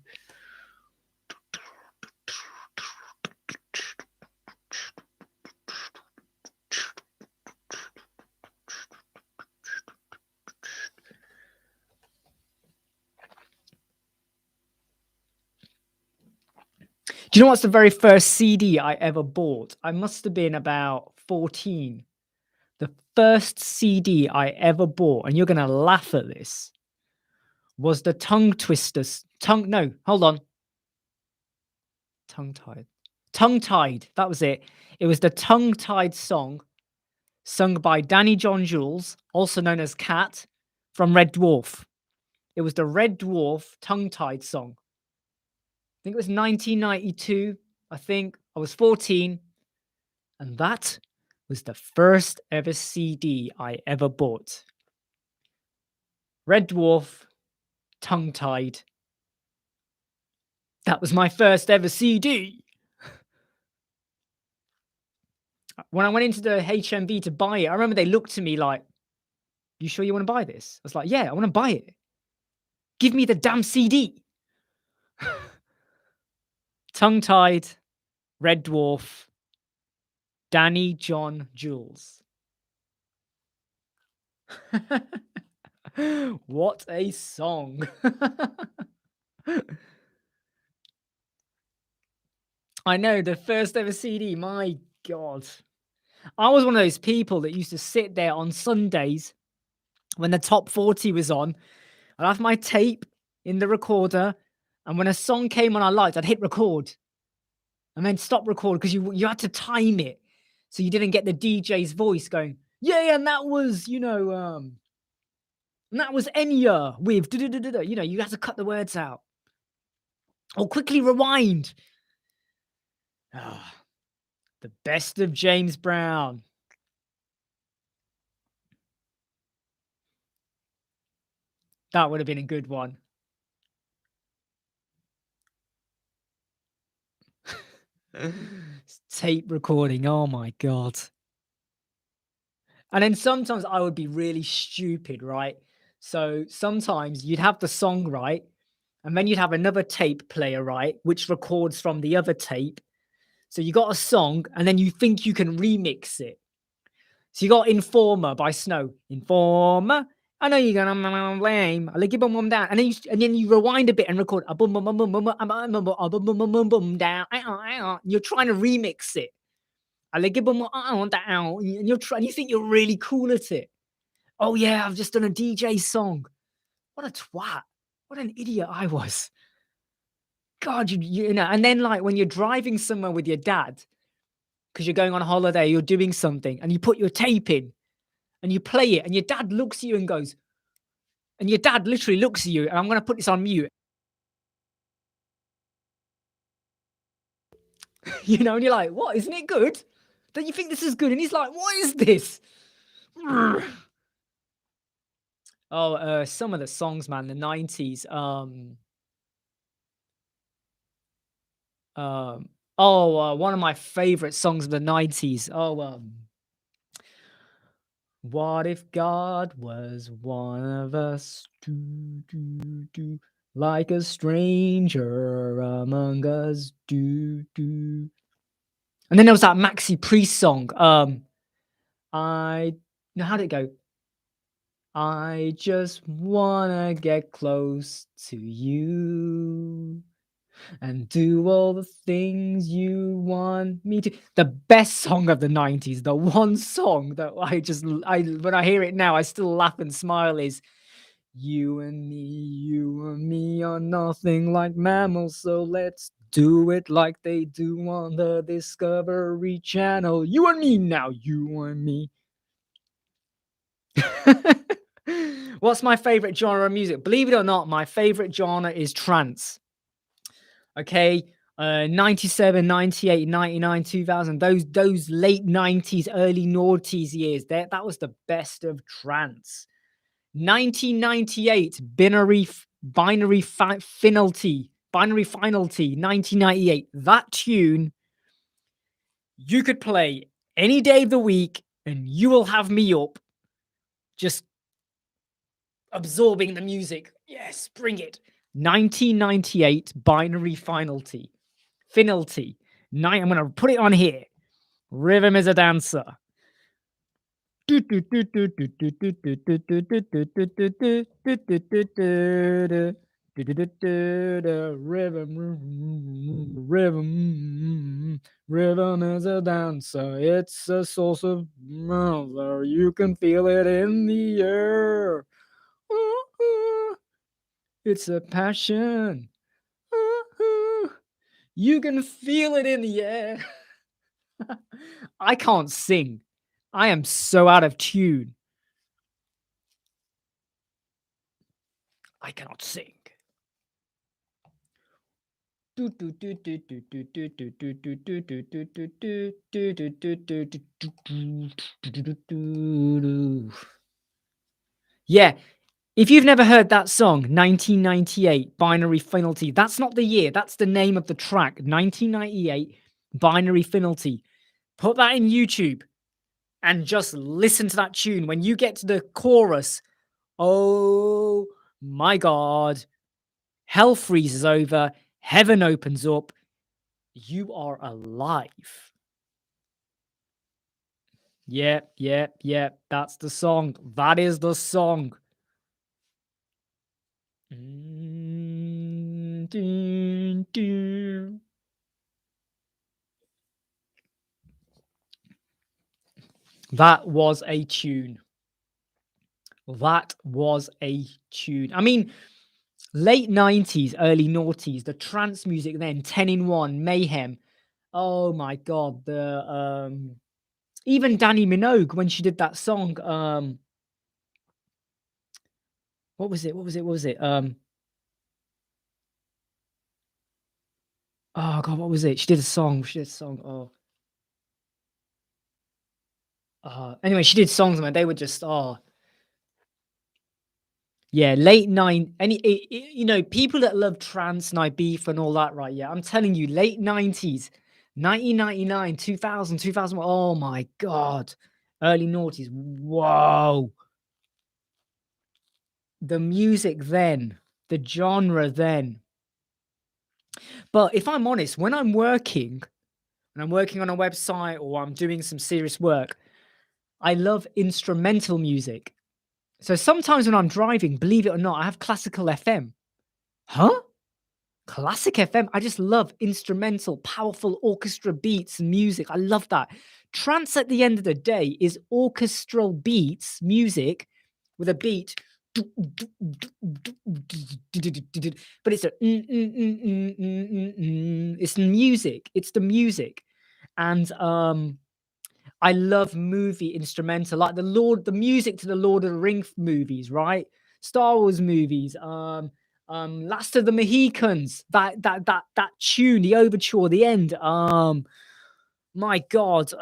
Do you know what's the very first CD I ever bought? I must have been about 14. The first CD I ever bought, and you're going to laugh at this, was the Tongue Twisters. No, hold on. Tongue-Tied. That was it. It was the Tongue-Tied song sung by Danny John Jules, also known as Cat, from Red Dwarf. It was the Red Dwarf Tongue-Tied song. I think it was 1992. I think I was 14. And that was the first ever CD I ever bought. Red Dwarf, Tongue-Tied. That was my first ever CD. When I went into the HMV to buy it, I remember they looked at me like, "You sure you want to buy this?" I was like, "Yeah, I want to buy it. Give me the damn CD." Tongue Tied, Red Dwarf, Danny John Jules. What a song. I know, the first ever CD, my God. I was one of those people that used to sit there on Sundays when the top 40 was on. I'd have my tape in the recorder, and when a song came on I liked, I'd hit record and then stop record because you had to time it so you didn't get the DJ's voice going, yeah, and that was, and that was Enya with, you had to cut the words out or quickly rewind. Ah, the best of James Brown. That would have been a good one. Tape recording. Oh my God. And then sometimes I would be really stupid, right? So sometimes you'd have the song, right? And then you'd have another tape player, right? Which records from the other tape. So you got a song and then you think you can remix it. So you got Informer by Snow. Informer. I know you're gonna blame. I like it, boom, boom, down. And then you rewind a bit and record a boom, boom, boom, boom, boom, boom, boom, boom, boom, down. You're trying to remix it. I like it, boom, down. And you're trying. You think you're really cool at it. Oh yeah, I've just done a DJ song. What a twat. What an idiot I was. God, you know. And then like when you're driving somewhere with your dad, because you're going on holiday, you're doing something, and you put your tape in and you play it, and your dad looks at you and goes, and your dad literally looks at you, and I'm going to put this on mute, and you're like, what? Isn't it good? Don't you think this is good? And he's like, what is this? Oh, some of the songs, man, the 90s. One of my favorite songs of the 90s. What if God was one of us? Like a stranger among us. And then there was that Maxi Priest song. How'd it go? I just wanna get close to you and do all the things you want me to. The best song of the 90s, the one song that when I hear it now, I still laugh and smile is you and me are nothing like mammals, so let's do it like they do on the Discovery Channel. You and me now, you and me. What's my favorite genre of music? Believe it or not, my favorite genre is trance. Okay, 97, 98, 99, 2000, those late 90s, early noughties years, that was the best of trance. 1998, binary finality, 1998. That tune you could play any day of the week and you will have me up just absorbing the music. Yes, bring it. 1998 binary finality. I'm gonna put it on here. Rhythm is a dancer. Rhythm is a dancer. It's a source of mother. You can feel it in the air. It's a passion. You can feel it in the air. I can't sing. I am so out of tune. I cannot sing. Yeah. If you've never heard that song, 1998 Binary Finality, that's not the year, that's the name of the track. 1998 Binary Finality. Put that in YouTube and just listen to that tune. When you get to the chorus, oh my God, hell freezes over Heaven opens up. You are alive. Yeah, yeah, yeah. That's the song. That is the song. Dun, dun. That was a tune. That was a tune. I mean, late 90s, early noughties, the trance music then, 10 in 1, Mayhem. Oh my God. Even Danny Minogue, when she did that song, what was it? Oh God, what was it? She did a song. Anyway, she did songs, man. They were just, yeah, late people that love trance and Ibiza and all that, right? Yeah, I'm telling you, late 90s, 1999, 2000, 2001. Oh my God. Early noughties. Whoa. The music then, the genre then. But if I'm honest, when I'm working and I'm working on a website or I'm doing some serious work, I love instrumental music. So sometimes when I'm driving, believe it or not, I have classical FM. Huh? Classic FM. I just love instrumental, powerful orchestra beats and music. I love that. Trance at the end of the day is orchestral beats, music with a beat. But it's it's music. It's the music. And I love movie instrumental, like the music to the Lord of the Rings movies, right? Star Wars movies, Last of the Mohicans, that tune, the overture, the end, my God,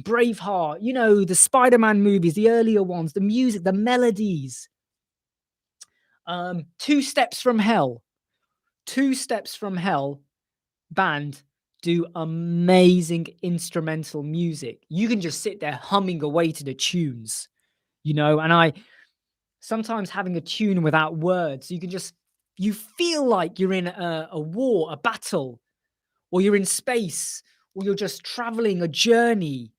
Braveheart, the Spider-Man movies, the earlier ones, the music, the melodies, Two Steps from Hell, band do amazing instrumental music. You can just sit there humming away to the tunes, and I sometimes having a tune without words, you feel like you're in a war, a battle, or you're in space, or you're just traveling a journey.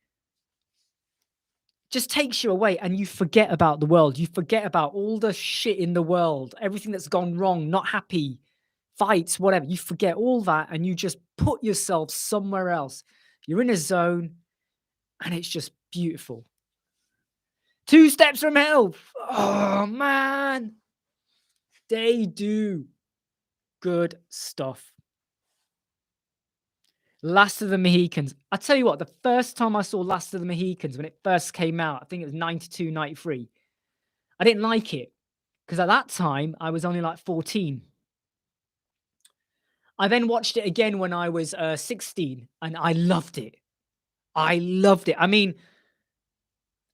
Just takes you away and you forget about the world. You forget about all the shit in the world, everything that's gone wrong, not happy, fights, whatever. You forget all that and you just put yourself somewhere else. You're in a zone and it's just beautiful. Two Steps from Hell. Oh, man. They do good stuff. Last of the Mohicans. I tell you what, the first time I saw Last of the Mohicans, when it first came out, I think it was 92, 93, I didn't like it because at that time I was only like 14. I then watched it again when I was 16 and I loved it. I loved it. I mean,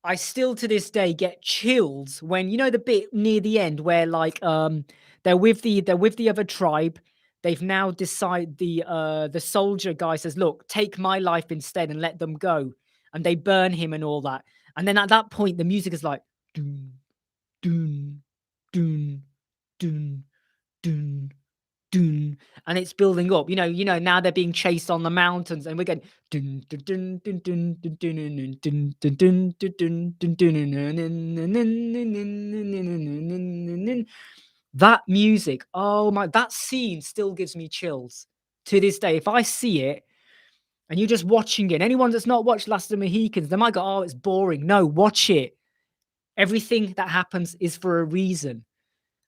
I still to this day get chills when the bit near the end where they're with the other tribe. They've now decided the soldier guy says, "Look, take my life instead and let them go." And they burn him and all that. And then at that point the music is like doon doon doon doon doon doon, and it's building up. Now they're being chased on the mountains, and we're going dun dun dun dun dun dun dun dun dun dun dun dun dun dun. That music, oh my, that scene still gives me chills to this day. If I see it and you're just watching it, anyone that's not watched Last of the Mohicans, they might go, "Oh, it's boring." No, watch it. Everything that happens is for a reason.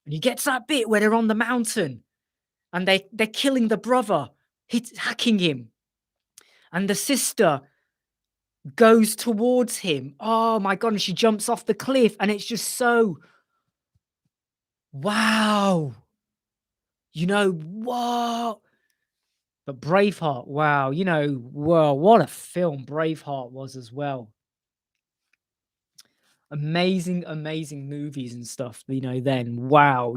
And you get to that bit where they're on the mountain and they're killing the brother, hacking him, and the sister goes towards him. Oh my God, and she jumps off the cliff, and it's just so wow. What? But Braveheart, wow, whoa, what a film Braveheart was as well. Amazing, amazing movies and stuff, then wow,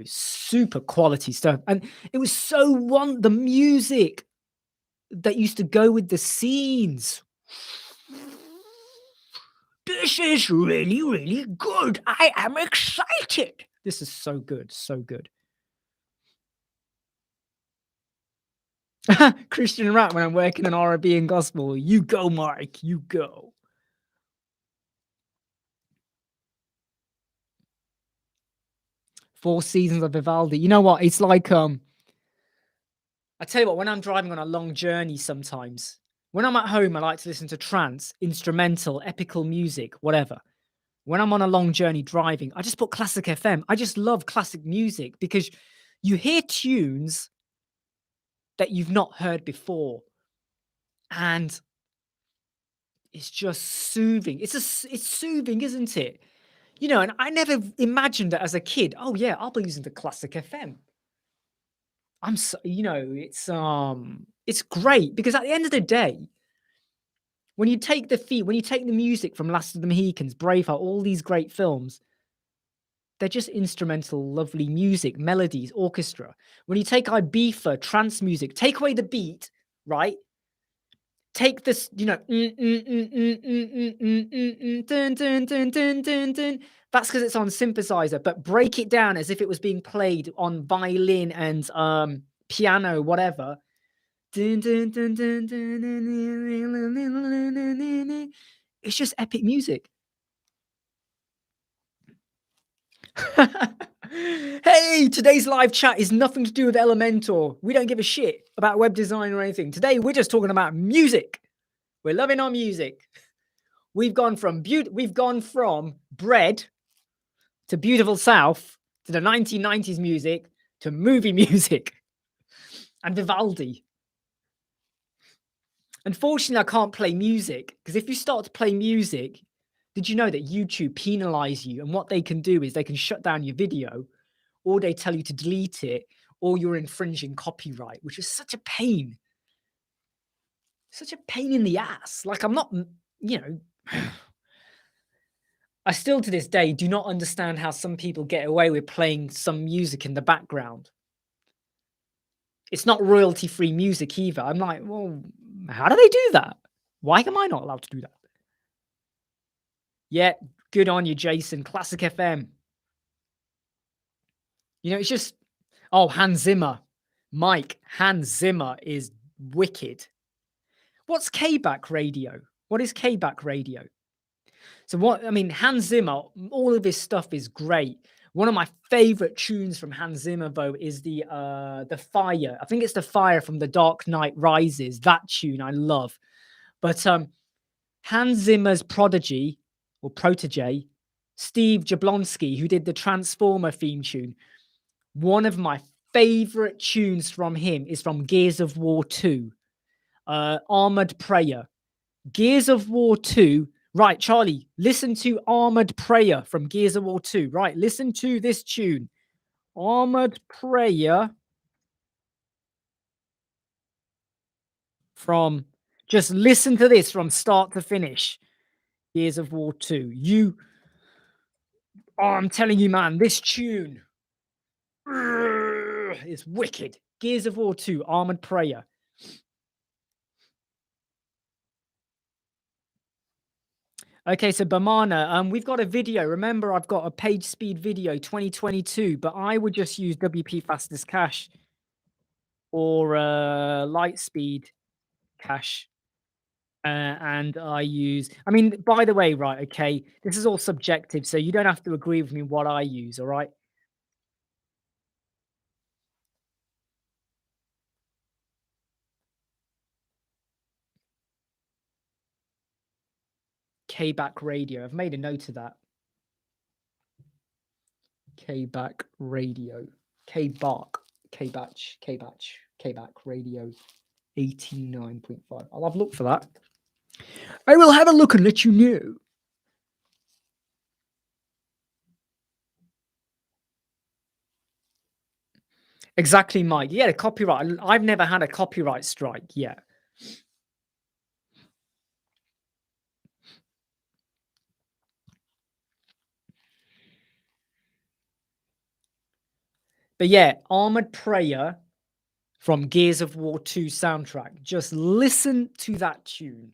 super quality stuff. And it was so the music that used to go with the scenes. This is really, really good. I am excited. This is so good, so good. Christian rap when I'm working on R&B and gospel. You go, Mike. You go. Four Seasons of Vivaldi. You know what? It's like I tell you what, when I'm driving on a long journey sometimes, when I'm at home, I like to listen to trance, instrumental, epical music, whatever. When I'm on a long journey driving, I just put classic FM. I just love classic music because you hear tunes that you've not heard before. And it's just soothing. It's soothing, isn't it? You know, and I never imagined that as a kid. Oh yeah, I'll be using the classic FM. I'm so, you know, it's great because at the end of the day, when you take when you take the music from Last of the Mohicans, Braveheart, all these great films, they're just instrumental, lovely music, melodies, orchestra. When you take Ibiza, trance music, take away the beat, right? Take this, you know, dun, dun, dun, dun, dun, dun. That's because it's on synthesizer, but break it down as if it was being played on violin and piano, whatever. Dun, dun, dun, dun, dun, dun. It's just epic music. Hey, today's live chat is nothing to do with Elementor. We don't give a shit about web design or anything. Today, we're just talking about music. We're loving our music. We've gone from bread to Beautiful South to the 1990s music to movie music and Vivaldi. Unfortunately, I can't play music because if you start to play music, did you know that YouTube penalize you? And what they can do is they can shut down your video, or they tell you to delete it, or you're infringing copyright, which is such a pain. Such a pain in the ass. Like, I'm not, you know, I still to this day do not understand how some people get away with playing some music in the background. It's not royalty-free music either. I'm like, well, how do they do that? Why am I not allowed to do that? Yeah, good on you, Jason. Classic FM. You know, it's just, oh, Hans Zimmer. Mike, Hans Zimmer is wicked. What's K-Back radio? What is K-Back radio? So what, I mean, Hans Zimmer, all of his stuff is great. One of my favorite tunes from Hans Zimmer, though, is the Fire. I think it's the Fire from The Dark Knight Rises. That tune I love. But Hans Zimmer's prodigy or protege, Steve Jablonsky, who did the Transformer theme tune, one of my favorite tunes from him is from Gears of War 2, Armored Prayer. Gears of War 2. Right, Charlie, listen to Armored Prayer from Gears of War 2. Right, listen to this tune. Armored Prayer from, just listen to this from start to finish. Gears of War 2. I'm telling you, man, this tune is wicked. Gears of War 2, Armored Prayer. Okay, so Bamana, we've got a video. Remember, I've got a page speed video 2022, but I would just use WP fastest cache or light speed cache. And I use, I mean, by the way, right, okay, this is all subjective, so you don't have to agree with me what I use, all right? K-Back radio. I've made a note of that. K-Back radio. K-Back radio 89.5. I'll have a look for that. I will have a look and let you know. Exactly, Mike. Yeah, the copyright. I've never had a copyright strike yet. But yeah, Armored Prayer from Gears of War 2 soundtrack. Just listen to that tune,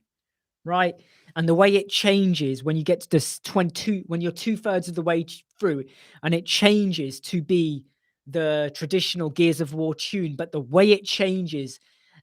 right? And the way it changes when you get to this 22, when you're 2/3 of the way through, and it changes to be the traditional Gears of War tune, but the way it changes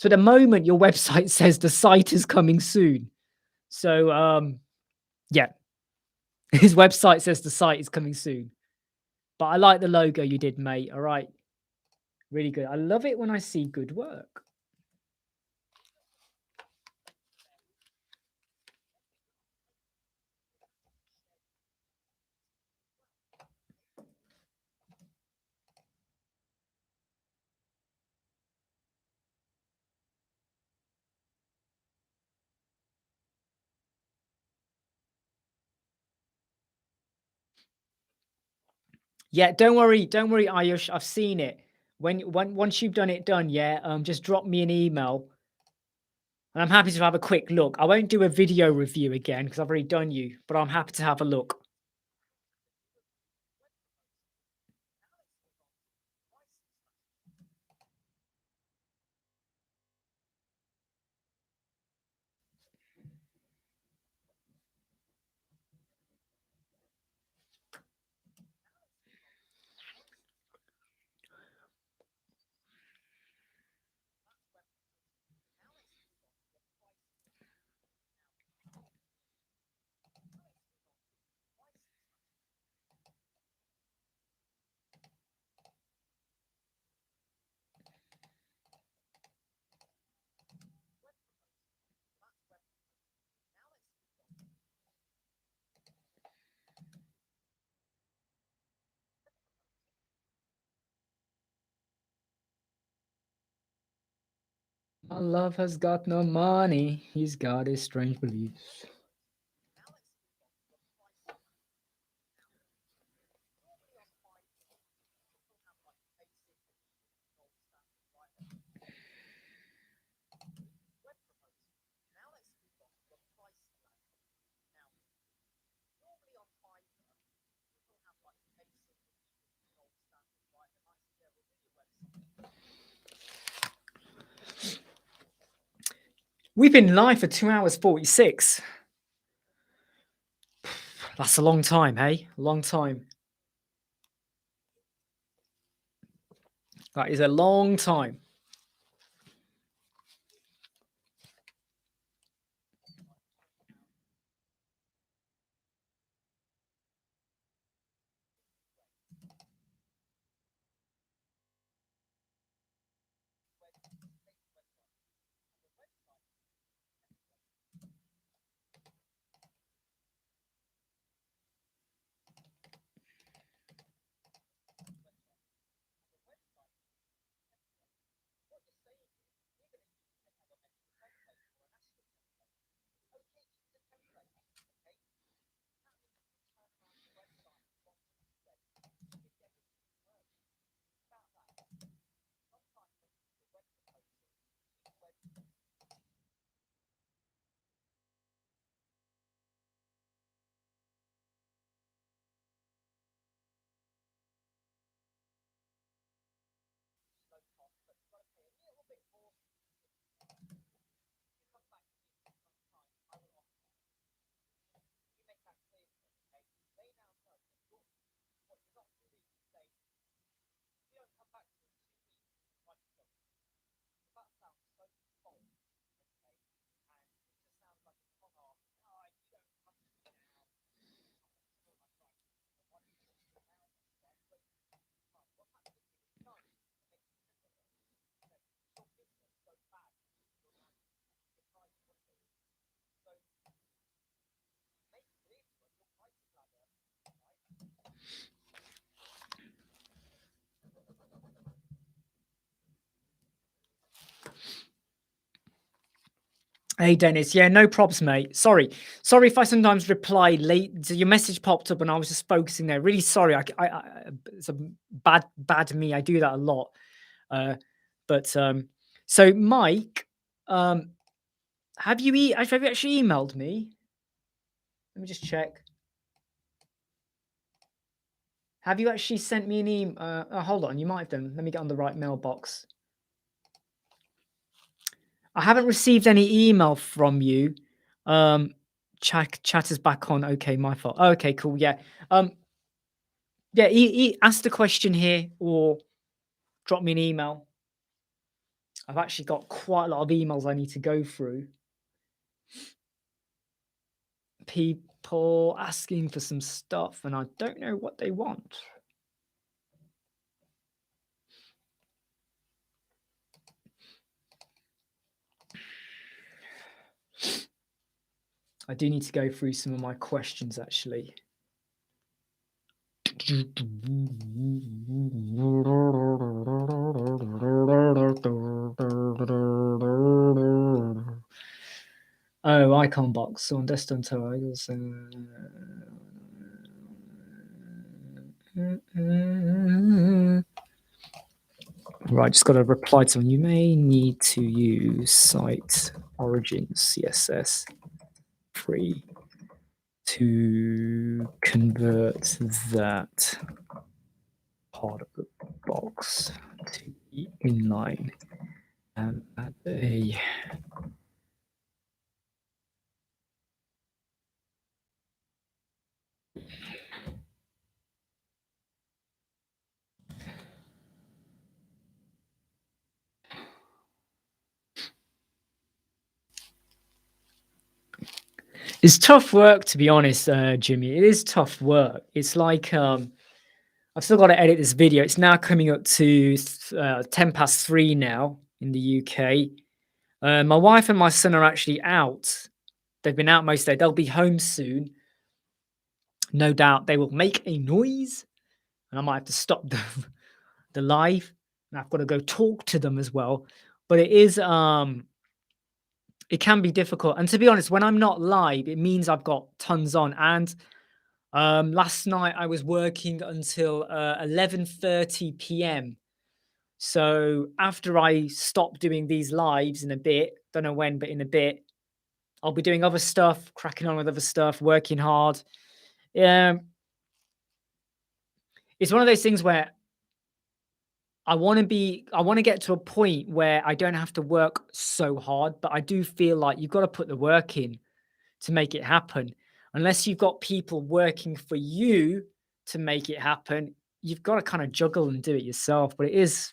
So at the moment, your website says the site is coming soon. So yeah, his website says the site is coming soon. But I like the logo you did, mate. All right, really good. I love it when I see good work. Yeah, don't worry, Ayush. I've seen it. When once you've done, yeah, just drop me an email, and I'm happy to have a quick look. I won't do a video review again because I've already done you, but I'm happy to have a look. My love has got no money. He's got his strange beliefs. We've been live for 2 hours 46. That's a long time, hey? Long time. That is a long time. Hey Dennis, yeah, no props, mate. Sorry if I sometimes reply late. So your message popped up and I was just focusing there. Really sorry. It's a bad me. I do that a lot. Uh, but so Mike, have you actually emailed me? Let me just check. Have you actually sent me an email? Hold on, you might have done. Let me get on the right mailbox. I haven't received any email from you. Chat is back on. Okay, my fault. Okay, cool. Yeah. Yeah. Ask the question here or drop me an email. I've actually got quite a lot of emails I need to go through. People asking for some stuff, and I don't know what they want. I do need to go through some of my questions, actually. Oh, icon box on desktop titles. Right, just got to reply to them. You may need to use site origins CSS free to convert that part of the box to be inline and add a It's tough work, to be honest, Jimmy. It is tough work. It's like I've still got to edit this video. It's now coming up to 3:10 now in the UK. My wife and my son are actually out. They've been out most day. They'll be home soon. No doubt they will make a noise, and I might have to stop the live. And I've got to go talk to them as well. But it is it can be difficult. And to be honest, when I'm not live, it means I've got tons on. And last night I was working until 11:30 p.m. So after I stop doing these lives in a bit, don't know when, but in a bit, I'll be doing other stuff, cracking on with other stuff, working hard. It's one of those things where I want to get to a point where I don't have to work so hard, but I do feel like you've got to put the work in to make it happen. Unless you've got people working for you to make it happen, you've got to kind of juggle and do it yourself. But it's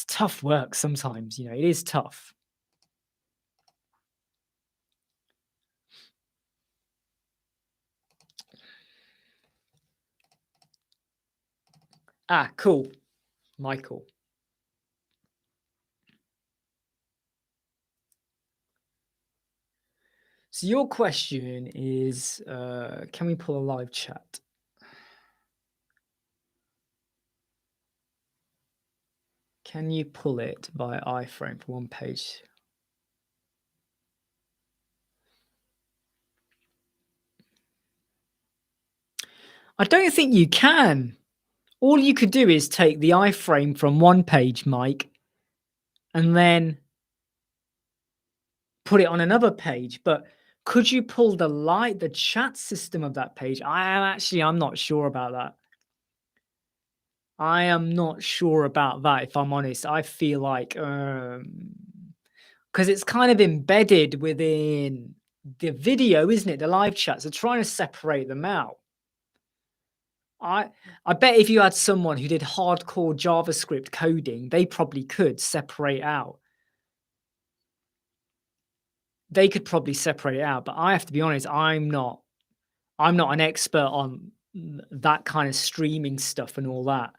tough work sometimes, it is tough. Ah, cool. Michael. So your question is, can we pull a live chat? Can you pull it via iframe for one page? I don't think you can. All you could do is take the iframe from one page, Mike, and then put it on another page. But could you pull the chat system of that page? I'm not sure about that. I am not sure about that, if I'm honest. I feel like because it's kind of embedded within the video, isn't it? The live chats are trying to separate them out. I bet if you had someone who did hardcore JavaScript coding, they probably could separate out. They could probably separate it out, but I have to be honest, I'm not an expert on that kind of streaming stuff and all that.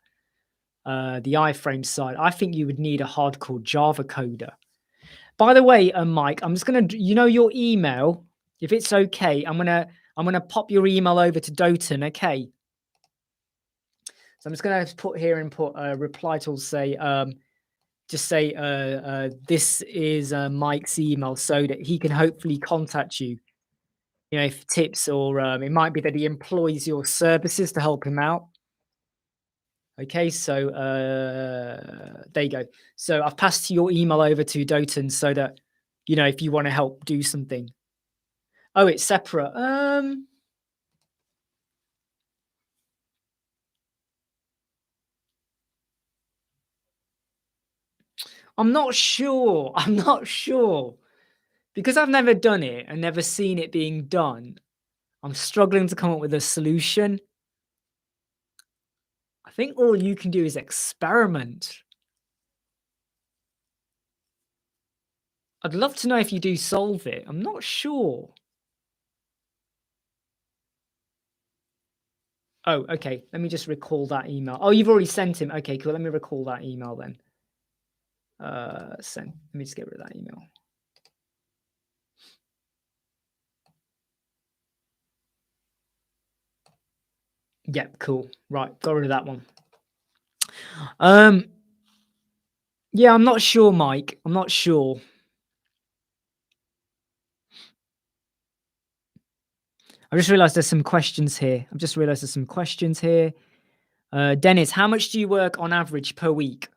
The iframe side, I think you would need a hardcore Java coder. By the way, Mike, I'm just gonna, your email. If it's okay, I'm gonna pop your email over to Doton. Okay. So I'm just gonna put here and put a reply to say, just say this is Mike's email, so that he can hopefully contact you. For tips, or it might be that he employs your services to help him out. Okay, so there you go. So I've passed your email over to Doton so that, if you want to help do something. Oh, it's separate. I'm not sure. I'm not sure. Because I've never done it and never seen it being done, I'm struggling to come up with a solution. I think all you can do is experiment. I'd love to know if you do solve it. I'm not sure. Oh, okay. Let me just recall that email. Oh, you've already sent him. Okay, cool. Let me recall that email then. Send. Let me just get rid of that email. Yep, cool. Right, got rid of that one. Yeah, I'm not sure, Mike. I'm not sure. I just realized there's some questions here. Dennis, how much do you work on average per week?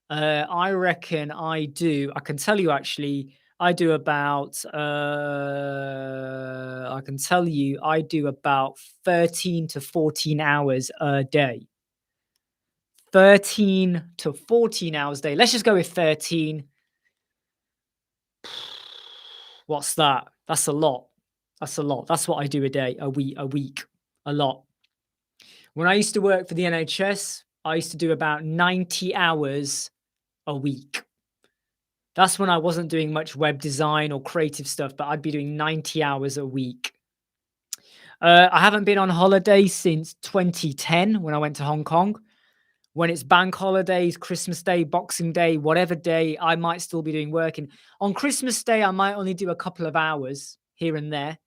I reckon I can tell you actually, I do about, I can tell you I do about 13 to 14 hours a day. 13 to 14 hours a day. Let's just go with 13. What's that? That's a lot. That's a lot. That's what I do a day, a week, a lot. When I used to work for the NHS, I used to do about 90 hours a week. That's when I wasn't doing much web design or creative stuff, but I'd be doing 90 hours a week. I haven't been on holiday since 2010 when I went to Hong Kong. When it's bank holidays, Christmas Day, Boxing Day, whatever day, I might still be doing work. And on Christmas Day, I might only do a couple of hours here and there.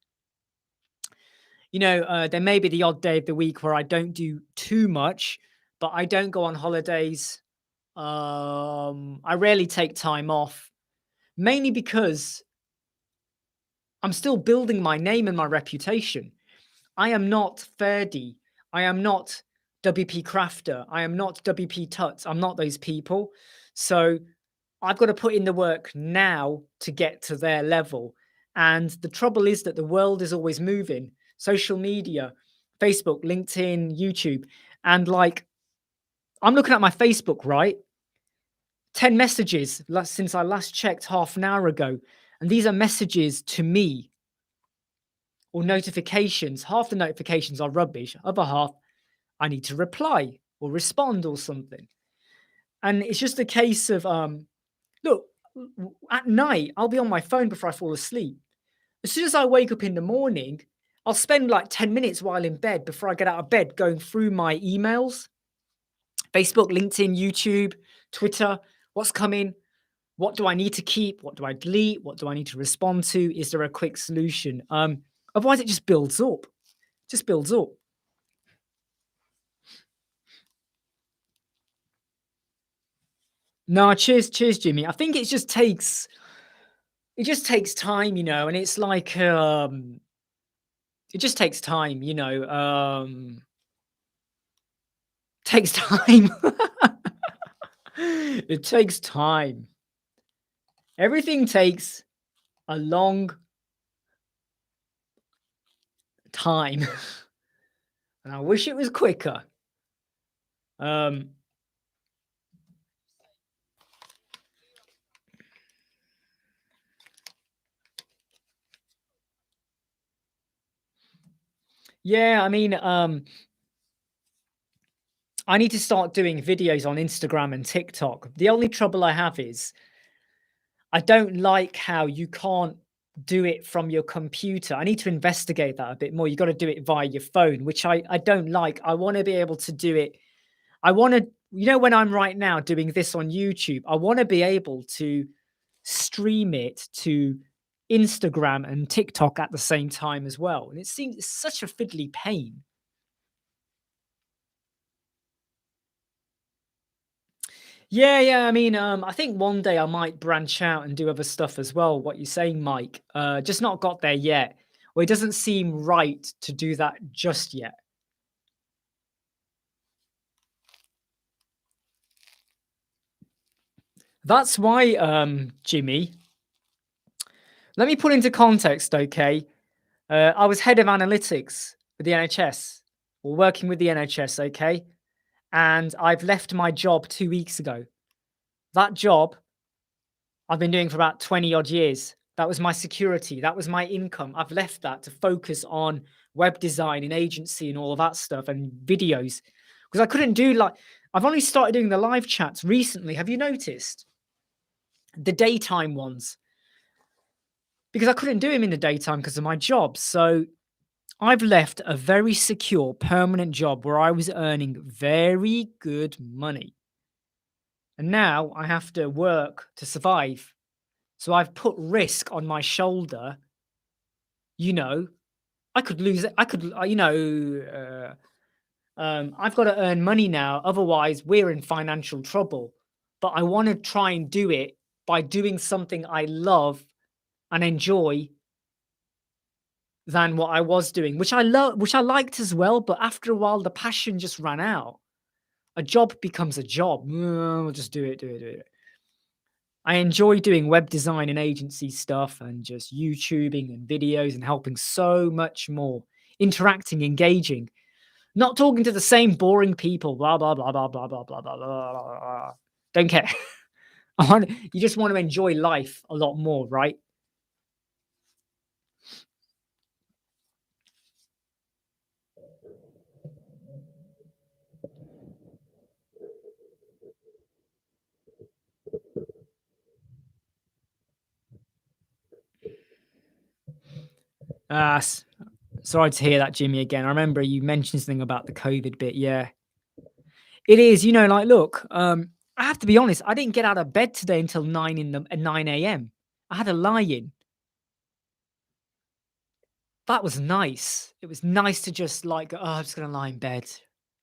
You know, there may be the odd day of the week where I don't do too much, but I don't go on holidays. I rarely take time off, mainly because I'm still building my name and my reputation. I am not Ferdy. I am not WP Crafter. I am not WP Tuts. I'm not those people. So I've got to put in the work now to get to their level. And the trouble is that the world is always moving. Social media, Facebook, LinkedIn, YouTube. And like, I'm looking at my Facebook, right? 10 messages since I last checked half an hour ago. And these are messages to me or notifications. Half the notifications are rubbish. Other half, I need to reply or respond or something. And it's just a case of, look, at night, I'll be on my phone before I fall asleep. As soon as I wake up in the morning, I'll spend like 10 minutes while in bed before I get out of bed going through my emails, Facebook, LinkedIn, YouTube, Twitter, what's coming, what do I need to keep, what do I delete, what do I need to respond to, is there a quick solution? Otherwise it just builds up, No, cheers, Jimmy. I think it just takes time, you know, and it's like it just takes time, you know. Takes time. It takes time. Everything takes a long time. And I wish it was quicker. Yeah, I mean, I need to start doing videos on Instagram and TikTok. The only trouble I have is I don't like how you can't do it from your computer. I need to investigate that a bit more. You got to do it via your phone, which I don't like. I want to be able to do it. I want to, you know, when I'm right now doing this on YouTube, I want to be able to stream it to Instagram and TikTok at the same time as well. And it seems it's such a fiddly pain. Yeah. I mean, I think one day I might branch out and do other stuff as well. What you're saying, Mike? Just not got there yet. Well, it doesn't seem right to do that just yet. That's why, Jimmy. Let me put into context, okay? I was head of analytics with the NHS, or working with the NHS, okay? And I've left my job 2 weeks ago. That job I've been doing for about 20 odd years. That was my security. That was my income. I've left that to focus on web design and agency and all of that stuff and videos because I couldn't do I've only started doing the live chats recently. Have you noticed? The daytime ones. because I couldn't do him in the daytime because of my job. So I've left a very secure, permanent job where I was earning very good money. And now I have to work to survive. So I've put risk on my shoulder. You know, I could lose it. I could, I've got to earn money now. Otherwise, we're in financial trouble. But I want to try and do it by doing something I love and enjoy than what I was doing, which I love, which I liked as well. But after a while, the passion just ran out. A job becomes a job. We'll just do it, do it, do it. I enjoy doing web design and agency stuff and just YouTubing and videos and helping so much more, interacting, engaging, not talking to the same boring people, blah, blah, blah, blah, blah, blah, blah, blah, blah, blah, blah. Don't care. You just want to enjoy life a lot more, right? Sorry to hear that, Jimmy, again. I remember you mentioned something about the COVID bit. Yeah, it is. Like, look, I have to be honest. I didn't get out of bed today until 9 a.m. I had a lie-in. That was nice. It was nice to just like, oh, I'm just gonna lie in bed,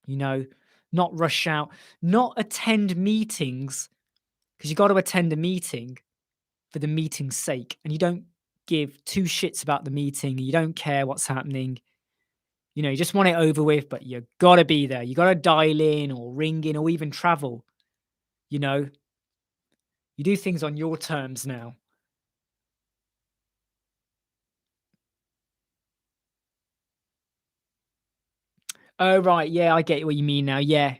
you know, not rush out, not attend meetings because you got to attend a meeting for the meeting's sake, and you don't give two shits about the meeting. You don't care what's happening. You just want it over with, but you gotta be there. You gotta dial in or ring in or even travel. You know, you do things on your terms now. Oh right, yeah, I get what you mean now. Yeah,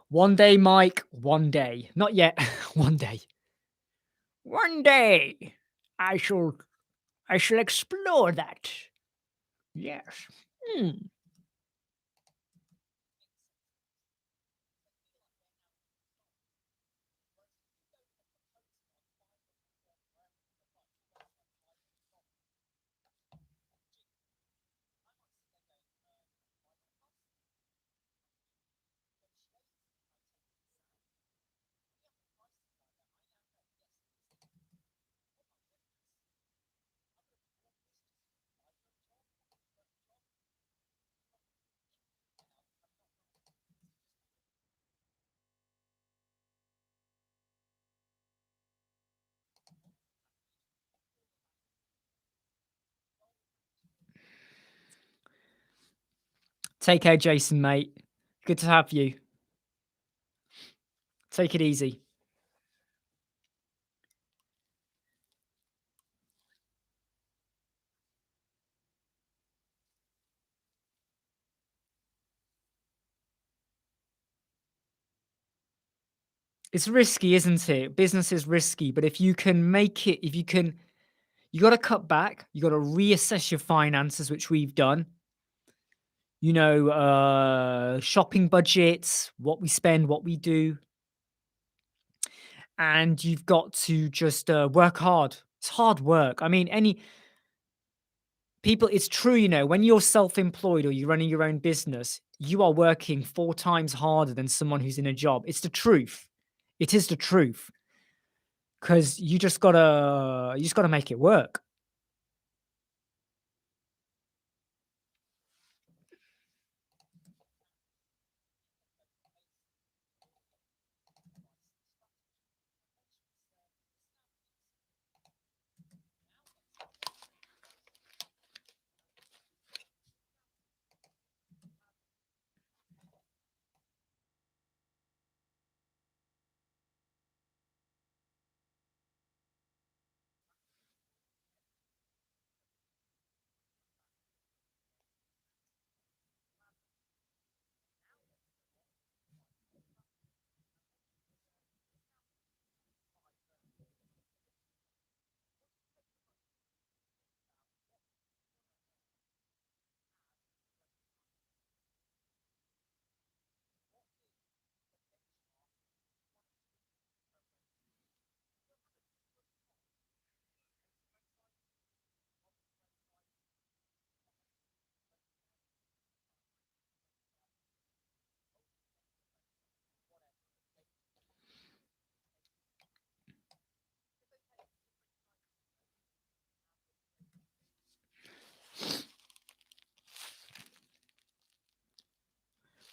one day, Mike. One day, not yet. One day. One day, I shall I shall explore that. Yes. Hmm. Take care, Jason, mate. Good to have you. Take it easy. It's risky, isn't it? Business is risky, but if you can make it, you got to cut back. You got to reassess your finances, which we've done. Shopping budgets, what we spend, what we do, and you've got to just work hard. It's hard work. I mean, any people, it's true, when you're self-employed or you're running your own business, you are working 4 times harder than someone who's in a job. It's the truth. It is the truth. Because you just gotta make it work.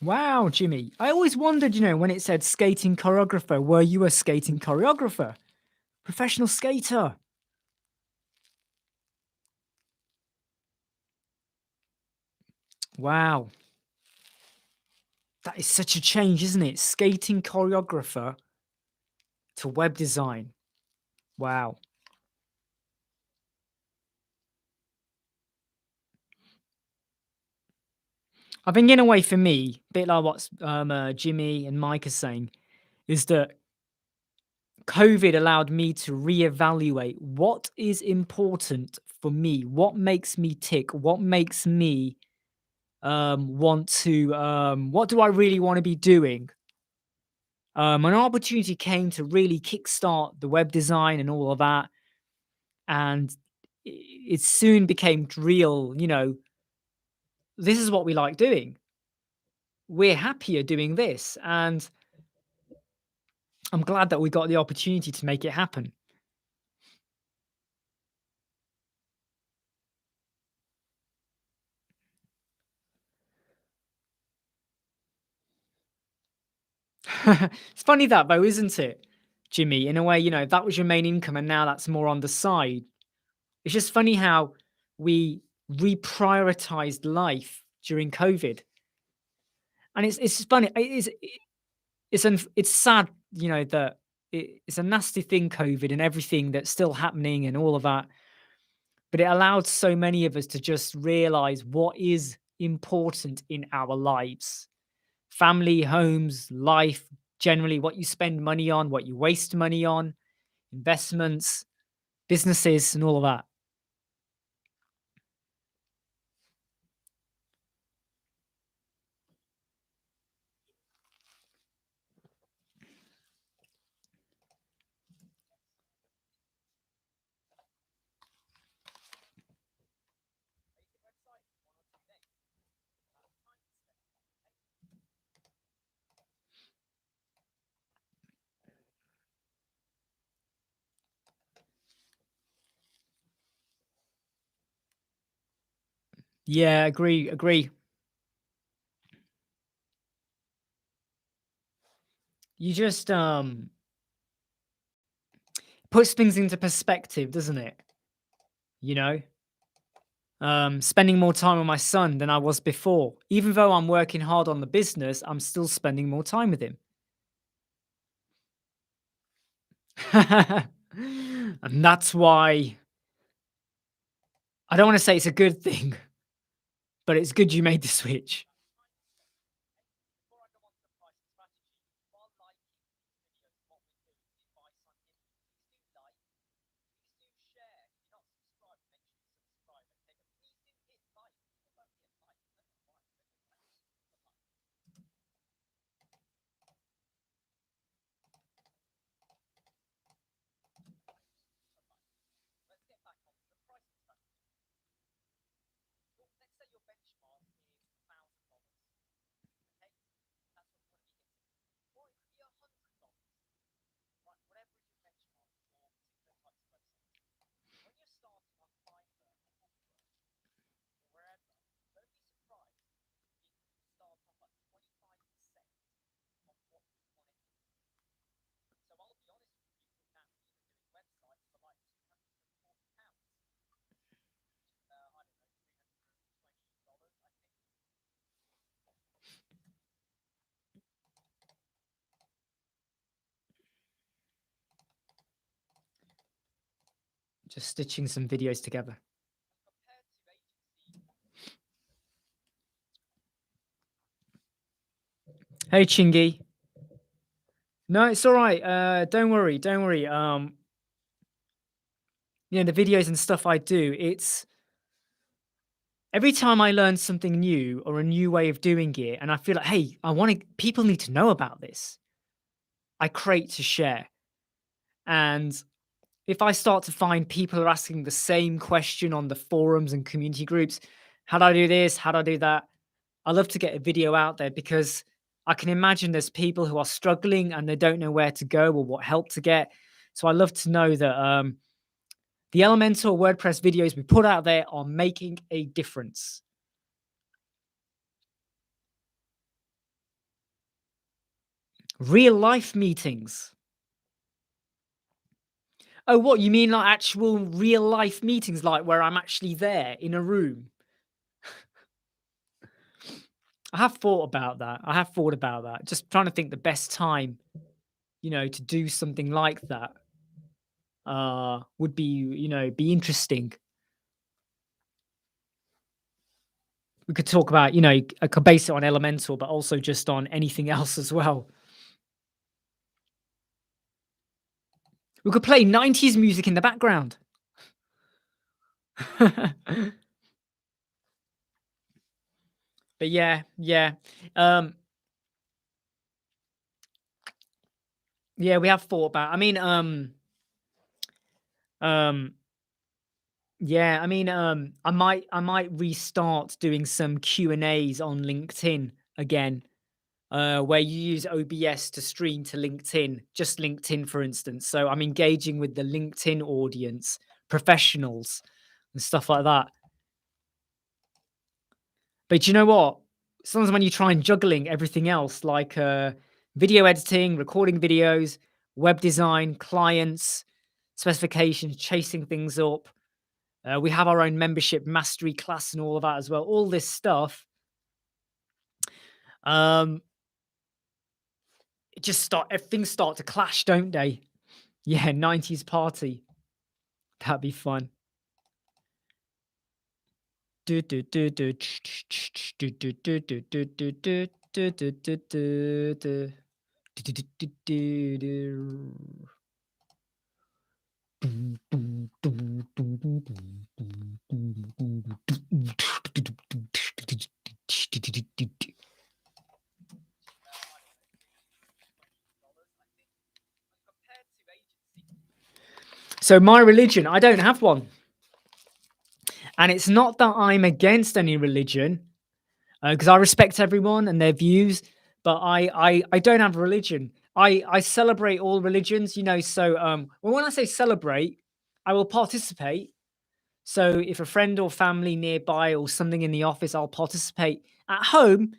Wow, Jimmy. I always wondered, when it said skating choreographer, were you a skating choreographer? Professional skater. Wow. That is such a change, isn't it? Skating choreographer to web design. Wow. I think in a way for me, a bit like what Jimmy and Mike are saying, is that COVID allowed me to reevaluate what is important for me, what makes me tick, what makes me want to, what do I really want to be doing? An opportunity came to really kickstart the web design and all of that, and it soon became real. This is what we like doing. We're happier doing this, and I'm glad that we got the opportunity to make it happen. It's funny that though, isn't it, Jimmy? In a way, that was your main income, and now that's more on the side. It's just funny how we reprioritized life during COVID, and it's funny. It's sad, that it's a nasty thing, COVID, and everything that's still happening and all of that. But it allowed so many of us to just realize what is important in our lives: family, homes, life, generally, what you spend money on, what you waste money on, investments, businesses, and all of that. Yeah, agree. You just puts things into perspective, doesn't it? You know, spending more time with my son than I was before. Even though I'm working hard on the business, I'm still spending more time with him. And that's why I don't want to say it's a good thing, but it's good you made the switch. Just stitching some videos together. Hey, Chingy. No, it's all right. Don't worry. Don't worry. The videos and stuff I do, it's every time I learn something new or a new way of doing it, and I feel like, hey, people need to know about this. I create to share. And if I start to find people are asking the same question on the forums and community groups, how do I do this? How do I do that? I love to get a video out there because I can imagine there's people who are struggling and they don't know where to go or what help to get. So I love to know that the Elementor WordPress videos we put out there are making a difference. Real life meetings. Oh, what you mean like actual real life meetings, like where I'm actually there in a room? I have thought about that. I have thought about that. Just trying to think the best time, to do something like that would be, be interesting. We could talk about, I could base it on Elementor, but also just on anything else as well. We could play 90s music in the background. But yeah. Yeah, we have thought about. Um, yeah, I might restart doing some Q&As on LinkedIn again, where you use OBS to stream to LinkedIn, just LinkedIn, for instance. So I'm engaging with the LinkedIn audience, professionals, and stuff like that. But you know what? Sometimes when you try and juggling everything else, like video editing, recording videos, web design, clients, specifications, chasing things up. We have our own membership mastery class and all of that as well. All this stuff. Um, things start to clash, don't they? Yeah, 90s party. That'd be fun. Do, do, do, do, do, do, do, do, do, do, do, do, do, do, do, do. So my religion, I don't have one. And it's not that I'm against any religion, because I respect everyone and their views, but I don't have a religion. I celebrate all religions, so well, when I say celebrate, I will participate. So if a friend or family nearby or something in the office, I'll participate. At home,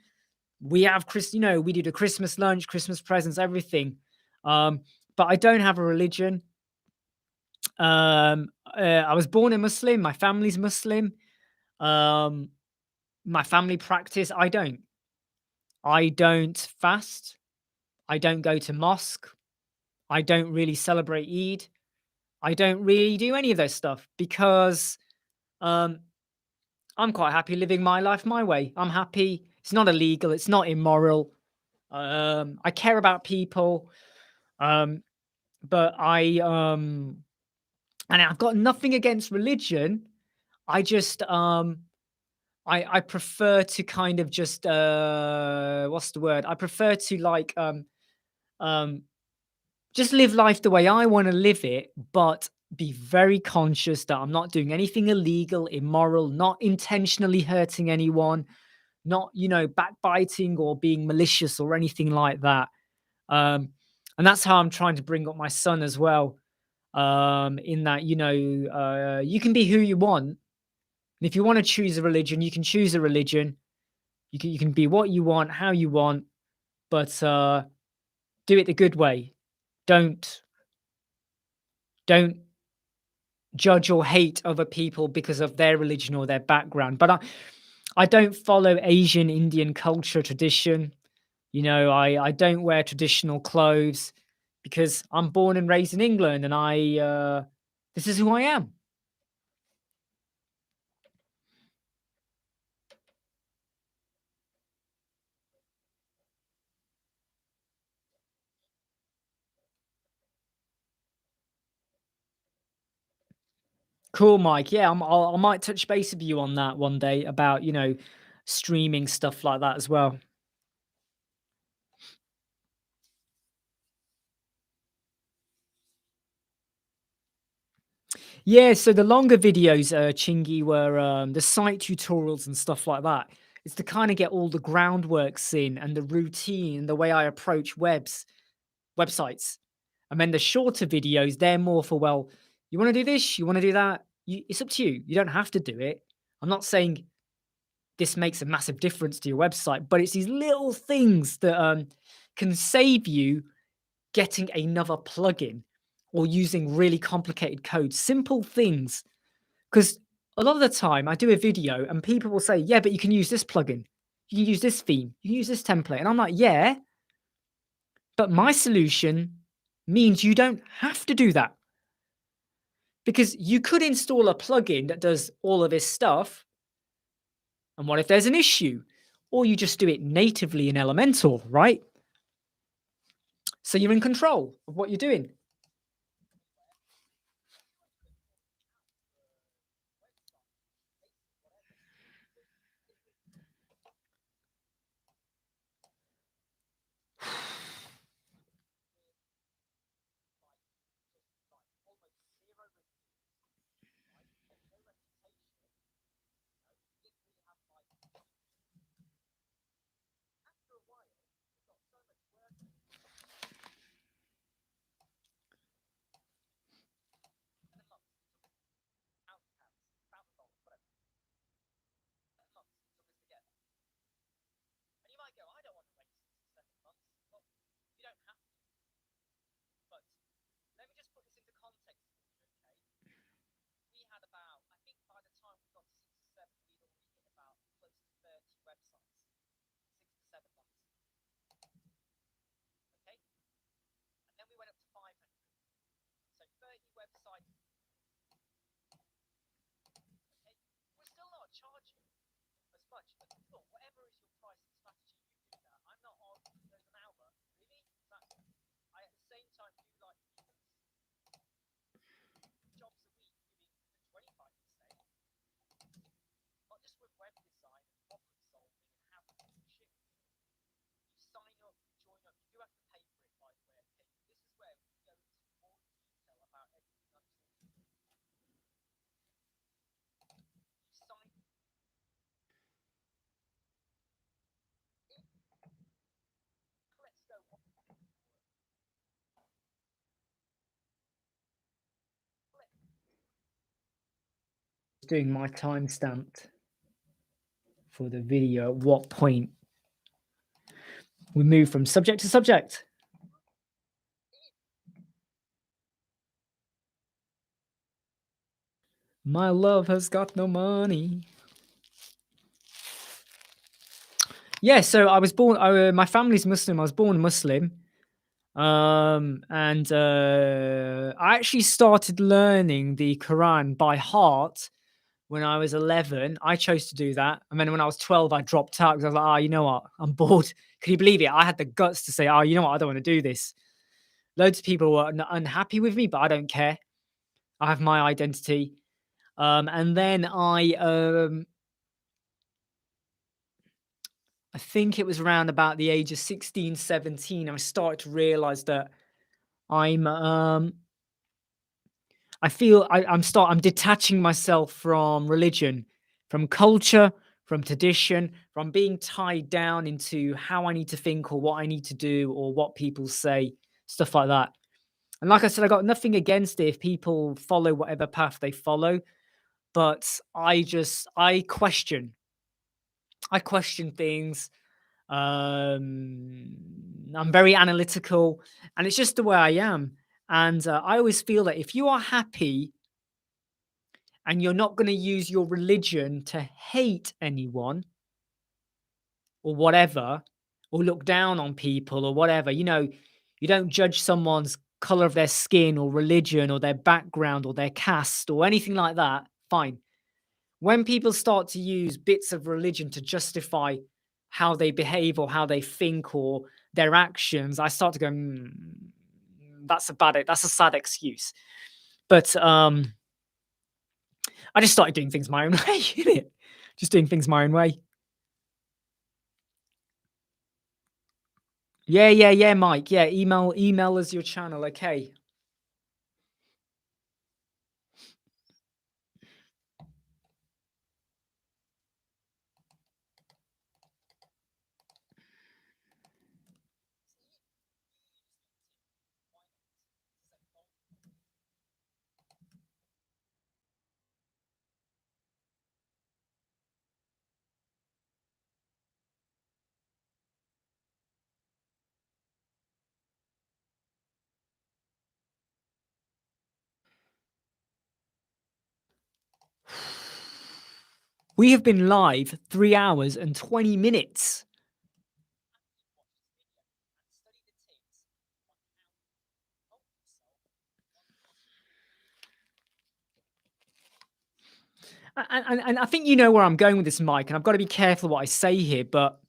we have we do the Christmas lunch, Christmas presents, everything. But I don't have a religion. I was born a Muslim, my family's Muslim. My family practice, I don't fast. I don't go to mosque. I don't really celebrate Eid. I don't really do any of those stuff because um, I'm quite happy living my life my way. I'm happy. It's not illegal. It's not immoral. I care about people, but and I've got nothing against religion. I just I prefer to kind of just what's the word? I prefer to um just live life the way I want to live it, but be very conscious that I'm not doing anything illegal, immoral, not intentionally hurting anyone, not, backbiting or being malicious or anything like that. Um, and that's how I'm trying to bring up my son as well. In that, you can be who you want. And if you want to choose a religion, you can choose a religion. You can be what you want, how you want, but do it the good way. Don't don't judge or hate other people because of their religion or their background. But I don't follow Asian Indian culture tradition. I don't wear traditional clothes because I'm born and raised in England, and this is who I am. Cool, Mike. Yeah, I might touch base with you on that one day about streaming stuff like that as well. Yeah, so the longer videos, Chingy, were the site tutorials and stuff like that. It's to kind of get all the groundworks in and the routine, the way I approach websites. And then the shorter videos, they're more for, well, you want to do this, you want to do that. It's up to you. You don't have to do it. I'm not saying this makes a massive difference to your website, but it's these little things that can save you getting another plugin or using really complicated code, simple things. Because a lot of the time I do a video and people will say, yeah, but you can use this plugin. You can use this theme. You can use this template. And I'm like, yeah, but my solution means you don't have to do that. Because you could install a plugin that does all of this stuff. And what if there's an issue? Or you just do it natively in Elementor, right? So you're in control of what you're doing. Doing my timestamp for the video. At what point we move from subject to subject? My love has got no money. Yeah, so I was born. My family's Muslim. I was born Muslim, and I actually started learning the Quran by heart when I was 11. I chose to do that, and then when I was 12, I dropped out because I was like, "Ah, you know what? I'm bored." Can you believe it? I had the guts to say, "Oh, you know what? I don't want to do this." Loads of people were unhappy with me, but I don't care. I have my identity. And then I think it was around about the age of 16, 17, I started to realize that I'm I feel I'm detaching myself from religion, from culture, from tradition, from being tied down into how I need to think or what I need to do or what people say, stuff like that. And like I said, I got nothing against it if people follow whatever path they follow, but I question things. I'm very analytical, and it's just the way I am. And I always feel that if you are happy and you're not going to use your religion to hate anyone or whatever, or look down on people or whatever, you don't judge someone's color of their skin or religion or their background or their caste or anything like that, fine. When people start to use bits of religion to justify how they behave or how they think or their actions, I start to go, that's a sad excuse. But I just started doing things my own way, innit? Just doing things my own way. Yeah, Mike. Yeah, email us your channel, okay? We have been live 3 hours and 20 minutes. And I think you know where I'm going with this, Mike, and I've got to be careful what I say here, but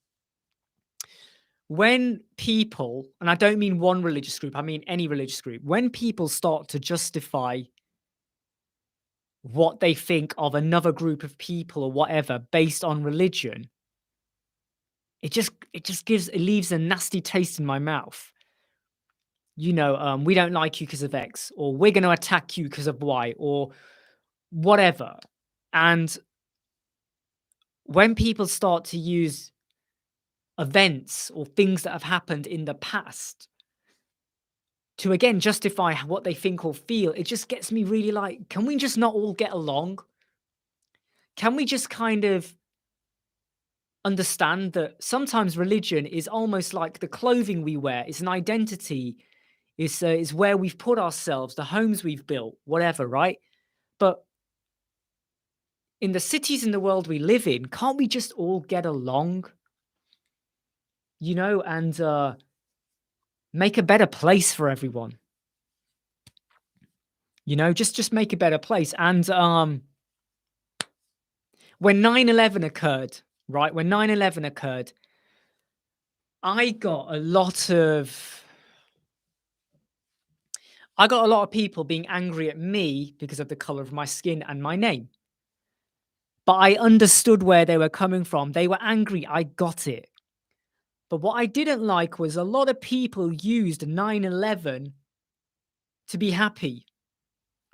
when people, and I don't mean one religious group, I mean any religious group, when people start to justify what they think of another group of people or whatever based on religion, it leaves a nasty taste in my mouth. You know, we don't like you because of X, or we're going to attack you because of Y, or whatever. And when people start to use events or things that have happened in the past to again justify what they think or feel, it just gets me really like, can we just not all get along? Can we just kind of understand that sometimes religion is almost like the clothing we wear? It's an identity. It's where we've put ourselves, the homes we've built, whatever, right? But in the cities in the world we live in, can't we just all get along? You know, and make a better place for everyone. You know, just make a better place. And when 9/11 occurred, right? When 9/11 occurred, I got a lot of people being angry at me because of the color of my skin and my name. But I understood where they were coming from. They were angry. I got it. But what I didn't like was a lot of people used 9/11 to be happy.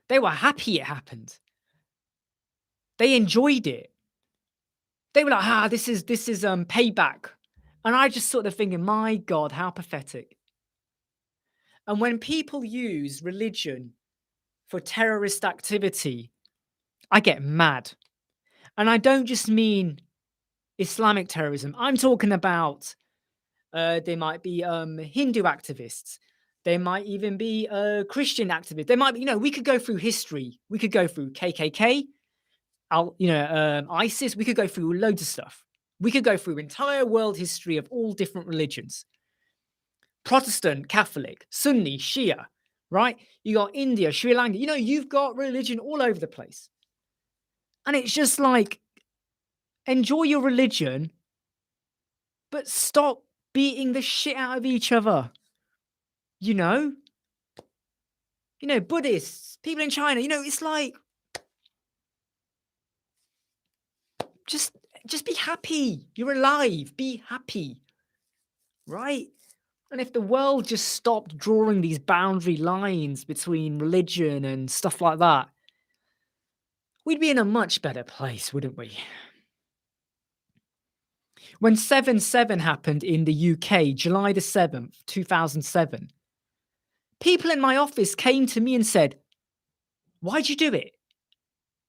They were happy it happened. They enjoyed it. They were like, this is payback. And I just sort of thinking, my God, how pathetic. And when people use religion for terrorist activity, I get mad. And I don't just mean Islamic terrorism. I'm talking about there might be Hindu activists. There might even be Christian activists. There might be, you know, we could go through history. We could go through KKK, ISIS. We could go through loads of stuff. We could go through entire world history of all different religions. Protestant, Catholic, Sunni, Shia, right? You got India, Sri Lanka. You know, you've got religion all over the place. And it's just like, enjoy your religion, but stop beating the shit out of each other. You know? You know, Buddhists, people in China, you know, it's like, just be happy. You're alive. Be happy. Right? And if the world just stopped drawing these boundary lines between religion and stuff like that, we'd be in a much better place, wouldn't we? When 7/7 happened in the UK, July the 7th, 2007, people in my office came to me and said, "Why'd you do it?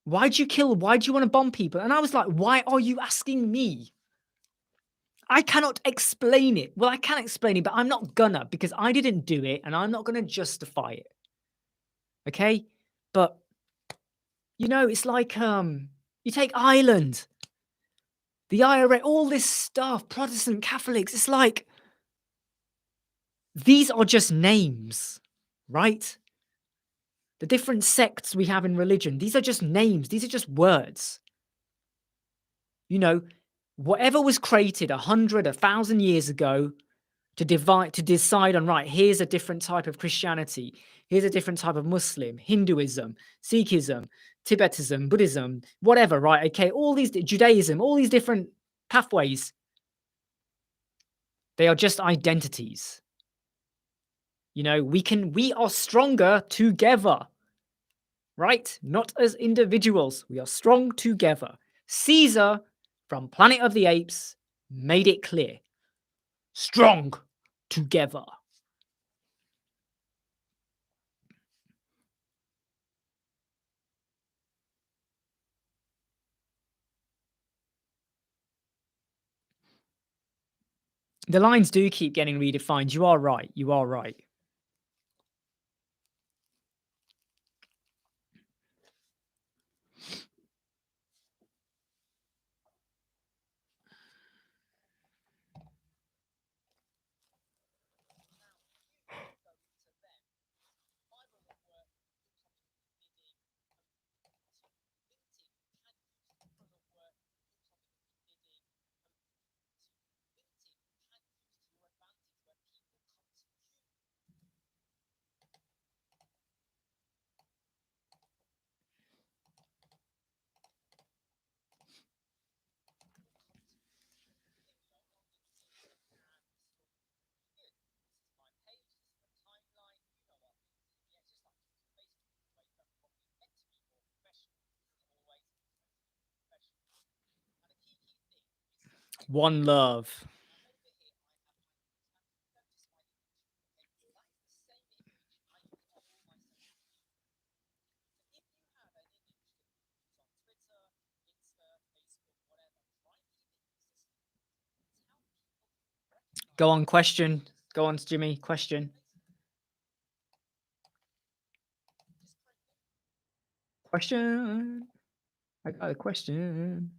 Why'd you kill? Why'd you want to bomb people?" And I was like, "Why are you asking me? I cannot explain it." Well, I can explain it, but I'm not gonna, because I didn't do it and I'm not gonna justify it. Okay? But you know, it's like you take Ireland, the IRA, all this stuff, Protestant, Catholics, it's like these are just names, right? The different sects we have in religion, these are just names, these are just words. You know, whatever was created 100, 1,000 years ago to decide on, right, here's a different type of Christianity, here's a different type of Muslim, Hinduism, Sikhism, Tibetism, Buddhism, whatever, right? Okay, all these, Judaism, all these different pathways, they are just identities. You know, we are stronger together, right? Not as individuals. We are strong together. Caesar from Planet of the Apes made it clear. Strong together. The lines do keep getting redefined. You are right. You are right. One love. Go on, question. Go on, Jimmy, question. Question. I got a question.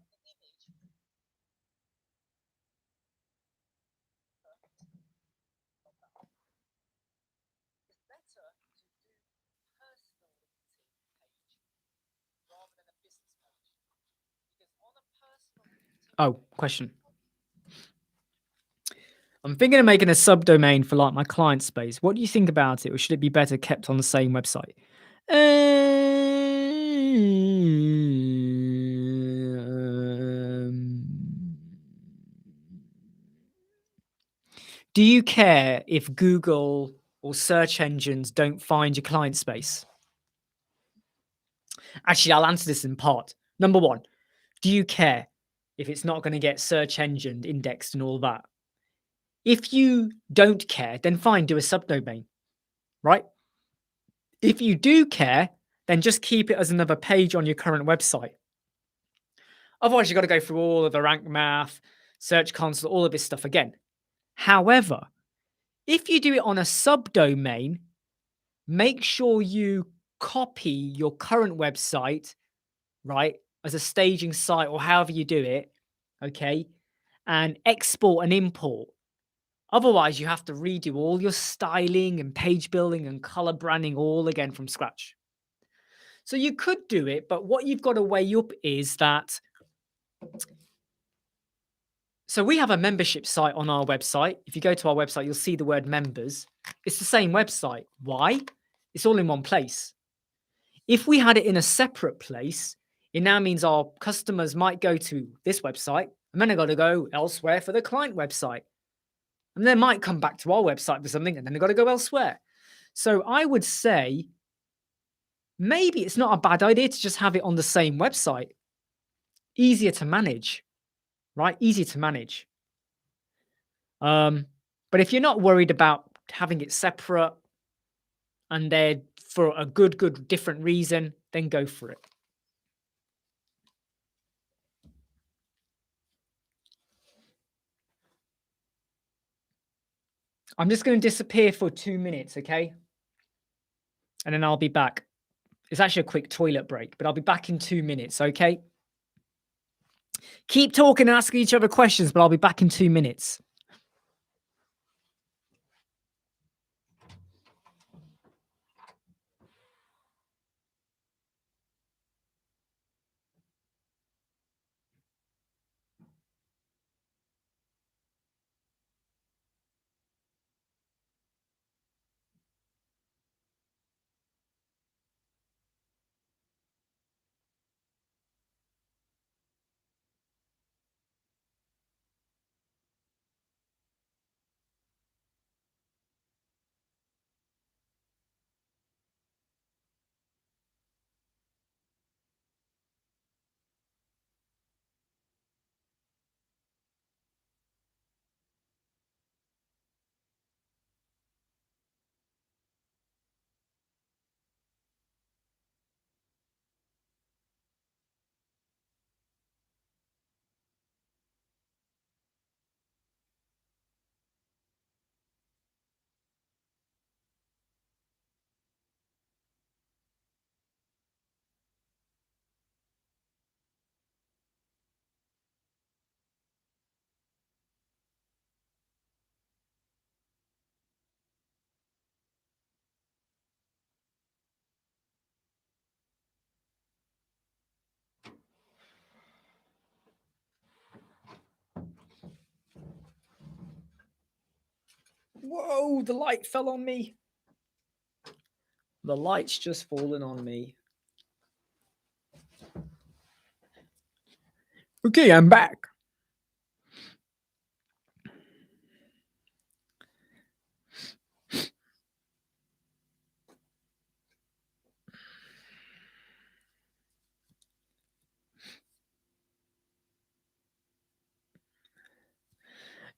Oh, question. I'm thinking of making a subdomain for like my client space. What do you think about it? Or should it be better kept on the same website? Do you care if Google or search engines don't find your client space? Actually, I'll answer this in part. Number one, do you care if it's not going to get search engine indexed and all that? If you don't care, then fine, do a subdomain, right? If you do care, then just keep it as another page on your current website. Otherwise, you've got to go through all of the rank math, search console, all of this stuff again. However, if you do it on a subdomain, make sure you copy your current website, right, as a staging site or however you do it, okay, and export and import. Otherwise, you have to redo all your styling and page building and color branding all again from scratch. So you could do it, but what you've got to weigh up is that. So we have a membership site on our website. If you go to our website, you'll see the word members. It's the same website. Why? It's all in one place. If we had it in a separate place, it now means our customers might go to this website and then they've got to go elsewhere for the client website. And they might come back to our website for something and then they've got to go elsewhere. So I would say maybe it's not a bad idea to just have it on the same website. Easier to manage, right? Easier to manage. But if you're not worried about having it separate and they're for a good different reason, then go for it. I'm just going to disappear for 2 minutes, okay? And then I'll be back. It's actually a quick toilet break, but I'll be back in 2 minutes, okay? Keep talking and asking each other questions, but I'll be back in 2 minutes. Whoa, the light fell on me. The light's just fallen on me. Okay, I'm back.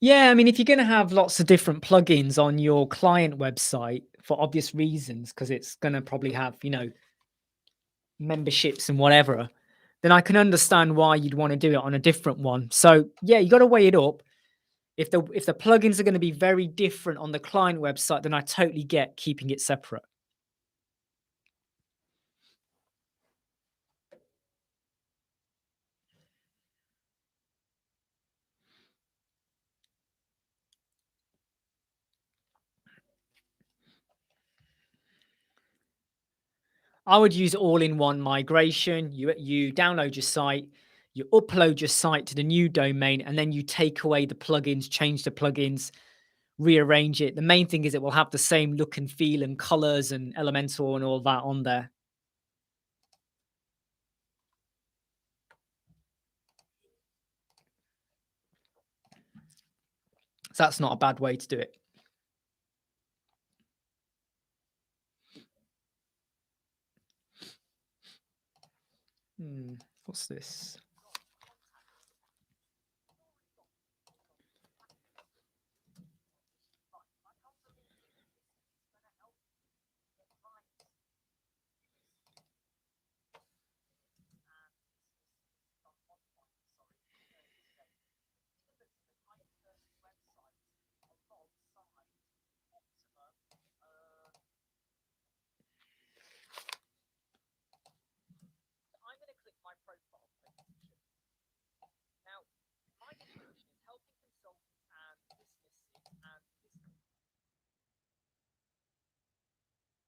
Yeah, I mean, if you're going to have lots of different plugins on your client website for obvious reasons, because it's going to probably have, memberships and whatever, then I can understand why you'd want to do it on a different one. So yeah, you got to weigh it up. If the plugins are going to be very different on the client website, then I totally get keeping it separate. I would use all-in-one migration. You download your site, you upload your site to the new domain, and then you take away the plugins, change the plugins, rearrange it. The main thing is it will have the same look and feel and colors and Elementor and all that on there. So that's not a bad way to do it. What's this?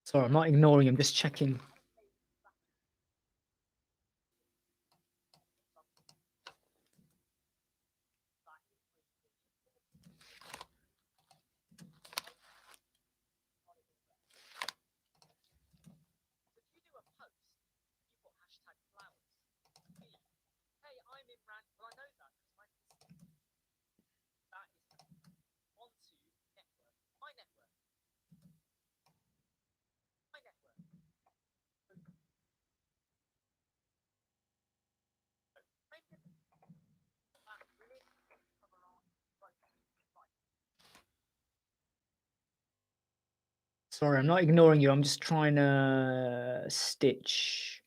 Sorry, I'm not ignoring him, just checking. Sorry, I'm not ignoring you. I'm just trying to stitch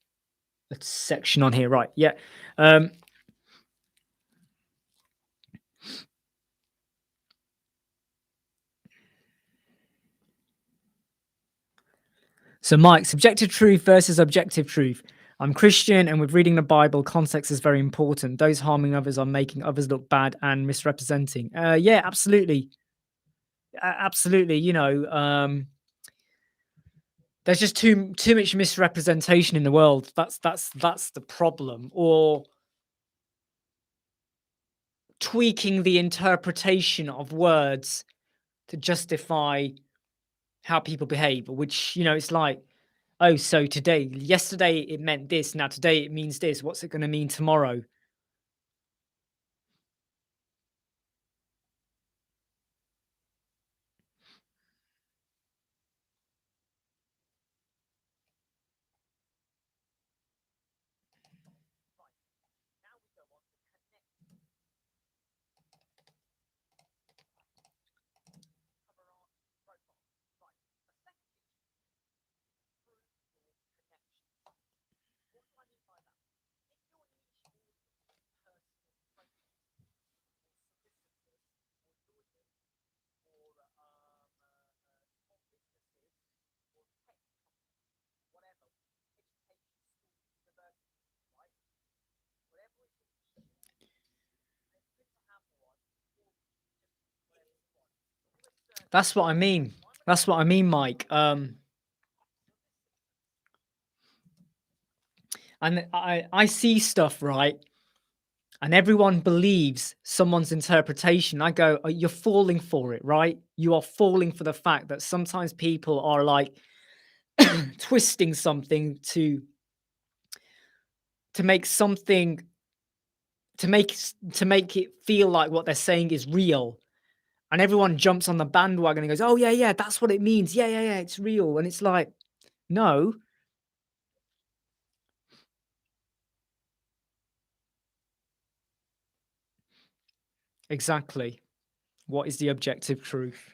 a section on here. Right. Yeah. So, Mike, subjective truth versus objective truth. I'm Christian, and with reading the Bible, context is very important. Those harming others are making others look bad and misrepresenting. Yeah, absolutely. Absolutely. There's just too much misrepresentation in the world. That's the problem. Or tweaking the interpretation of words to justify how people behave, which, it's like, oh, so yesterday it meant this, now today it means this. What's it going to mean tomorrow? That's what I mean. That's what I mean, Mike. And I see stuff, right? And everyone believes someone's interpretation. I go, "Oh, you're falling for it, right? You are falling for the fact that sometimes people are like twisting something to make something to make it feel like what they're saying is real. And everyone jumps on the bandwagon and goes, "Oh yeah, yeah, that's what it means. Yeah, yeah, yeah, it's real." And it's like, no, exactly. What is the objective truth?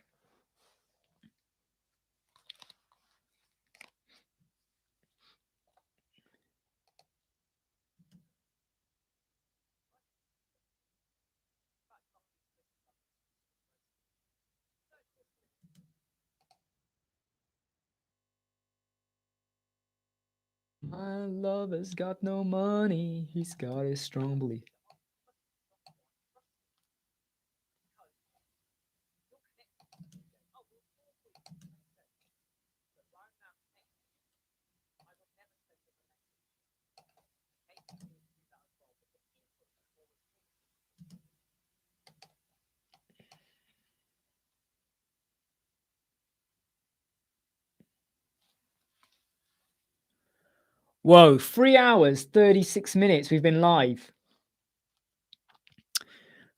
My lover's got no money. He's got a strong belief. Whoa, 3 hours, 36 minutes we've been live.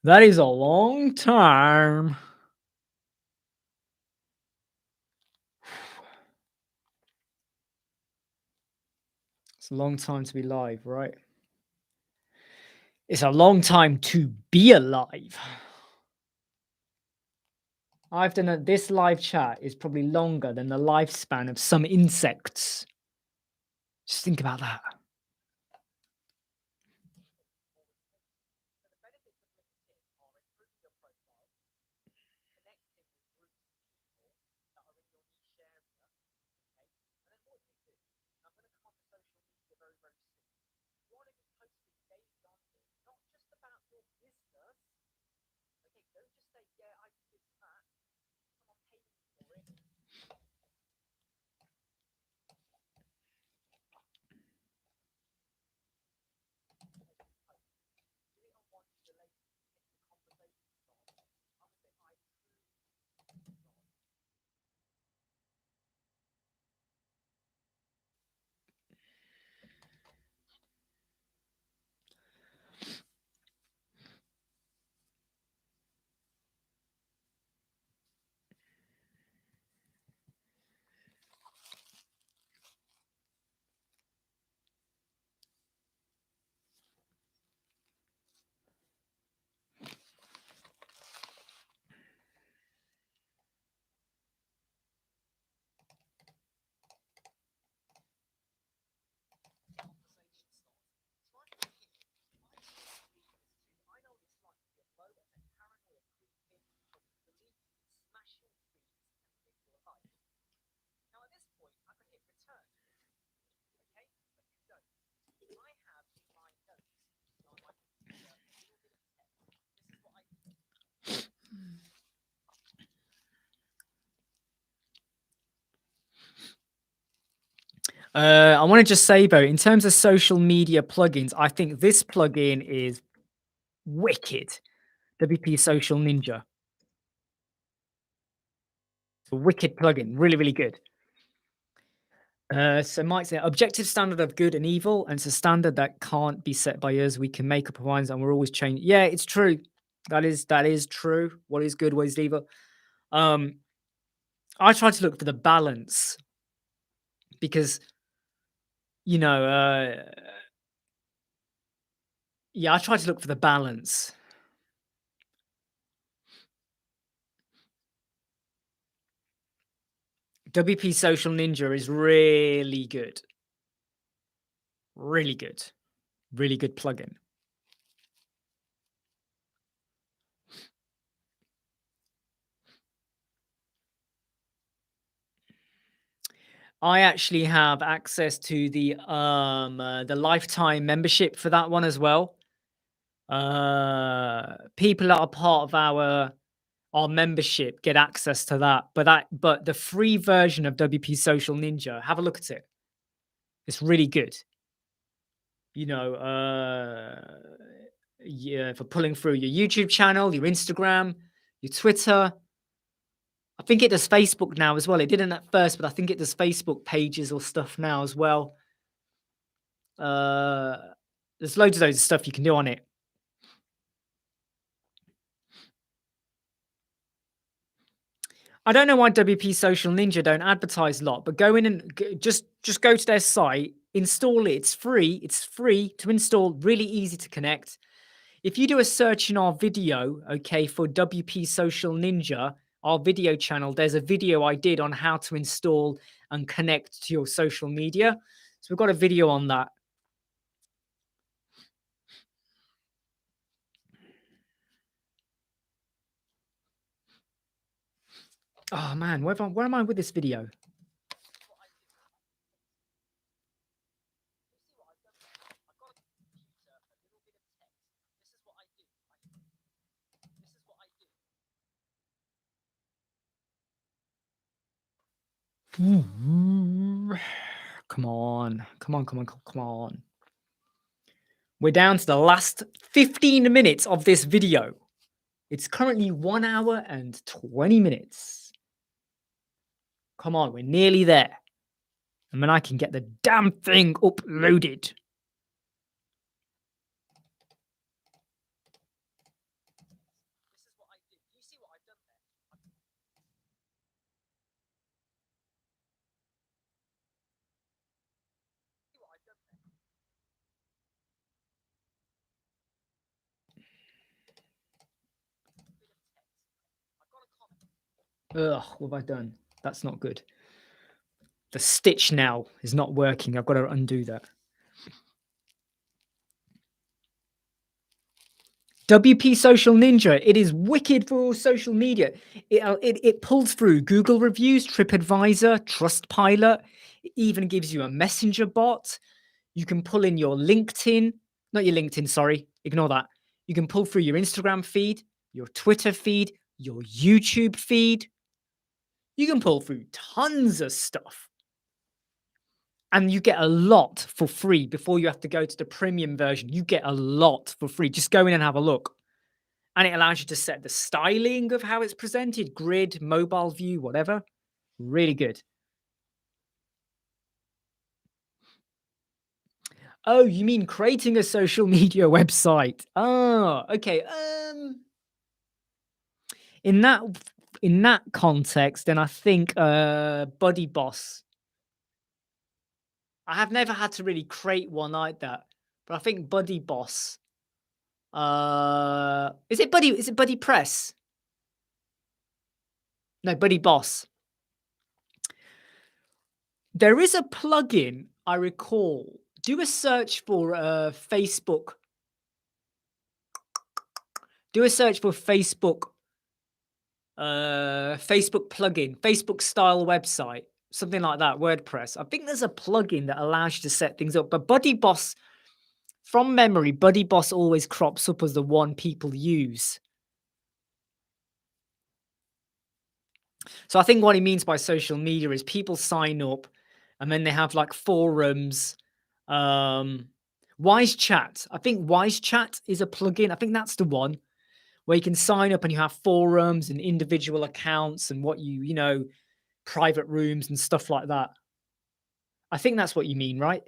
That is a long time. It's a long time to be live, right? It's a long time to be alive. I've done this live chat is probably longer than the lifespan of some insects. Just think about that. I want to just say though, in terms of social media plugins, I think this plugin is wicked. WP Social Ninja. It's a wicked plugin, really, really good. So Mike said, objective standard of good and evil, and it's a standard that can't be set by us. We can make up our minds, and we're always changing. Yeah, it's true. That is true. What is good? What is evil? I try to look for the balance because, you know, yeah, I try to look for the balance. WP Social Ninja is really good. Really good. Really good plugin. I actually have access to the lifetime membership for that one as well. People that are part of our membership get access to that. But the free version of WP Social Ninja, have a look at it. It's really good. You know, yeah, for pulling through your YouTube channel, your Instagram, your Twitter. I think it does Facebook now as well. It didn't at first, but I think it does Facebook pages or stuff now as well. There's loads of those stuff you can do on it. I don't know why WP Social Ninja don't advertise a lot, but go in and just go to their site, install it. It's free. It's free to install, really easy to connect. If you do a search in our video, okay, for WP Social Ninja, our video channel, there's a video I did on how to install and connect to your social media. So we've got a video on that. Oh man, where am I with this video? Come on, come on, come on, come on. We're down to the last 15 minutes of this video. It's currently 1 hour and 20 minutes. Come on, we're nearly there. And then I can get the damn thing uploaded. Ugh, what have I done? That's not good. The stitch now is not working. I've got to undo that. WP Social Ninja. It is wicked for social media. It pulls through Google reviews, TripAdvisor, Trustpilot. It even gives you a messenger bot. You can pull in your LinkedIn, not your LinkedIn, sorry, ignore that. You can pull through your Instagram feed, your Twitter feed, your YouTube feed. You can pull through tons of stuff. And you get a lot for free before you have to go to the premium version. You get a lot for free. Just go in and have a look. And it allows you to set the styling of how it's presented, grid, mobile view, whatever. Really good. Oh, you mean creating a social media website? Oh, okay. In that context, then I think Buddy Boss. I have never had to really create one like that, but I think Buddy Boss. Is it Buddy Press? No, Buddy Boss. There is a plugin I recall. Do a search for Facebook. Do a search for Facebook. Facebook plugin, Facebook style website, something like that. WordPress. I think there's a plugin that allows you to set things up. But Buddy Boss, from memory, Buddy Boss always crops up as the one people use. So I think what he means by social media is people sign up and then they have like forums. Wise Chat. I think Wise Chat is a plugin. I think that's the one where you can sign up and you have forums and individual accounts and what you know, private rooms and stuff like that. I think that's what you mean, right?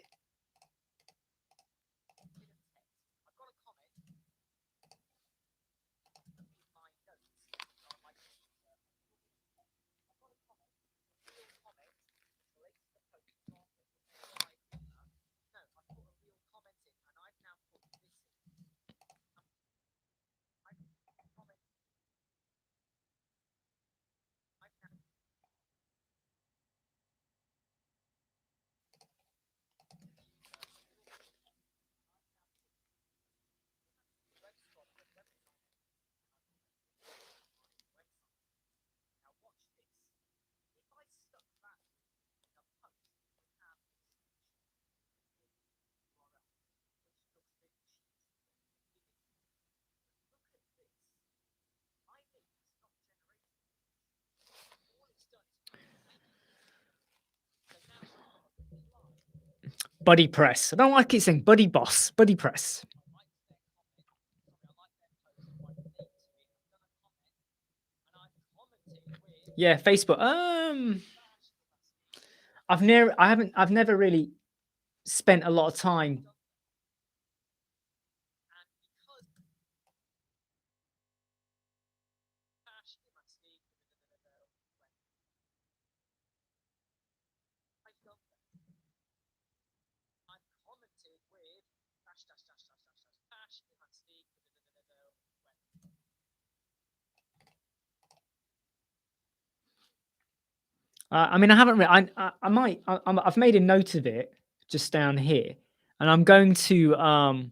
Buddy Press. I don't like it saying Buddy Boss. Buddy Press. Yeah, Facebook. I've never really spent a lot of time. I mean, I haven't. I might. I've made a note of it just down here, and I'm going to. I'm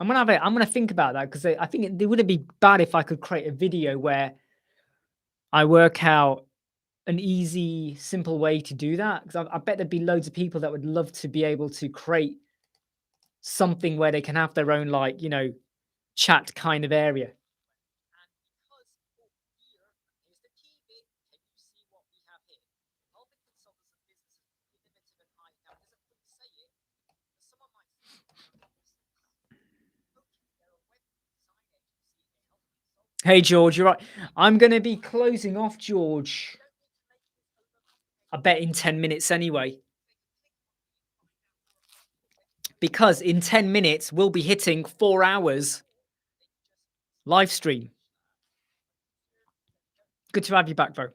gonna have it. I'm gonna think about that because I think it wouldn't be bad if I could create a video where I work out an easy, simple way to do that. Because I bet there'd be loads of people that would love to be able to create something where they can have their own, like, chat kind of area. Hey, George, you're right. I'm going to be closing off, George, I bet in 10 minutes anyway. Because in 10 minutes, we'll be hitting 4 hours live stream. Good to have you back, bro.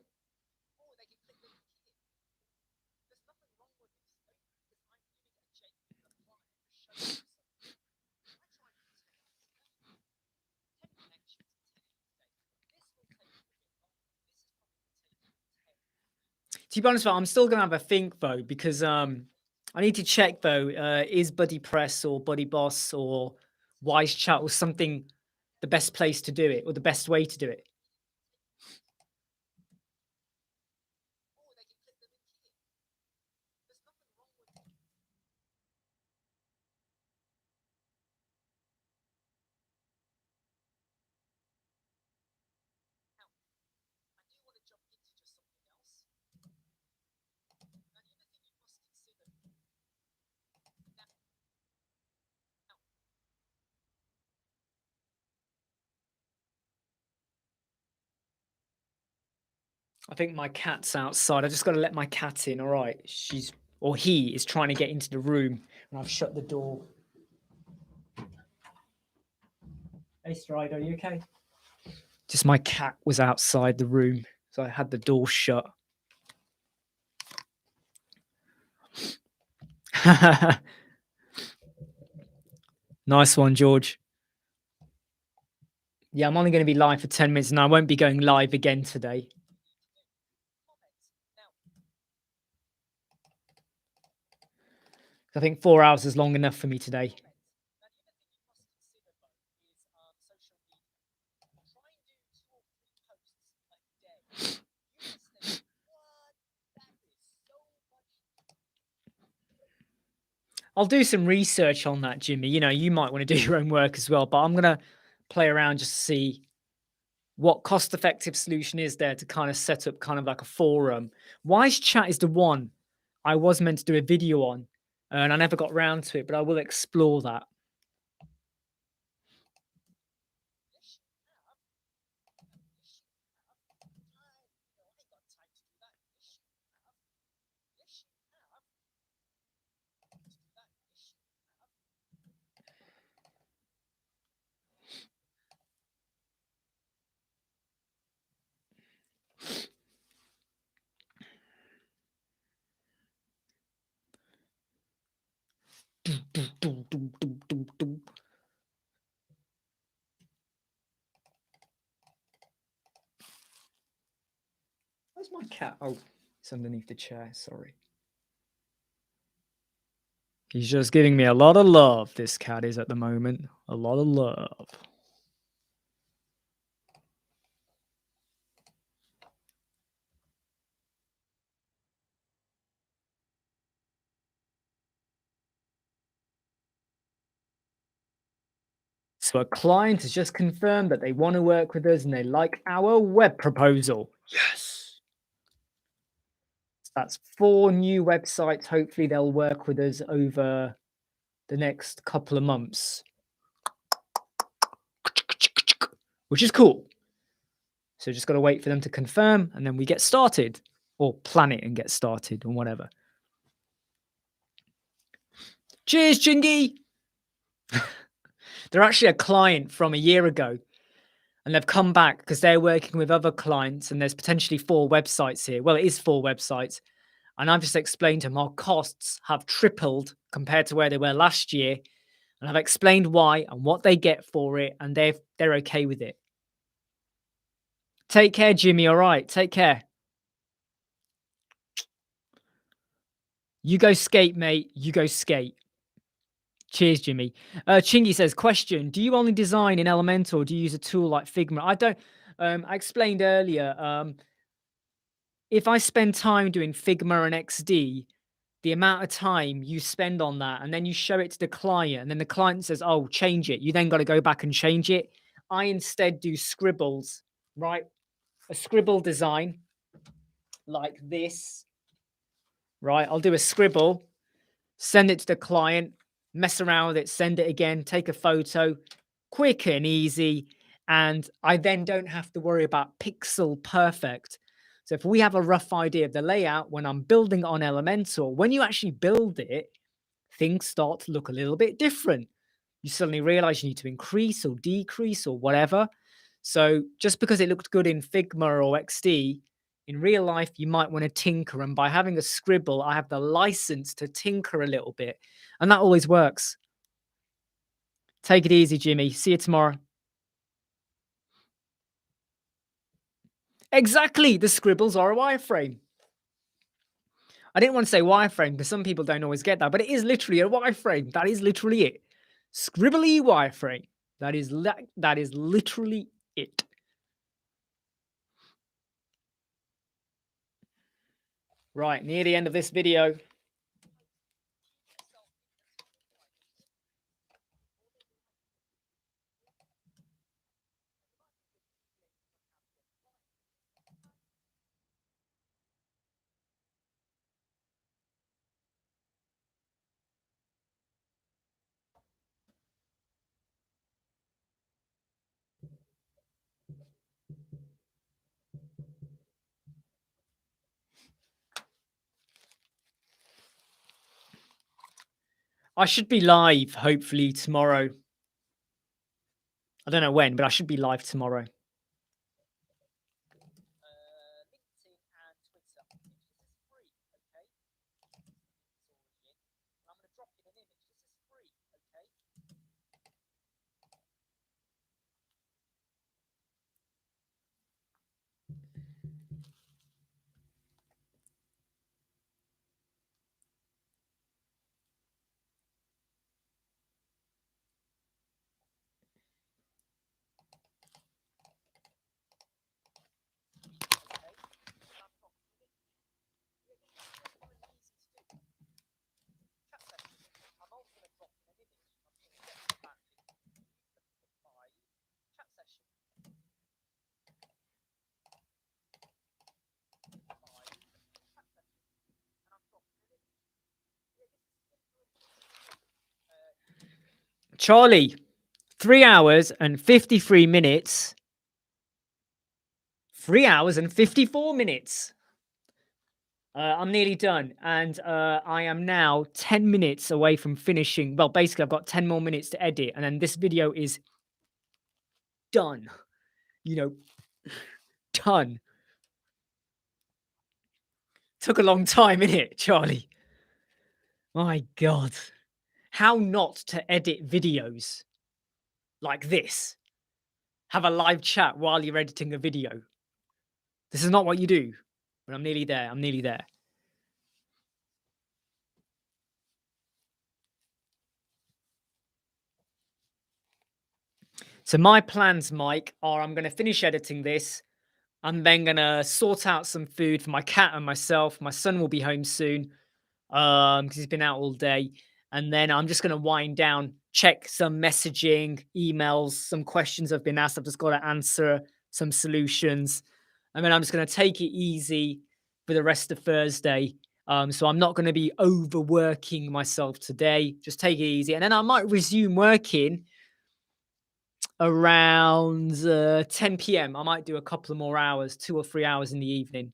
To be honest, I'm still gonna have a think though, because I need to check though. Is Buddy Press or Buddy Boss or Wise Chat or something the best place to do it, or the best way to do it? I think my cat's outside. I just got to let my cat in. All right, he is trying to get into the room, and I've shut the door. Hey, Stride, are you okay? Just my cat was outside the room, so I had the door shut. Nice one, George. Yeah, I'm only going to be live for 10 minutes, and I won't be going live again today. I think 4 hours is long enough for me today. I'll do some research on that, Jimmy. You might want to do your own work as well, but I'm going to play around just to see what cost-effective solution is there to kind of set up kind of like a forum. Wise Chat is the one I was meant to do a video on, and I never got around to it, but I will explore that. Where's my cat? Oh, it's underneath the chair. Sorry. He's just giving me a lot of love. This cat is at the moment. A lot of love. So a client has just confirmed that they want to work with us and they like our web proposal. Yes. That's 4 new websites. Hopefully they'll work with us over the next couple of months, which is cool. So just got to wait for them to confirm, and then we get started, or plan it and get started, or whatever. Cheers, Chingy. They're actually a client from a year ago, and they've come back because they're working with other clients, and there's potentially 4 websites here. Well, it is 4 websites. And I've just explained to them our costs have tripled compared to where they were last year. And I've explained why and what they get for it, and they're okay with it. Take care, Jimmy. All right. Take care. You go skate, mate. You go skate. Cheers, Jimmy. Chingy says, question, do you only design in Elementor or do you use a tool like Figma? I don't, I explained earlier, if I spend time doing Figma and XD, the amount of time you spend on that and then you show it to the client and then the client says, oh, change it. You then got to go back and change it. I instead do scribbles, right? A scribble design like this, right? I'll do a scribble, send it to the client, mess around with it, send it again, take a photo, quick and easy. And I then don't have to worry about pixel perfect. So if we have a rough idea of the layout, when I'm building it on Elementor, when you actually build it, things start to look a little bit different. You suddenly realize you need to increase or decrease or whatever. So just because it looked good in Figma or XD, in real life, you might want to tinker. And by having a scribble, I have the license to tinker a little bit. And that always works. Take it easy, Jimmy. See you tomorrow. Exactly. The scribbles are a wireframe. I didn't want to say wireframe because some people don't always get that, but it is literally a wireframe. That is literally it. Scribbly wireframe. That is literally it. Right, near the end of this video. I should be live, hopefully, tomorrow. I don't know when, but I should be live tomorrow. Charlie, 3 hours and 53 minutes. 3 hours and 54 minutes. I'm nearly done. And I am now 10 minutes away from finishing. Well, basically, I've got 10 more minutes to edit. And then this video is done. You know, done. Took a long time, innit, Charlie? My God. How not to edit videos like this? Have a live chat while you're editing a video. This is not what you do. But I'm nearly there. I'm nearly there. So my plans, Mike, are I'm going to finish editing this. I'm then going to sort out some food for my cat and myself. My son will be home soon because he's been out all day. And then I'm just going to wind down, check some messaging, emails, some questions I've been asked. I've just got to answer some solutions. And then I'm just going to take it easy for the rest of Thursday. So I'm not going to be overworking myself today. Just take it easy. And then I might resume working around 10 p.m. I might do a couple of more hours, 2 or 3 hours in the evening.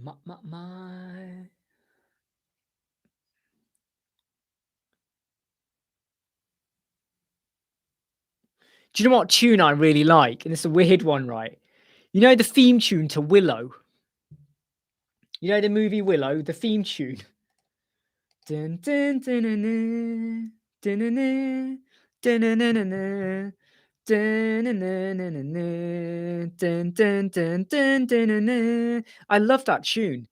My. Do you know what tune I really like? And it's a weird one, right? You know the theme tune to Willow? You know the movie Willow, the theme tune? Dun, dun, dun, dun, dun, dun, dun, dun, dun, dun, dun, dun, dun, dun, dun, dun, dun, dun, dun. I love that tune.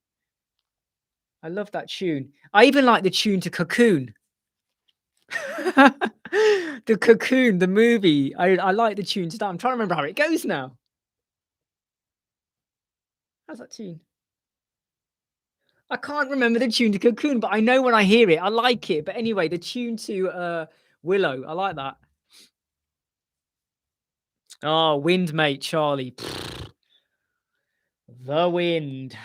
I love that tune. I even like the tune to Cocoon. The Cocoon, the movie. I like the tune to that. I'm trying to remember how it goes now. How's that tune? I can't remember the tune to Cocoon, but I know when I hear it, I like it. But anyway, the tune to Willow, I like that. Oh, Wind, mate, Charlie. The Wind.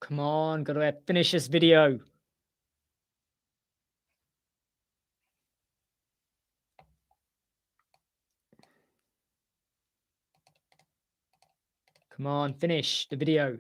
Come on, gotta finish this video. Come on, finish the video.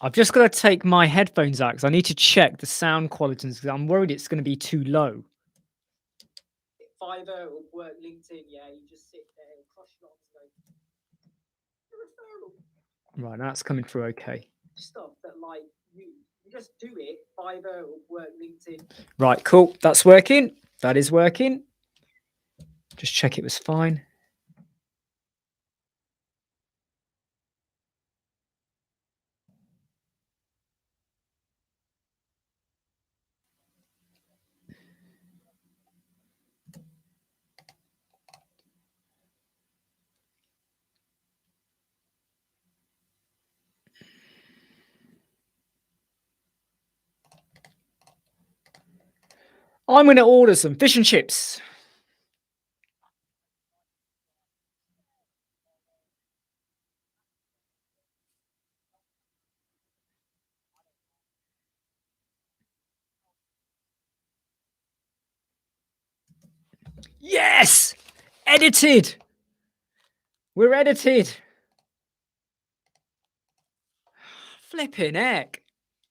I've just got to take my headphones out because I need to check the sound quality because I'm worried it's going to be too low. Fiverr or work LinkedIn, yeah, you just sit there and cross your arms and go, referral. Right, that's coming through okay. Stuff that like you just do it, Fiverr or work LinkedIn. Right, cool. That's working. That is working. Just check it was fine. I'm going to order some fish and chips. Yes! Edited! We're edited. Flipping heck.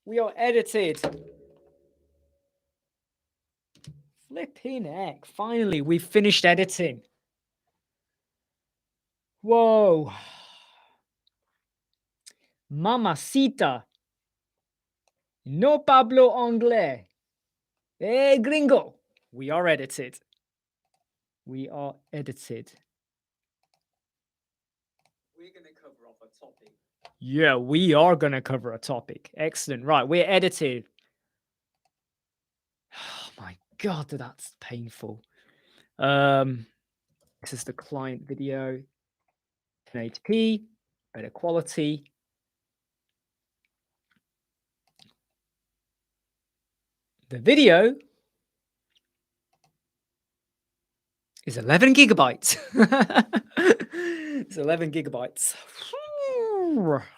We are edited. Flipping heck. Finally, we've finished editing. Whoa. Mamacita. No Pablo Anglais. Hey, gringo. We are edited. We are edited. We're going to cover off a topic. Yeah, we are going to cover a topic. Excellent. Right, we're edited. Oh my God, that's painful. This is the client video. 1080p, better quality. The video is 11 gigabytes. It's 11 gigabytes.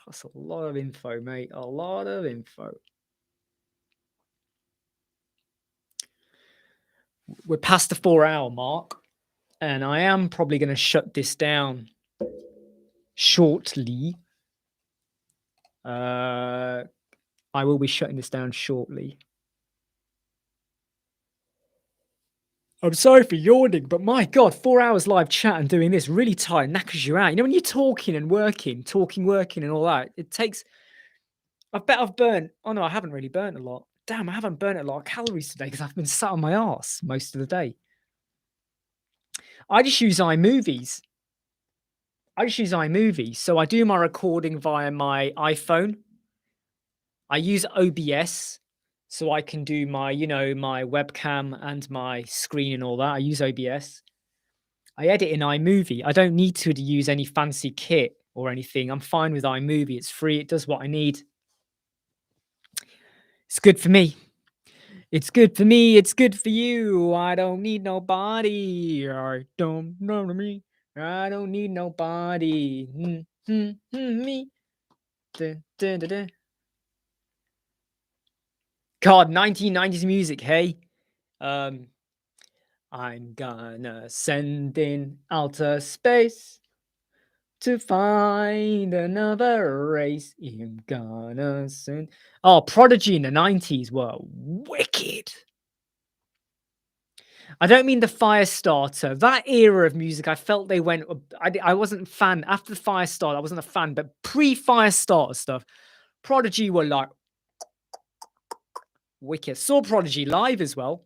That's a lot of info, mate. A lot of info. We're past the 4-hour mark, and I am probably going to shut this down shortly. I will be shutting this down shortly. I'm sorry for yawning, but my God, 4 hours live chat and doing this really tired, knackers you out. You know, when you're talking and working, working and all that, it takes... I bet I've burnt... Oh, no, I haven't really burnt a lot. Damn, I haven't burnt a lot of calories today because I've been sat on my arse most of the day. I just use iMovies. So I do my recording via my iPhone. I use OBS. So I can do my, you know, my webcam and my screen and all that. I use OBS. I edit in iMovie. I don't need to use any fancy kit or anything. I'm fine with iMovie. It's free. It does what I need. It's good for me. It's good for me. It's good for you. I don't need nobody. I don't know me. I don't need nobody. Me. Dun, dun, dun, dun. God, 1990s music, hey? I'm gonna send in outer space to find another race. I'm gonna send... Oh, Prodigy in the 90s were wicked. I don't mean the Firestarter. That era of music, I felt they went... I wasn't a fan. After the Firestarter, I wasn't a fan. But pre-Firestarter stuff, Prodigy were like... wicked. Saw Prodigy live as well.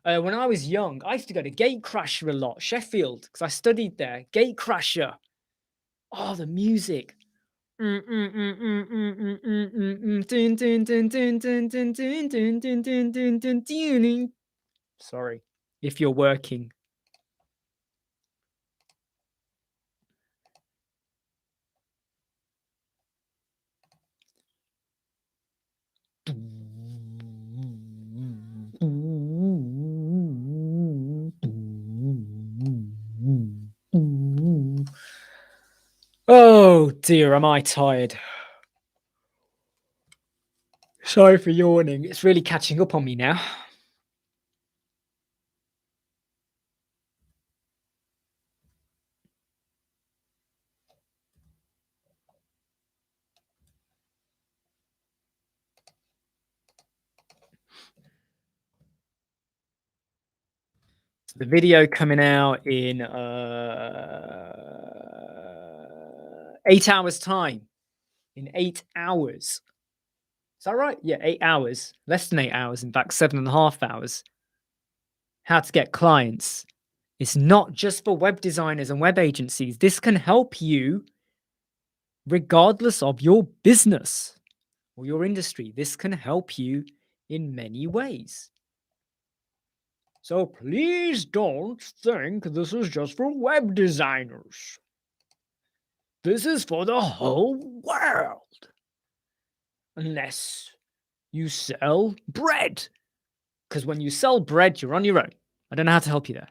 When I was young, I used to go to Gatecrasher a lot, Sheffield, because I studied there. Gatecrasher. Oh, the music. Sorry, if you're working. Oh dear, am I tired? Sorry for yawning. It's really catching up on me now. The video coming out in 8 hours time. In 8 hours. Is that right? Yeah, 8 hours. Less than 8 hours. In fact, 7.5 hours. How to get clients. It's not just for web designers and web agencies. This can help you regardless of your business or your industry. This can help you in many ways. So please don't think this is just for web designers. This is for the whole world. Unless you sell bread Because when you sell bread, you're on your own. I don't know how to help you there.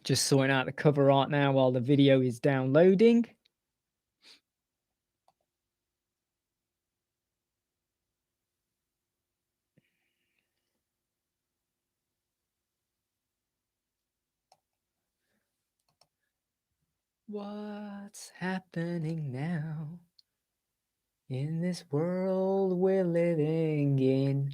Just sorting out the cover art now while the video is downloading. What's happening now in this world we're living in?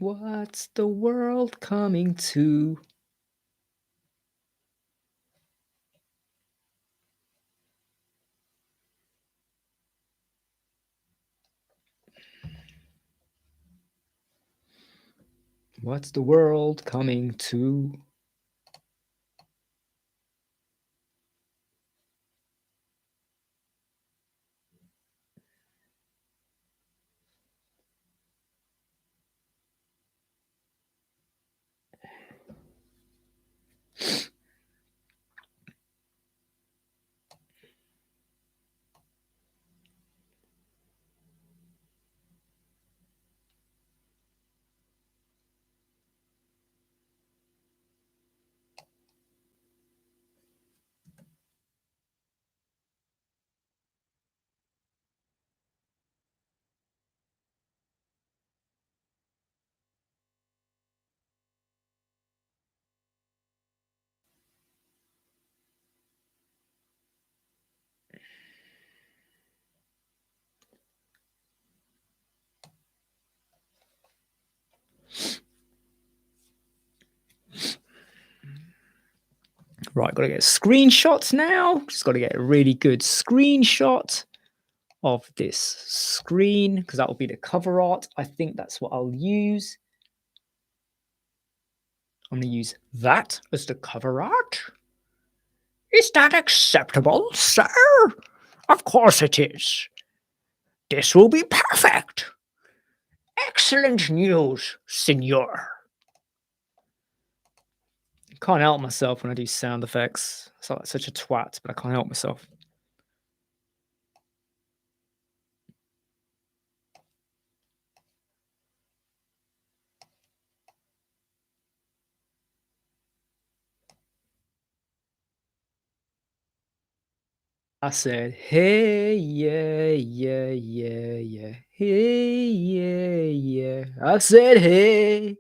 What's the world coming to? What's the world coming to? Right, got to get screenshots now. Just got to get a really good screenshot of this screen because that will be the cover art. I think that's what I'll use. I'm going to use that as the cover art. Is that acceptable, sir? Of course it is. This will be perfect. Excellent news, senor. Can't help myself when I do sound effects. I sound like such a twat, but I can't help myself. I said, hey, yeah, yeah, yeah, yeah. Hey, yeah, yeah. I said, hey,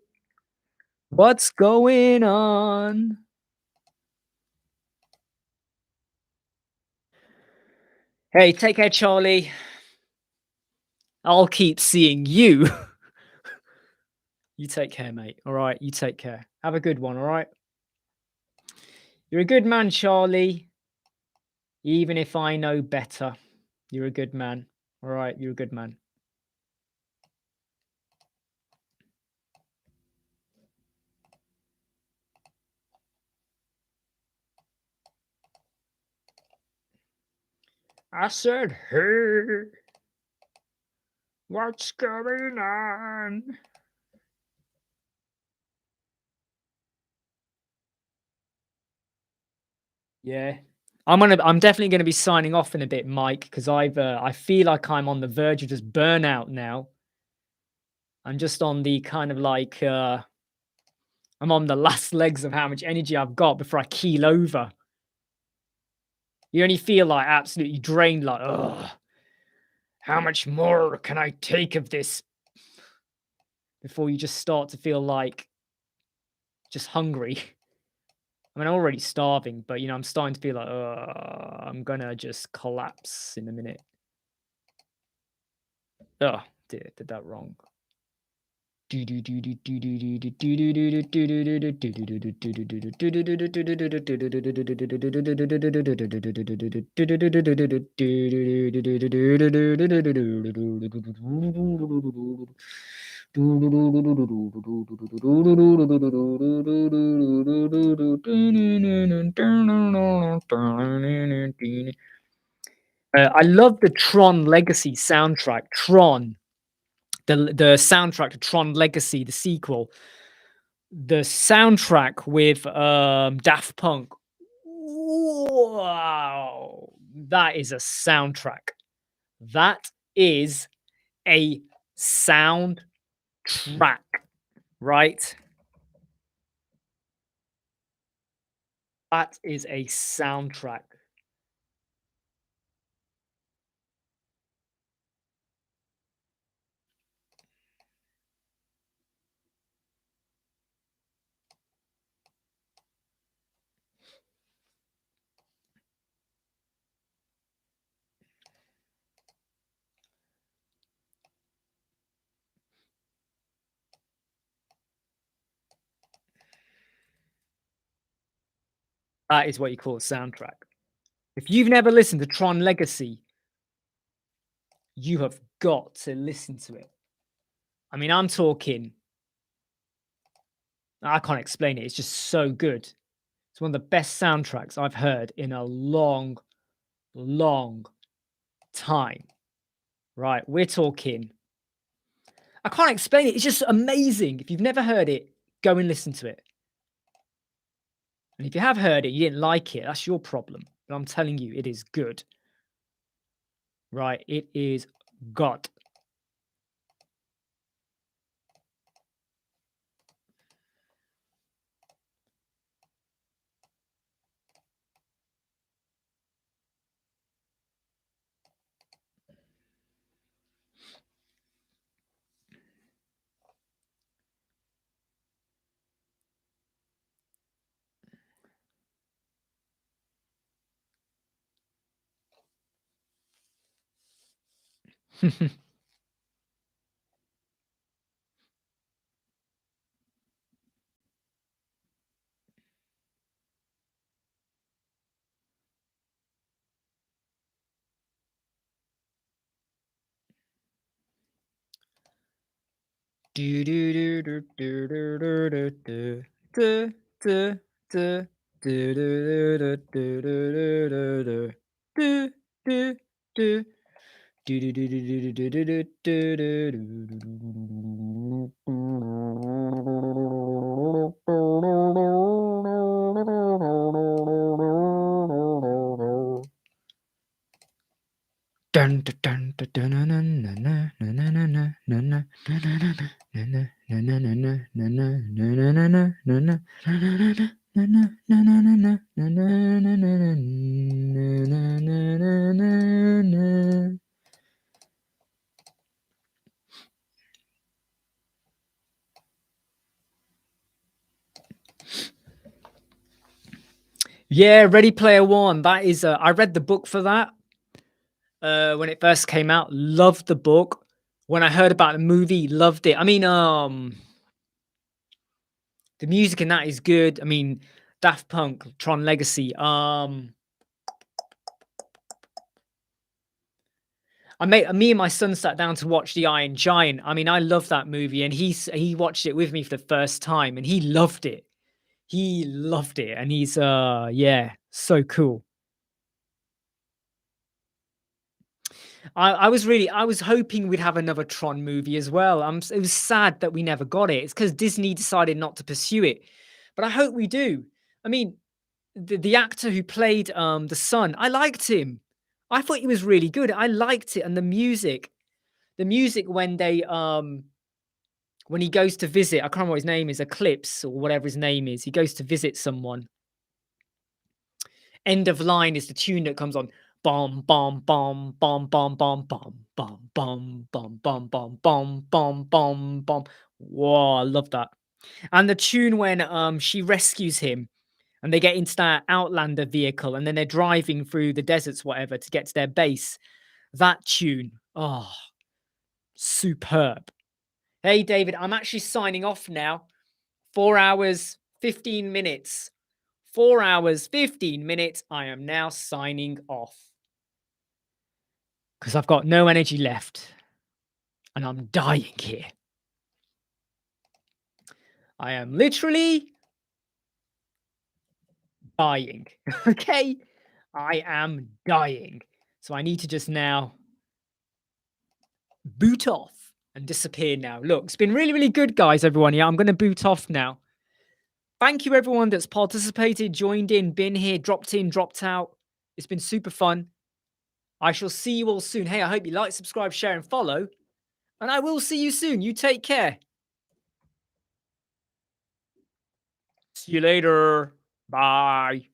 what's going on? Hey, take care, Charlie. I'll keep seeing you. You take care, mate. All right, you take care. Have a good one, all right? You're a good man, Charlie. Even if I know better, you're a good man. All right, you're a good man. I said, hey, what's going on? Yeah. I'm definitely gonna be signing off in a bit, Mike, because I feel like I'm on the verge of just burnout now. I'm just on the kind of like I'm on the last legs of how much energy I've got before I keel over. You only feel like absolutely drained, like, oh, how much more can I take of this? Before you just start to feel like just hungry. I mean, I'm already starving, but I'm starting to feel like, I'm gonna just collapse in a minute. Oh, did that wrong. I love the Tron Legacy soundtrack. Tron, the soundtrack to Tron Legacy, the sequel. The soundtrack with Daft Punk. Wow, that is a soundtrack. That is a soundtrack, right? That is a soundtrack. That is what you call a soundtrack. If you've never listened to Tron Legacy, you have got to listen to it. I mean, I'm talking, I can't explain it. It's just so good. It's one of the best soundtracks I've heard in a long, long time. Right? We're talking, I can't explain it. It's just amazing. If you've never heard it, go and listen to it. And if you have heard it, you didn't like it, that's your problem. But I'm telling you, it is good. Right? It is God. Do do do do do do do do do do do do do do do do do do do do. Do do do do do do do do do do. Dun, dun, dun, dun, dun, na, na, na, na, na, na, na, na, na, yeah, Ready Player One. That is, I read the book for that when it first came out. Loved the book. When I heard about the movie, loved it. I mean, the music in that is good. I mean, Daft Punk, Tron Legacy. Me and my son sat down to watch The Iron Giant. I mean, I love that movie, and he watched it with me for the first time, and he loved it. He loved it, and he's yeah, so cool. I was hoping we'd have another Tron movie as well. It was sad that we never got it. It's because Disney decided not to pursue it, but I hope we do. I mean, the actor who played the son, I liked him. I thought he was really good. I liked it, and the music when he goes to visit, I can't remember what his name is, Eclipse or whatever his name is. He goes to visit someone. End of line is the tune that comes on. Bom bom bom bom bom bom bom bom bom bom bom bom bom bom bom bom. Whoa, I love that. And the tune when she rescues him and they get into that Outlander vehicle and then they're driving through the deserts, whatever, to get to their base. That tune. Oh, Superb. Hey, David, I'm actually signing off now. 4 hours, 15 minutes. 4 hours, 15 minutes. I am now signing off. Because I've got no energy left. And I'm dying here. I am literally dying. Okay? I am dying. So I need to just now boot off and disappear now. Look, it's been really, really good, guys, everyone. Yeah, I'm going to boot off now. Thank you, everyone that's participated, joined in, been here, dropped in, dropped out. It's been super fun. I shall see you all soon. Hey, I hope you like, subscribe, share, and follow. And I will see you soon. You take care. See you later. Bye.